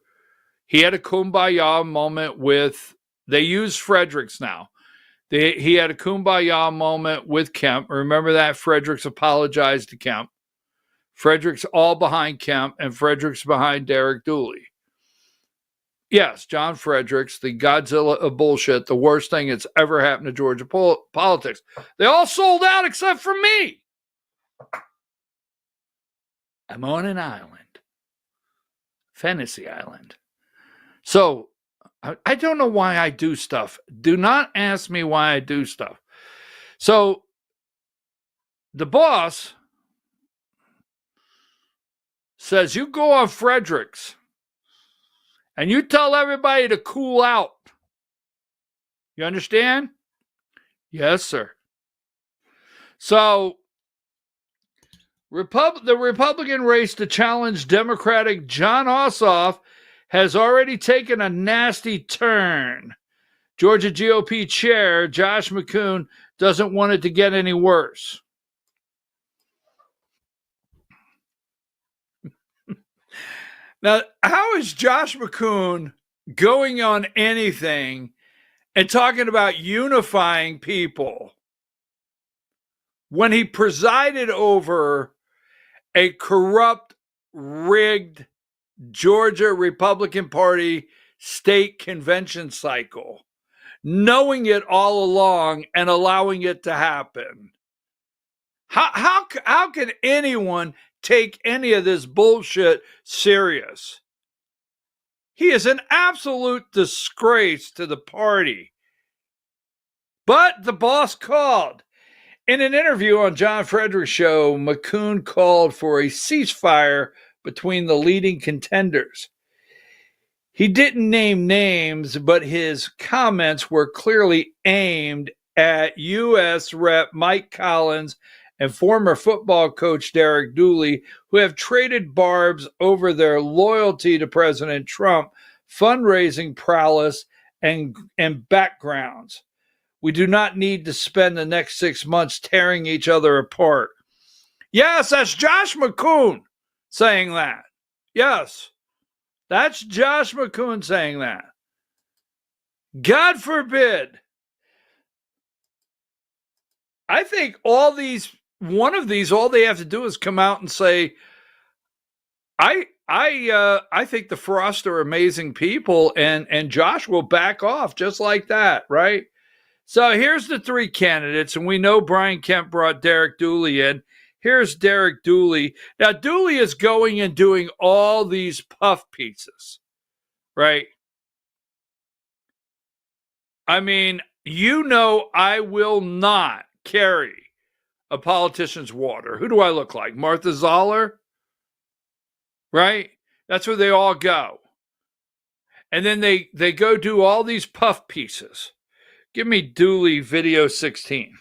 Speaker 2: He had a kumbaya moment with, they use Fredericks now. He had a kumbaya moment with Kemp. Remember that? Fredericks apologized to Kemp. Fredericks all behind Kemp, and Fredericks behind Derek Dooley. Yes, John Fredericks, the Godzilla of bullshit, the worst thing that's ever happened to Georgia politics. They all sold out except for me. I'm on an island, fantasy island. So I don't know why I do stuff. Do not ask me why I do stuff. So the boss says, you go on Fredericks and you tell everybody to cool out. You understand? Yes, sir. So the Republican race to challenge Democratic John Ossoff has already taken a nasty turn. Georgia GOP chair Josh McCoon doesn't want it to get any worse. Now, how is Josh McCoon going on anything and talking about unifying people when he presided over a corrupt, rigged Georgia Republican Party state convention cycle, knowing it all along and allowing it to happen? How can anyone take any of this bullshit serious? He is an absolute disgrace to the party. But the boss called. In an interview on John Fredericks' show, McCoon called for a ceasefire between the leading contenders. He didn't name names, but his comments were clearly aimed at U.S. Rep. Mike Collins and former football coach Derek Dooley, who have traded barbs over their loyalty to President Trump, fundraising prowess, and backgrounds. We do not need to spend the next 6 months tearing each other apart. Yes, that's Josh McCoon saying that. Yes, that's Josh McCoon saying that. God forbid. I think all they have to do is come out and say, I think the Frost are amazing people, and Josh will back off just like that, right? So here's the three candidates, and we know Brian Kemp brought Derek Dooley in. Here's Derek Dooley. Now, Dooley is going and doing all these puff pieces, right? I mean, I will not carry a politician's water. Who do I look like? Martha Zoller? Right? That's where they all go. And then they go do all these puff pieces. Give me Dooley video 16.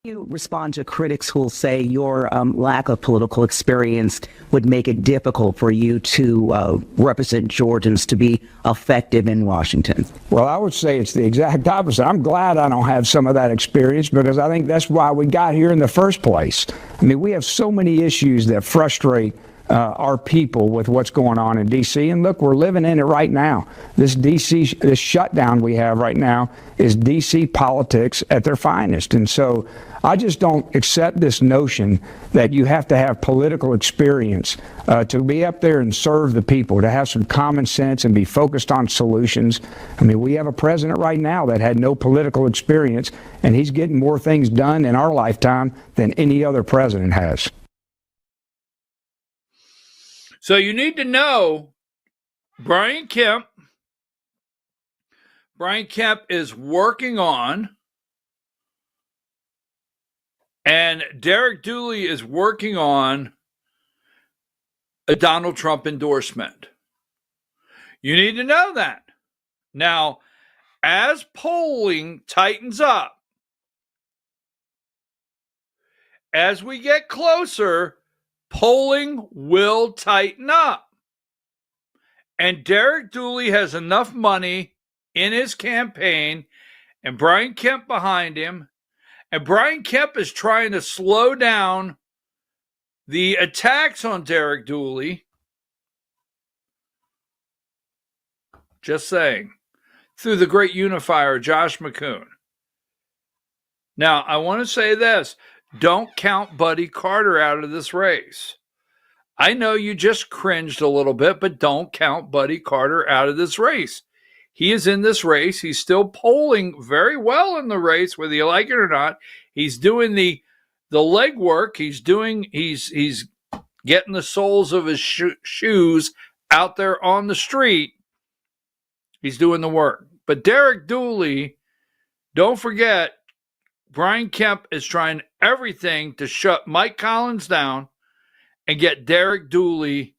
Speaker 9: You respond to critics who will say your lack of political experience would make it difficult for you to represent Georgians to be effective in Washington?
Speaker 17: Well, I would say it's the exact opposite. I'm glad I don't have some of that experience, because I think that's why we got here in the first place. I mean, we have so many issues that frustrate our people with what's going on in D.C. And look, we're living in it right now. This shutdown we have right now is D.C. politics at their finest. And so I just don't accept this notion that you have to have political experience to be up there and serve the people, to have some common sense and be focused on solutions. I mean, we have a president right now that had no political experience, and he's getting more things done in our lifetime than any other president has.
Speaker 2: So you need to know Brian Kemp is working on, and Derek Dooley is working on, a Donald Trump endorsement. You need to know that. Now, as polling tightens up, as we get closer, polling will tighten up. And Derek Dooley has enough money in his campaign and Brian Kemp behind him. And Brian Kemp is trying to slow down the attacks on Derek Dooley. Just saying. Through the great unifier, Josh McCoon. Now, I want to say this. Don't count Buddy Carter out of this race. I know you just cringed a little bit, but don't count Buddy Carter out of this race. He is in this race. He's still polling very well in the race, whether you like it or not. He's doing the legwork. He's getting the soles of his shoes out there on the street. He's doing the work. But Derek Dooley, don't forget, Brian Kemp is trying everything to shut Mike Collins down and get Derek Dooley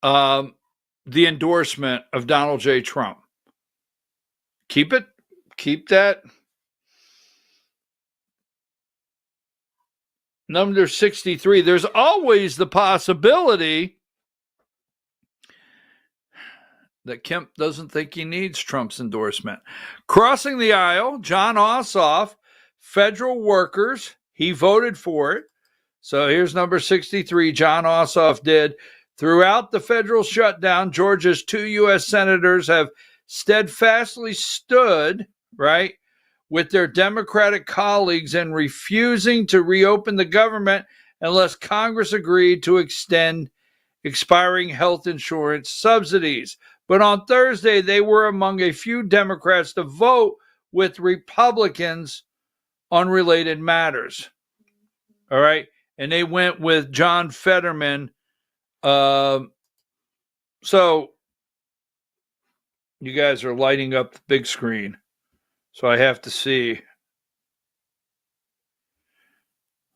Speaker 2: the endorsement of Donald J. Trump. Keep that. Number 63. There's always the possibility that Kemp doesn't think he needs Trump's endorsement. Crossing the aisle, John Ossoff, federal workers, he voted for it. So here's number 63. John Ossoff did. Throughout the federal shutdown, Georgia's 2 U.S. senators have steadfastly stood, right, with their Democratic colleagues in refusing to reopen the government unless Congress agreed to extend expiring health insurance subsidies. But on Thursday, they were among a few Democrats to vote with Republicans on related matters. All right. And they went with John Fetterman. So you guys are lighting up the big screen. So I have to see.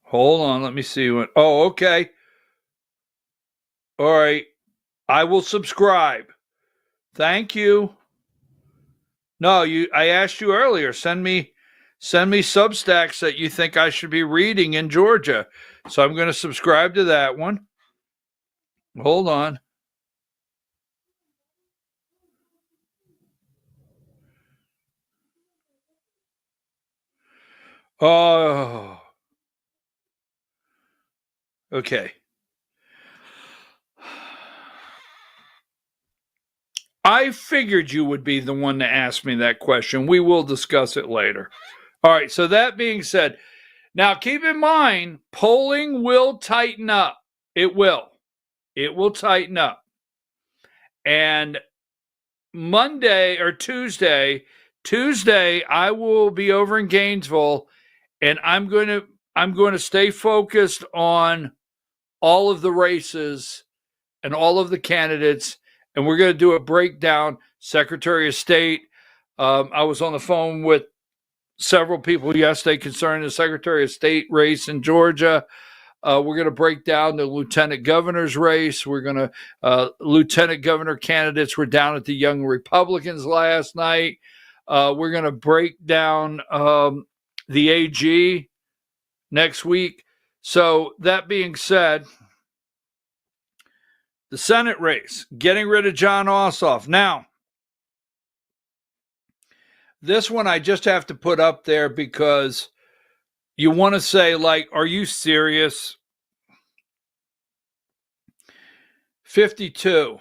Speaker 2: Hold on. Let me see. Oh, okay. All right. I will subscribe. Thank you. No, I asked you earlier. Send me Substacks that you think I should be reading in Georgia. So I'm going to subscribe to that one. Hold on. Oh. Okay. I figured you would be the one to ask me that question. We will discuss it later. All right, so that being said, now keep in mind, polling will tighten up. It will. It will tighten up. And Monday or Tuesday, I will be over in Gainesville, and I'm going to stay focused on all of the races and all of the candidates, and we're going to do a breakdown. Secretary of State. I was on the phone with several people yesterday concerning the Secretary of State race in Georgia. We're going to break down the lieutenant governor's race. We're going to lieutenant governor candidates were down at the Young Republicans last night. We're going to break down the AG next week. So that being said, the Senate race, getting rid of John Ossoff. Now, this one I just have to put up there because you want to say, like, are you serious? 52.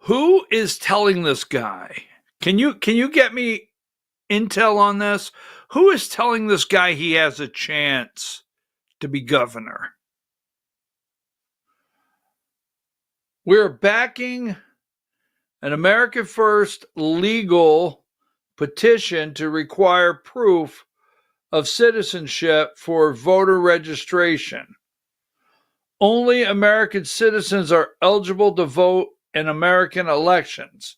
Speaker 2: Who is telling this guy? Can you get me intel on this? Who is telling this guy he has a chance to be governor? We're backing an America First legal petition to require proof of citizenship for voter registration. Only American citizens are eligible to vote in American elections.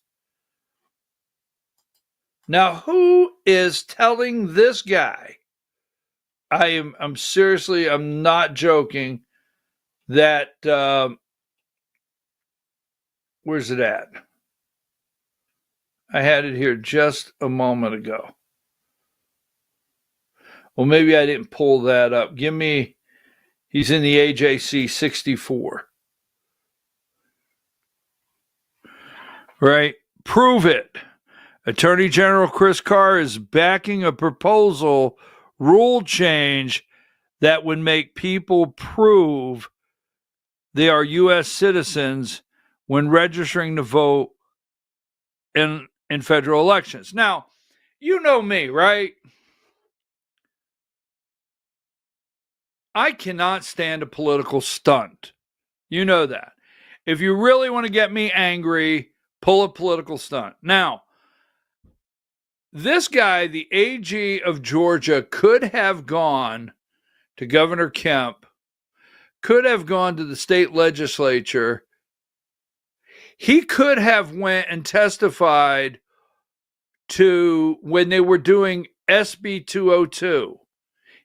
Speaker 2: Now, who is telling this guy? I'm seriously, I'm not joking, that, where's it at? I had it here just a moment ago. Well, maybe I didn't pull that up. He's in the AJC 64. Right? Prove it. Attorney General Chris Carr is backing a proposal rule change that would make people prove they are U.S. citizens when registering to vote in federal elections. Now, you know me, right? I cannot stand a political stunt. You know that. If you really want to get me angry, pull a political stunt. Now, this guy, the AG of Georgia, could have gone to Governor Kemp, could have gone to the state legislature. He could have went and testified to when they were doing SB 202.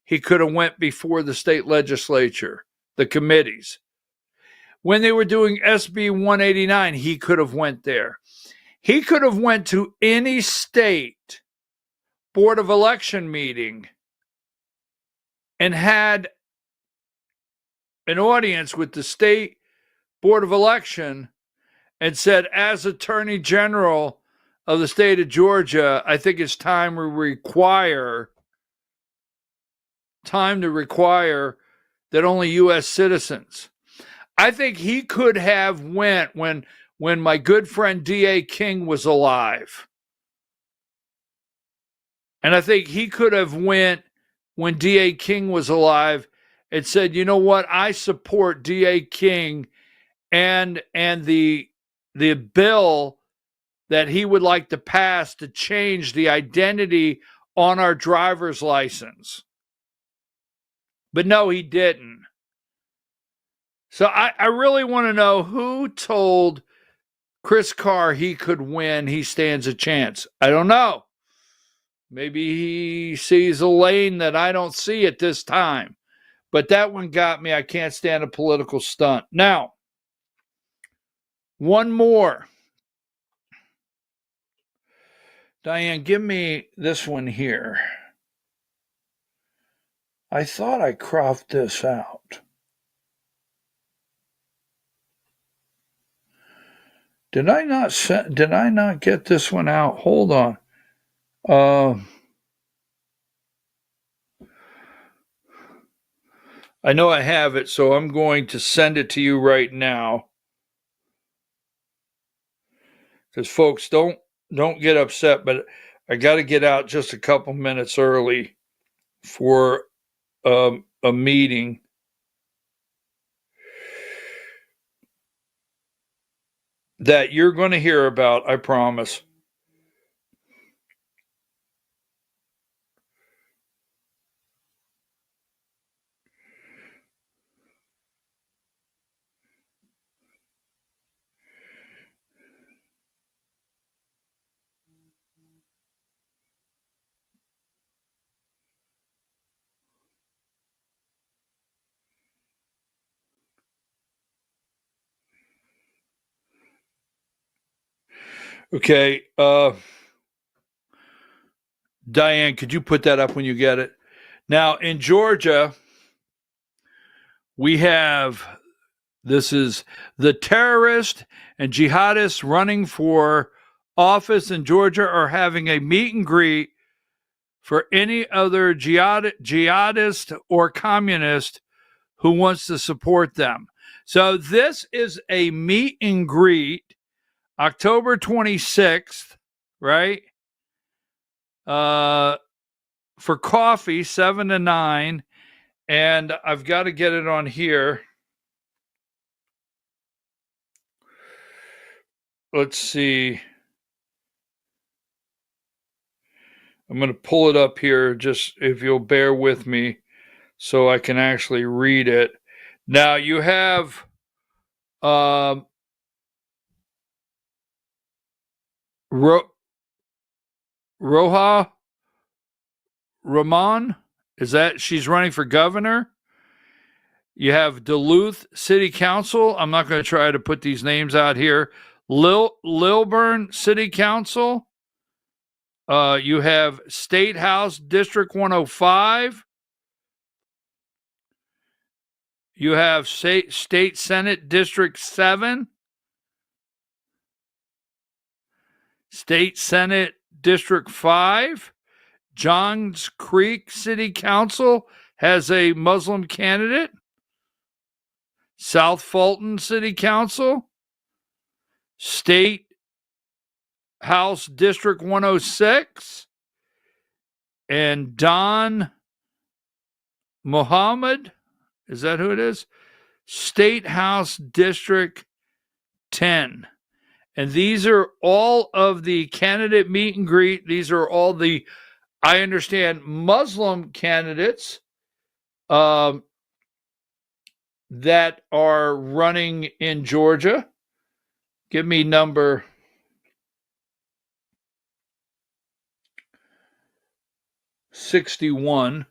Speaker 2: He could have went before the state legislature, the committees. When they were doing SB 189, he could have went there. He could have went to any state board of election meeting and had an audience with the state board of election and said, as Attorney General of the state of Georgia, I think it's time to require that only U.S. citizens. I think he could have went when my good friend D.A. King was alive. And I think he could have went when D.A. King was alive and said, you know what, I support D.A. King and the bill that he would like to pass to change the identity on our driver's license. But no, he didn't. So I really want to know who told Chris Carr he could win, he stands a chance. I don't know. Maybe he sees a lane that I don't see at this time. But that one got me. I can't stand a political stunt. Now, one more. Diane, give me this one here. I thought I cropped this out. Did I not get this one out? Hold on. I know I have it, so I'm going to send it to you right now. Because folks, don't get upset, but I got to get out just a couple minutes early for a meeting. That you're going to hear about, I promise. Okay, Diane, could you put that up when you get it? Now, in Georgia, we have, this is the terrorists and jihadists running for office in Georgia are having a meet and greet for any other jihadist or communist who wants to support them. So this is a meet and greet, October 26th, right? For coffee, 7 to 9. And I've got to get it on here. Let's see. I'm going to pull it up here, just if you'll bear with me so I can actually read it. Now you have Roha Rahman, she's running for governor. You have Duluth City Council. I'm not going to try to put these names out here. Lilburn City Council. You have State House District 105. You have State Senate District 7. State Senate District 5. Johns Creek City Council has a Muslim candidate. South Fulton City Council. State House District 106. And Don Muhammad, Is that who it is? State House District 10. And these are all of the candidate meet and greet. These are all the, I understand, Muslim candidates that are running in Georgia. Give me number 61.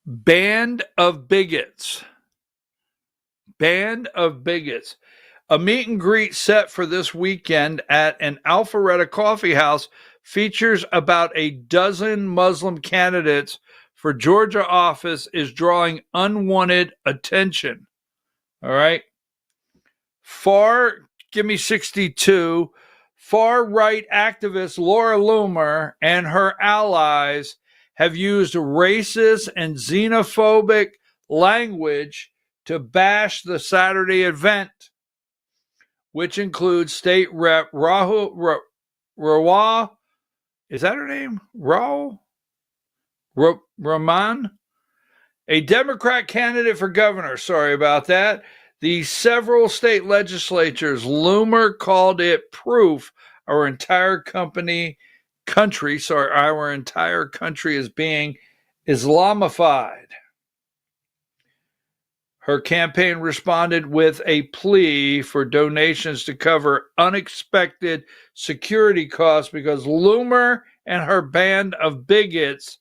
Speaker 2: Band of Bigots. Band of Bigots. A meet and greet set for this weekend at an Alpharetta coffee house features about a dozen Muslim candidates for Georgia office is drawing unwanted attention. All right. Give me 62. Far-right activist Laura Loomer and her allies have used racist and xenophobic language to bash the Saturday event, which includes State Rep Rawa. Is that her name? Rahman? A Democrat candidate for governor. Sorry about that. The several state legislatures, Loomer called it proof our entire country is being Islamified. Her campaign responded with a plea for donations to cover unexpected security costs because Loomer and her band of bigots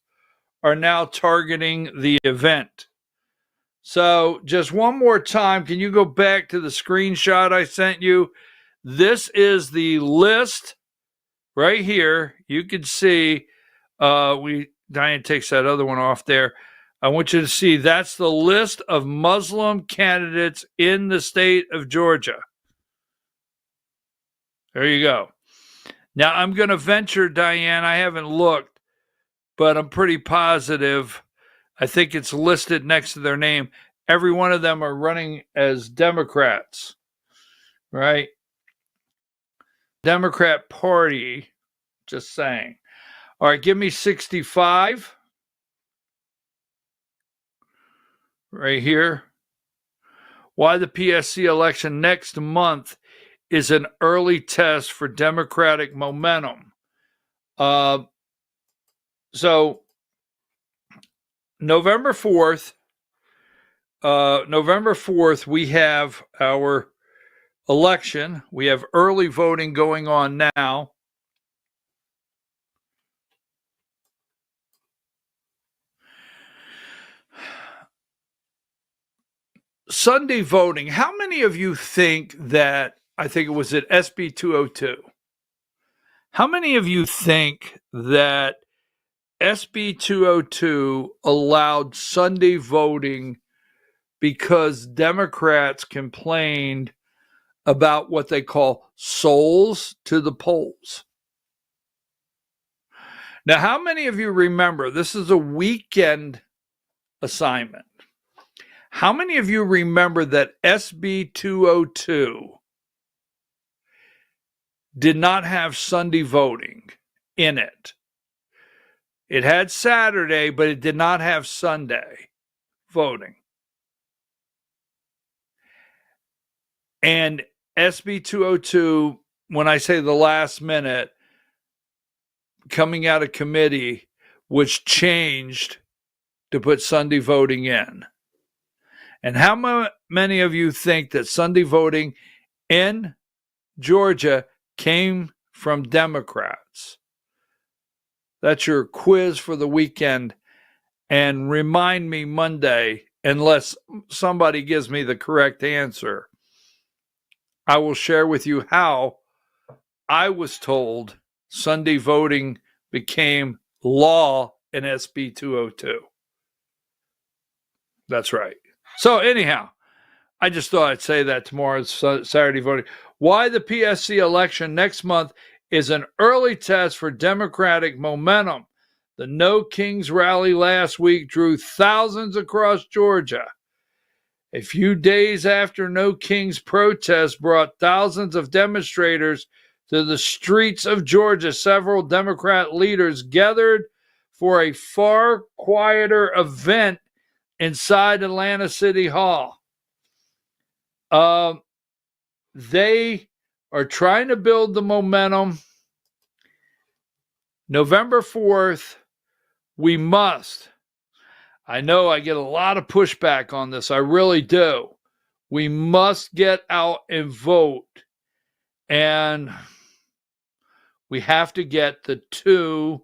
Speaker 2: are now targeting the event. So just one more time, can you go back to the screenshot I sent you? This is the list right here. You can see, Diane takes that other one off there. I want you to see that's the list of Muslim candidates in the state of Georgia. There you go. Now I'm going to venture, Diane, I haven't looked, but I'm pretty positive. I think it's listed next to their name. Every one of them are running as Democrats, right? Democrat Party, just saying. All right, give me 65. Right here. Why the PSC election next month is an early test for Democratic momentum. So November 4th, we have our election. We have early voting going on now. Sunday voting. How many of you think that, I think it was at SB 202. How many of you think that SB 202 allowed Sunday voting because Democrats complained about what they call souls to the polls? Now, how many of you remember, this is a weekend assignment. How many of you remember that SB 202 did not have Sunday voting in it? It had Saturday, but it did not have Sunday voting. And SB 202, when I say the last minute, coming out of committee, which changed to put Sunday voting in. And how many of you think that Sunday voting in Georgia came from Democrats? That's your quiz for the weekend. And remind me Monday, unless somebody gives me the correct answer, I will share with you how I was told Sunday voting became law in SB 202. That's right. So anyhow, I just thought I'd say that tomorrow's Saturday voting. Why the PSC election next month is an early test for Democratic momentum. The No Kings rally last week drew thousands across Georgia. A few days after No Kings protest brought thousands of demonstrators to the streets of Georgia. Several Democrat leaders gathered for a far quieter event inside Atlanta City Hall. They are trying to build the momentum. November 4th, we must. I know I get a lot of pushback on this. I really do. We must get out and vote. And we have to get the two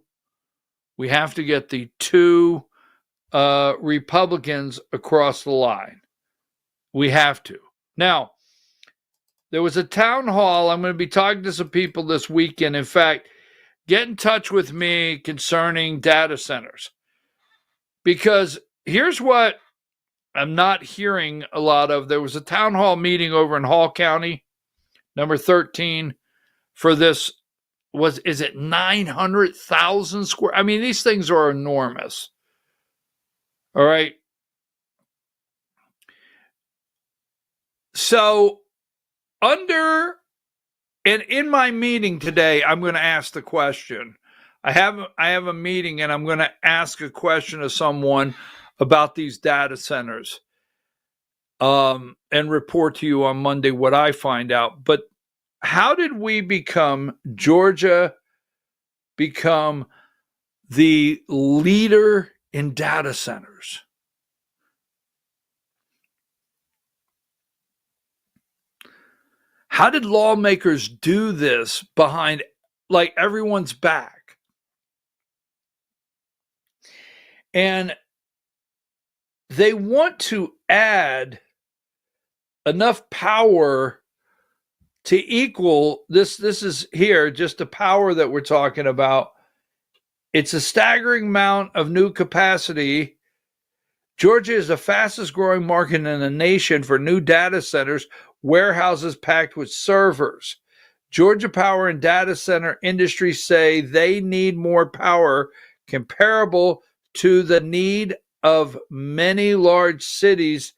Speaker 2: Republicans across the line. We have to. Now, there was a town hall. I'm going to be talking to some people this weekend. In fact, get in touch with me concerning data centers. Because here's what I'm not hearing a lot of. There was a town hall meeting over in Hall County, number 13, for this. Is it 900,000 square? I mean, these things are enormous. All right. So in my meeting today, I'm going to ask the question. I have a meeting and I'm going to ask a question of someone about these data centers and report to you on Monday what I find out. But how did Georgia become the leader in data centers? How did lawmakers do this behind everyone's back? And they want to add enough power to equal this. This is here, just the power that we're talking about. It's a staggering amount of new capacity. Georgia is the fastest growing market in the nation for new data centers, warehouses packed with servers. Georgia Power and data center industry say they need more power comparable to the need of many large cities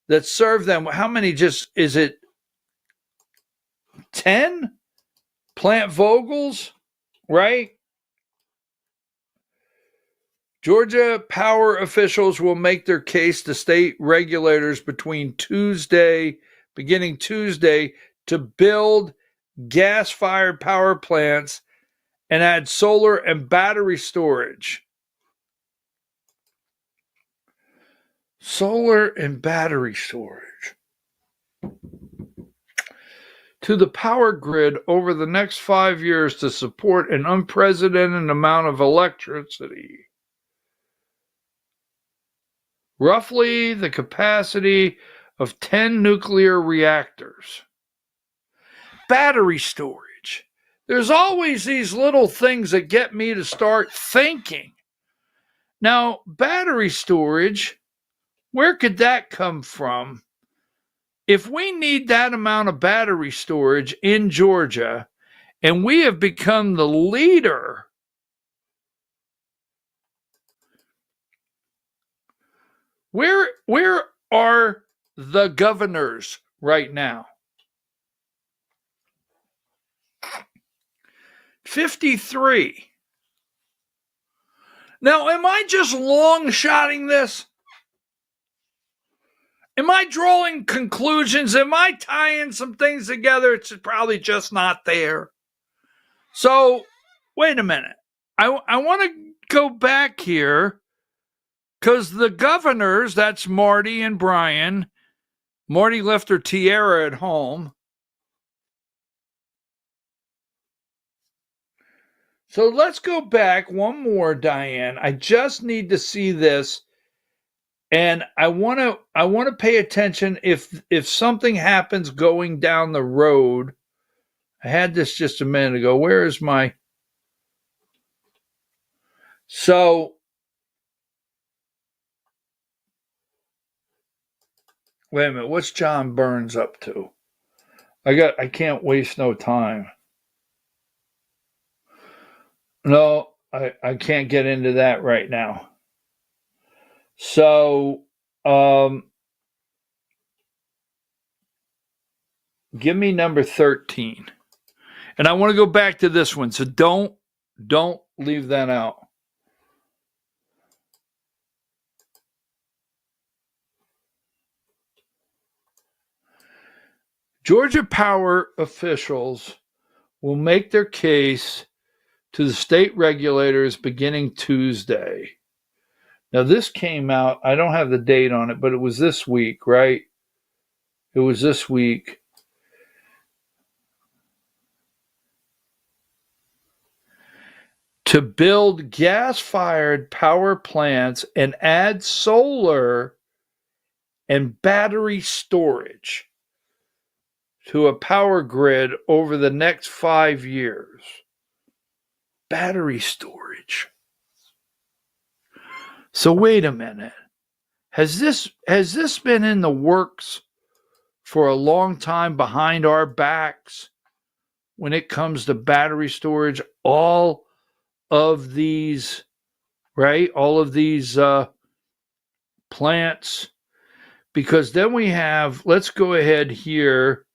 Speaker 2: that serve them. How many is it 10 Plant Vogels, right? Georgia Power officials will make their case to state regulators beginning Tuesday, to build gas-fired power plants and add solar and battery storage. Solar and battery storage to the power grid over the next 5 years to support an unprecedented amount of electricity. Roughly the capacity of 10 nuclear reactors. Battery storage. There's always these little things that get me to start thinking. Now, battery storage, where could that come from? If we need that amount of battery storage in Georgia, and we have become the leader, where are the governors right now? 53. Now, am I just long-shotting this? Am I drawing conclusions? Am I tying some things together? It's probably just not there. So, wait a minute. I want to go back here because the governors, that's Marty and Brian. Marty left her tiara at home. So let's go back one more, Diane. I just need to see this. And I want to pay attention if something happens going down the road. I had this just a minute ago. Where is my? So wait a minute. What's John Burns up to? I can't waste no time. No, I can't get into that right now. So, give me number 13. And I want to go back to this one, so don't leave that out. Georgia power officials will make their case to the state regulators beginning Tuesday. Now, this came out, I don't have the date on it, but it was this week, right? It was this week. To build gas-fired power plants and add solar and battery storage to a power grid over the next 5 years. Battery storage. So wait a minute. Has this been in the works for a long time behind our backs when it comes to battery storage? All of these, right? All of these plants. Because then we have, let's go ahead here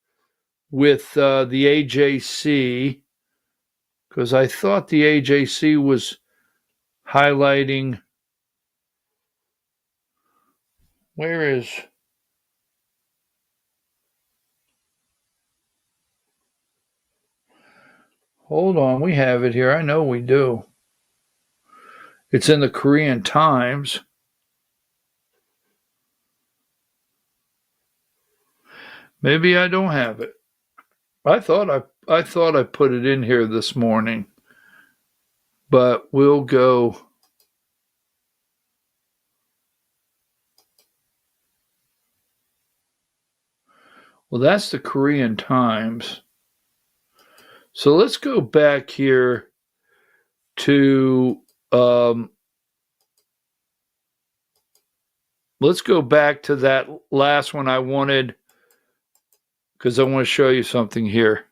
Speaker 2: with the AJC, because I thought the AJC was highlighting, where is, hold on, we have it here. I know we do. It's in the Korean Times. Maybe I don't have it. I thought I put it in here this morning, but we'll go. Well, that's the Korean Times. So let's go back here to, let's go back to that last one I wanted, because I want to show you something here.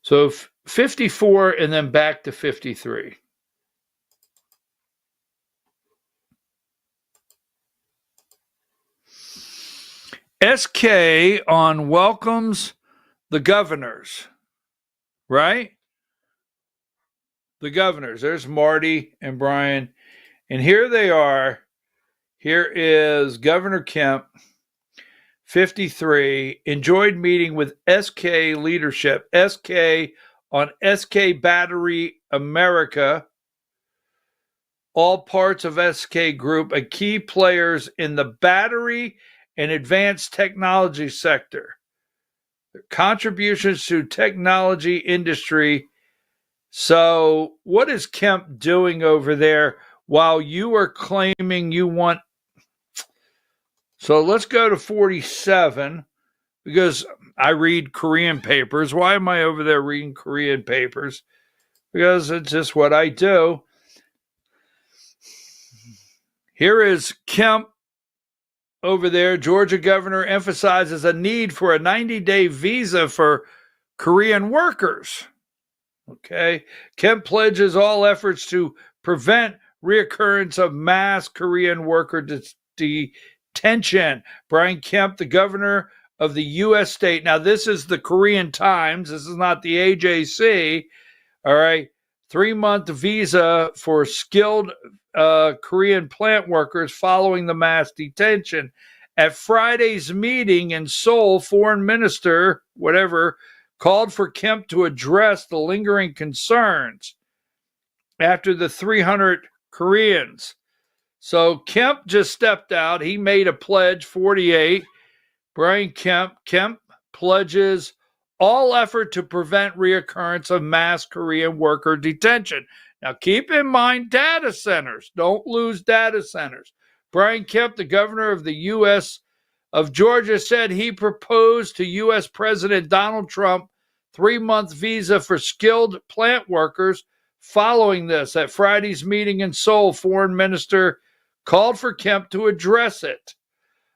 Speaker 2: So 54 and then back to 53. SK on welcomes the governors, right? The governors. There's Marty and Brian. And here they are. Here is Governor Kemp, 53, enjoyed meeting with SK leadership. SK on SK Battery America, all parts of SK Group, a key players in the battery and advanced technology sector. Their contributions to technology industry. So what is Kemp doing over there while you are claiming you want? So let's go to 47, because I read Korean papers. Why am I over there reading Korean papers? Because it's just what I do. Here is Kemp over there. Georgia governor emphasizes a need for a 90-day visa for Korean workers. Okay. Kemp pledges all efforts to prevent reoccurrence of mass Korean worker detention. Brian Kemp, the governor of the U.S. state. Now, this is the Korean Times. This is not the AJC. All right. 3-month visa for skilled Korean plant workers following the mass detention. At Friday's meeting in Seoul, foreign minister, whatever, called for Kemp to address the lingering concerns after the 300 Koreans. So Kemp just stepped out. He made a pledge, 48. Brian Kemp pledges all effort to prevent reoccurrence of mass Korean worker detention. Now, keep in mind data centers. Don't lose data centers. Brian Kemp, the governor of the U.S. of Georgia, said he proposed to U.S. President Donald Trump 3-month visa for skilled plant workers. Following this, at Friday's meeting in Seoul, foreign minister called for Kemp to address it.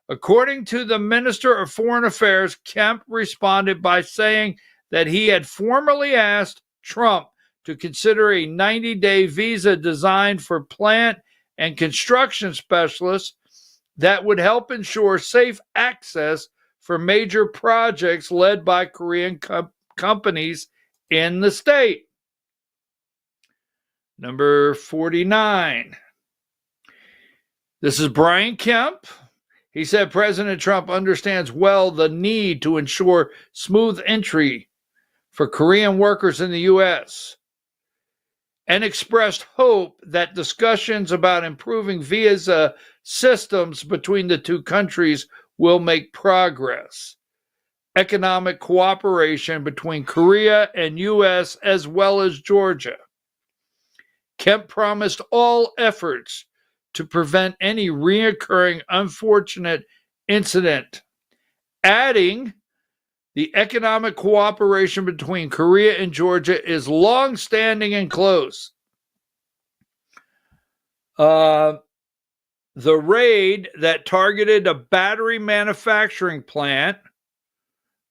Speaker 2: According to the Minister of Foreign Affairs, Kemp responded by saying that he had formally asked Trump to consider a 90-day visa designed for plant and construction specialists that would help ensure safe access for major projects led by Korean companies in the state. Number 49. This is Brian Kemp. He said President Trump understands well the need to ensure smooth entry for Korean workers in the U.S. and expressed hope that discussions about improving visa systems between the two countries will make progress. Economic cooperation between Korea and U.S. as well as Georgia. Kemp promised all efforts to prevent any reoccurring unfortunate incident, adding, the economic cooperation between Korea and Georgia is long-standing and close. The raid that targeted a battery manufacturing plant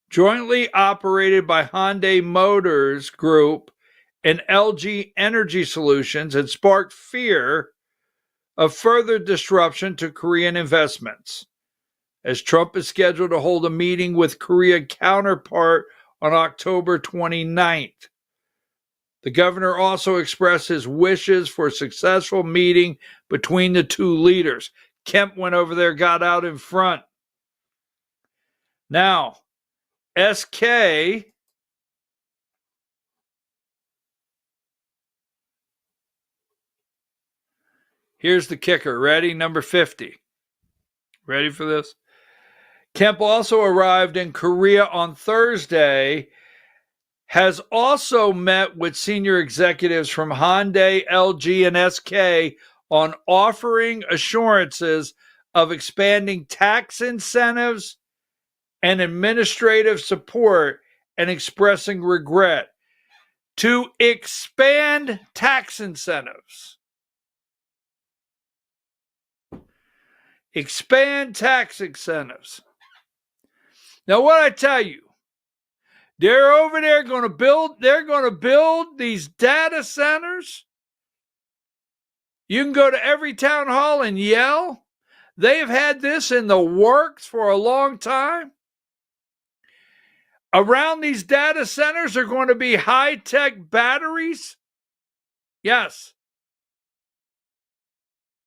Speaker 2: jointly operated by Hyundai Motors Group and LG Energy Solutions had sparked fear of further disruption to Korean investments, as Trump is scheduled to hold a meeting with Korean counterpart on October 29th. The governor also expressed his wishes for a successful meeting between the two leaders. Kemp went over there, got out in front. Now, SK here's the kicker. Ready? Number 50. Ready for this? Kemp also arrived in Korea on Thursday, has also met with senior executives from Hyundai, LG, and SK on offering assurances of expanding tax incentives and administrative support and expressing regret to expand tax incentives. Expand tax incentives. Now, what I tell you, they're over there going to build these data centers. You can go to every town hall and yell. They've had this in the works for a long time. Around these data centers are going to be high-tech batteries. Yes.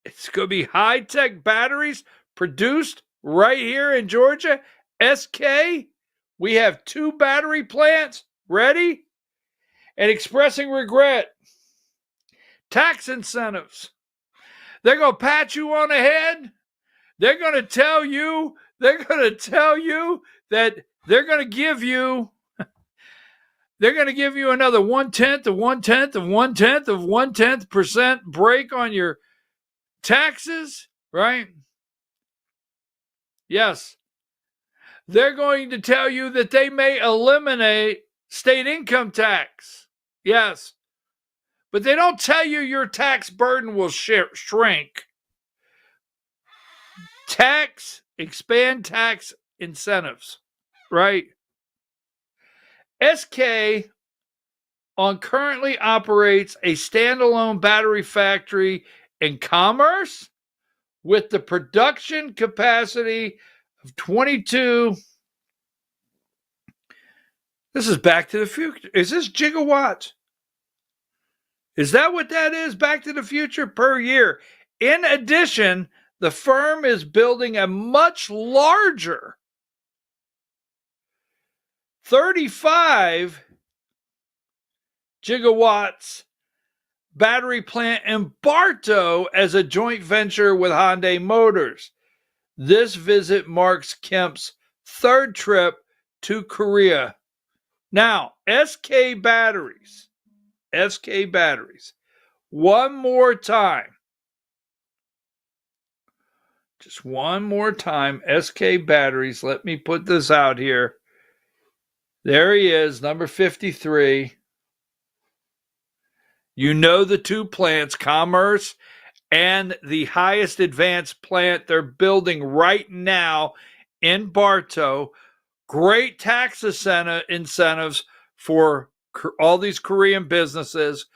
Speaker 2: It's going to be high-tech batteries produced right here in Georgia. SK, we have 2 battery plants ready and expressing regret. Tax incentives. They're going to pat you on the head. They're going to tell you that they're going to give you another 1/10% break on your taxes, right? Yes. They're going to tell you that they may eliminate state income tax. Yes. But they don't tell you your tax burden will shrink. Expand tax incentives, right? SK currently operates a standalone battery factory in Commerce with the production capacity of 22. This is Back to the Future. Is this gigawatts? Is that what that is? Back to the Future per year. In addition, the firm is building a much larger 35 gigawatts battery plant in Bartow as a joint venture with Hyundai Motors. This visit marks Kemp's 3rd trip to Korea. Now, SK Batteries. One more time. Just one more time. SK Batteries. Let me put this out here. There he is, number 53. You know the 2 plants, Commerce and the highest advanced plant they're building right now in Bartow. Great tax incentives for all these Korean businesses.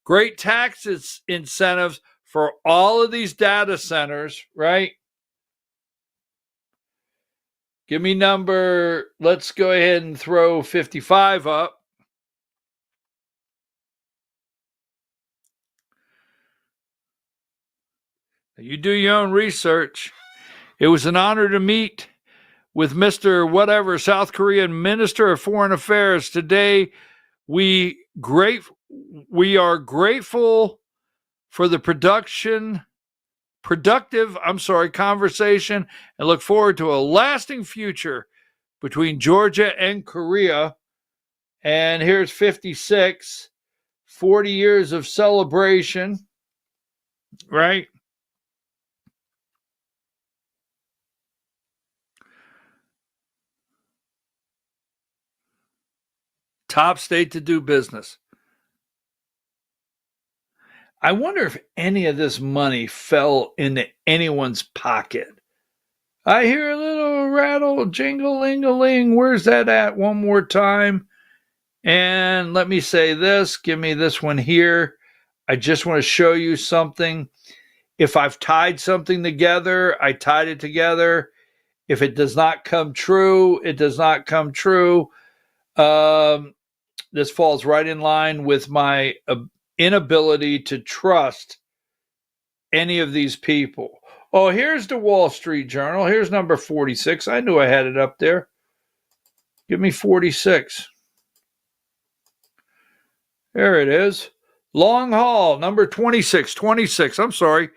Speaker 2: Great tax incentives for all of these data centers, right? Give me number, let's go ahead and throw 55 up. You do your own research. It was an honor to meet with Mr. Whatever, South Korean Minister of Foreign Affairs. Today, we are grateful for the productive conversation and look forward to a lasting future between Georgia and Korea. And here's 56, 40 years of celebration, right? Top state to do business. I wonder if any of this money fell into anyone's pocket. I hear a little rattle, jingle-ling-a-ling. Where's that at? One more time. And let me say this. Give me this one here. I just want to show you something. If I've tied something together, I tied it together. If it does not come true, it does not come true. This falls right in line with my inability to trust any of these people. Oh, here's the Wall Street Journal. Here's number 46. I knew I had it up there. Give me 46. There it is. Long haul, number 26. 26. I'm sorry,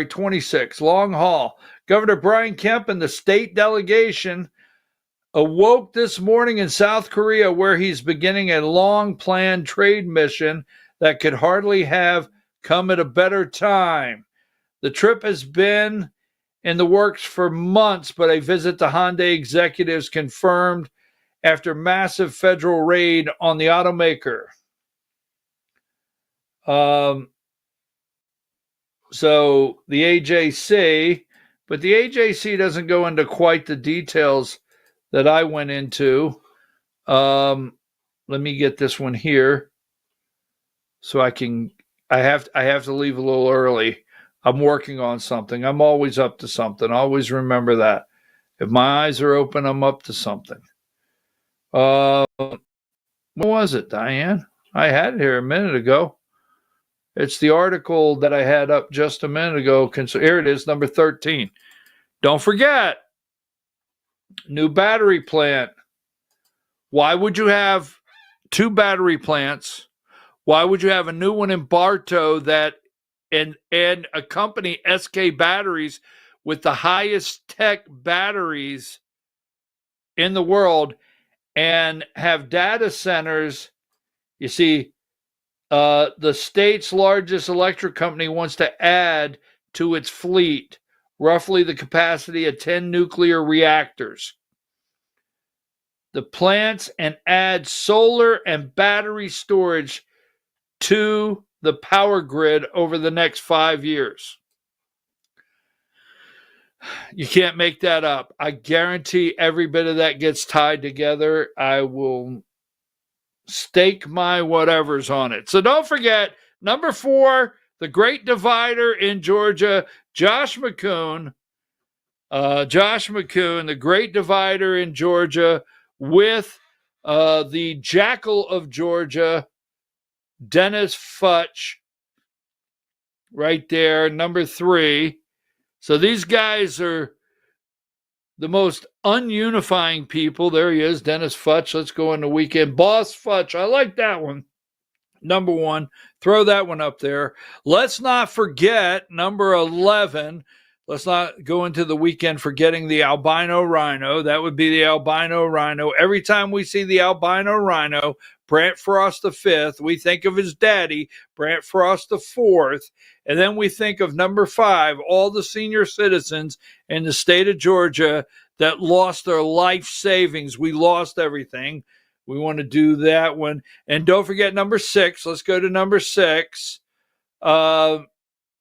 Speaker 2: 26. Long haul. Governor Brian Kemp and the state delegation awoke this morning in South Korea, where he's beginning a long-planned trade mission that could hardly have come at a better time. The trip has been in the works for months, but a visit to Hyundai executives confirmed after massive federal raid on the automaker. So the AJC, but the AJC doesn't go into quite the details that I went into. Let me get this one here so I have to leave a little early. I'm working on something. I'm always up to something. Always remember that. If my eyes are open, I'm up to something. What was it, Diane? I had it here a minute ago. It's the article that I had up just a minute ago. Here it is, number 13. Don't forget, new battery plant. Why would you have two battery plants? Why would you have a new one in Bartow and accompany SK Batteries with the highest tech batteries in the world and have data centers? You see, the state's largest electric company wants to add to its fleet roughly the capacity of 10 nuclear reactors. The plants and add solar and battery storage to the power grid over the next 5 years. You can't make that up. I guarantee every bit of that gets tied together. I will stake my whatevers on it. So don't forget, number 4, the Great Divider in Georgia, Josh McCoon, the Great Divider in Georgia, with the Jackal of Georgia, Dennis Futch, right there, number 3. So these guys are the most ununifying people. There he is, Dennis Futch. Let's go into weekend. Boss Futch, I like that one. Number 1, throw that one up there. Let's not forget number 11. Let's not go into the weekend forgetting the albino rhino. That would be the albino rhino. Every time we see the albino rhino, Brant Frost V, we think of his daddy, Brant Frost IV. And then we think of number 5, all the senior citizens in the state of Georgia that lost their life savings. We lost everything. We want to do that one. And don't forget number 6. Let's go to number 6.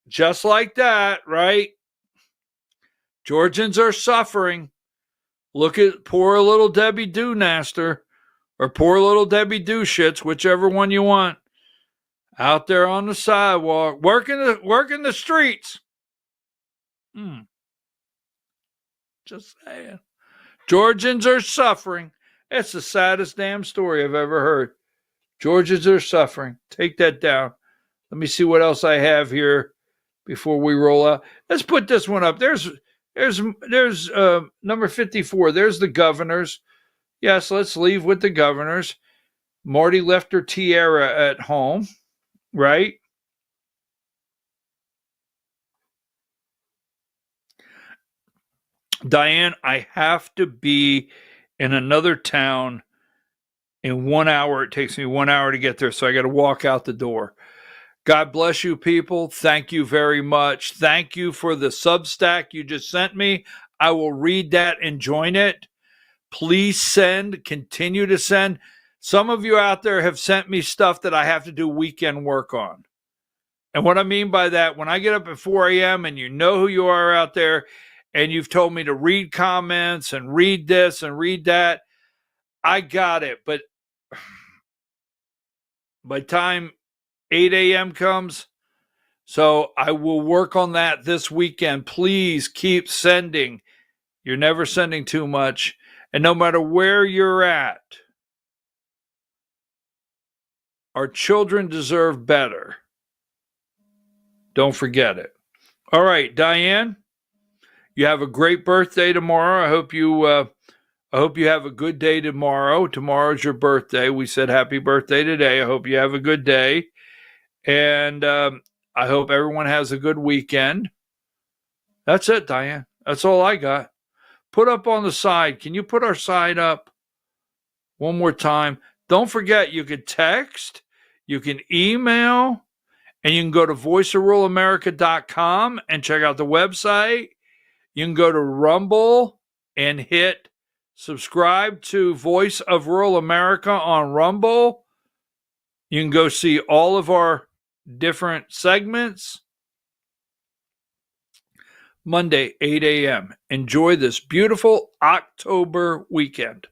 Speaker 2: Just like that, right? Georgians are suffering. Look at poor little Debbie Doonaster or poor little Debbie Dooshits, whichever one you want. Out there on the sidewalk, working the streets. Just saying. Georgians are suffering. It's the saddest damn story I've ever heard. Georgians are suffering. Take that down. Let me see what else I have here before we roll out. Let's put this one up. There's number 54. There's the governors. Yes, let's leave with the governors. Marty left her tiara at home, right? Diane, I have to be in another town in 1 hour. It takes me 1 hour to get there, so I got to walk out the door. God bless you, people. Thank you very much. Thank you for the Substack you just sent me. I will read that and join it. Please continue to send. Some of you out there have sent me stuff that I have to do weekend work on. And what I mean by that, when I get up at 4 a.m. and you know who you are out there, and you've told me to read comments and read this and read that, I got it. But by the time 8 a.m. comes, so I will work on that this weekend. Please keep sending. You're never sending too much. And no matter where you're at, our children deserve better. Don't forget it. All right, Diane, you have a great birthday tomorrow. I hope you have a good day tomorrow. Tomorrow's your birthday. We said happy birthday today. I hope you have a good day. And I hope everyone has a good weekend. That's it, Diane. That's all I got. Put up on the side. Can you put our side up one more time? Don't forget, you can text, you can email, and you can go to voiceofruralamerica.com and check out the website. You can go to Rumble and hit subscribe to Voice of Rural America on Rumble. You can go see all of our different segments. Monday, 8 a.m. Enjoy this beautiful October weekend.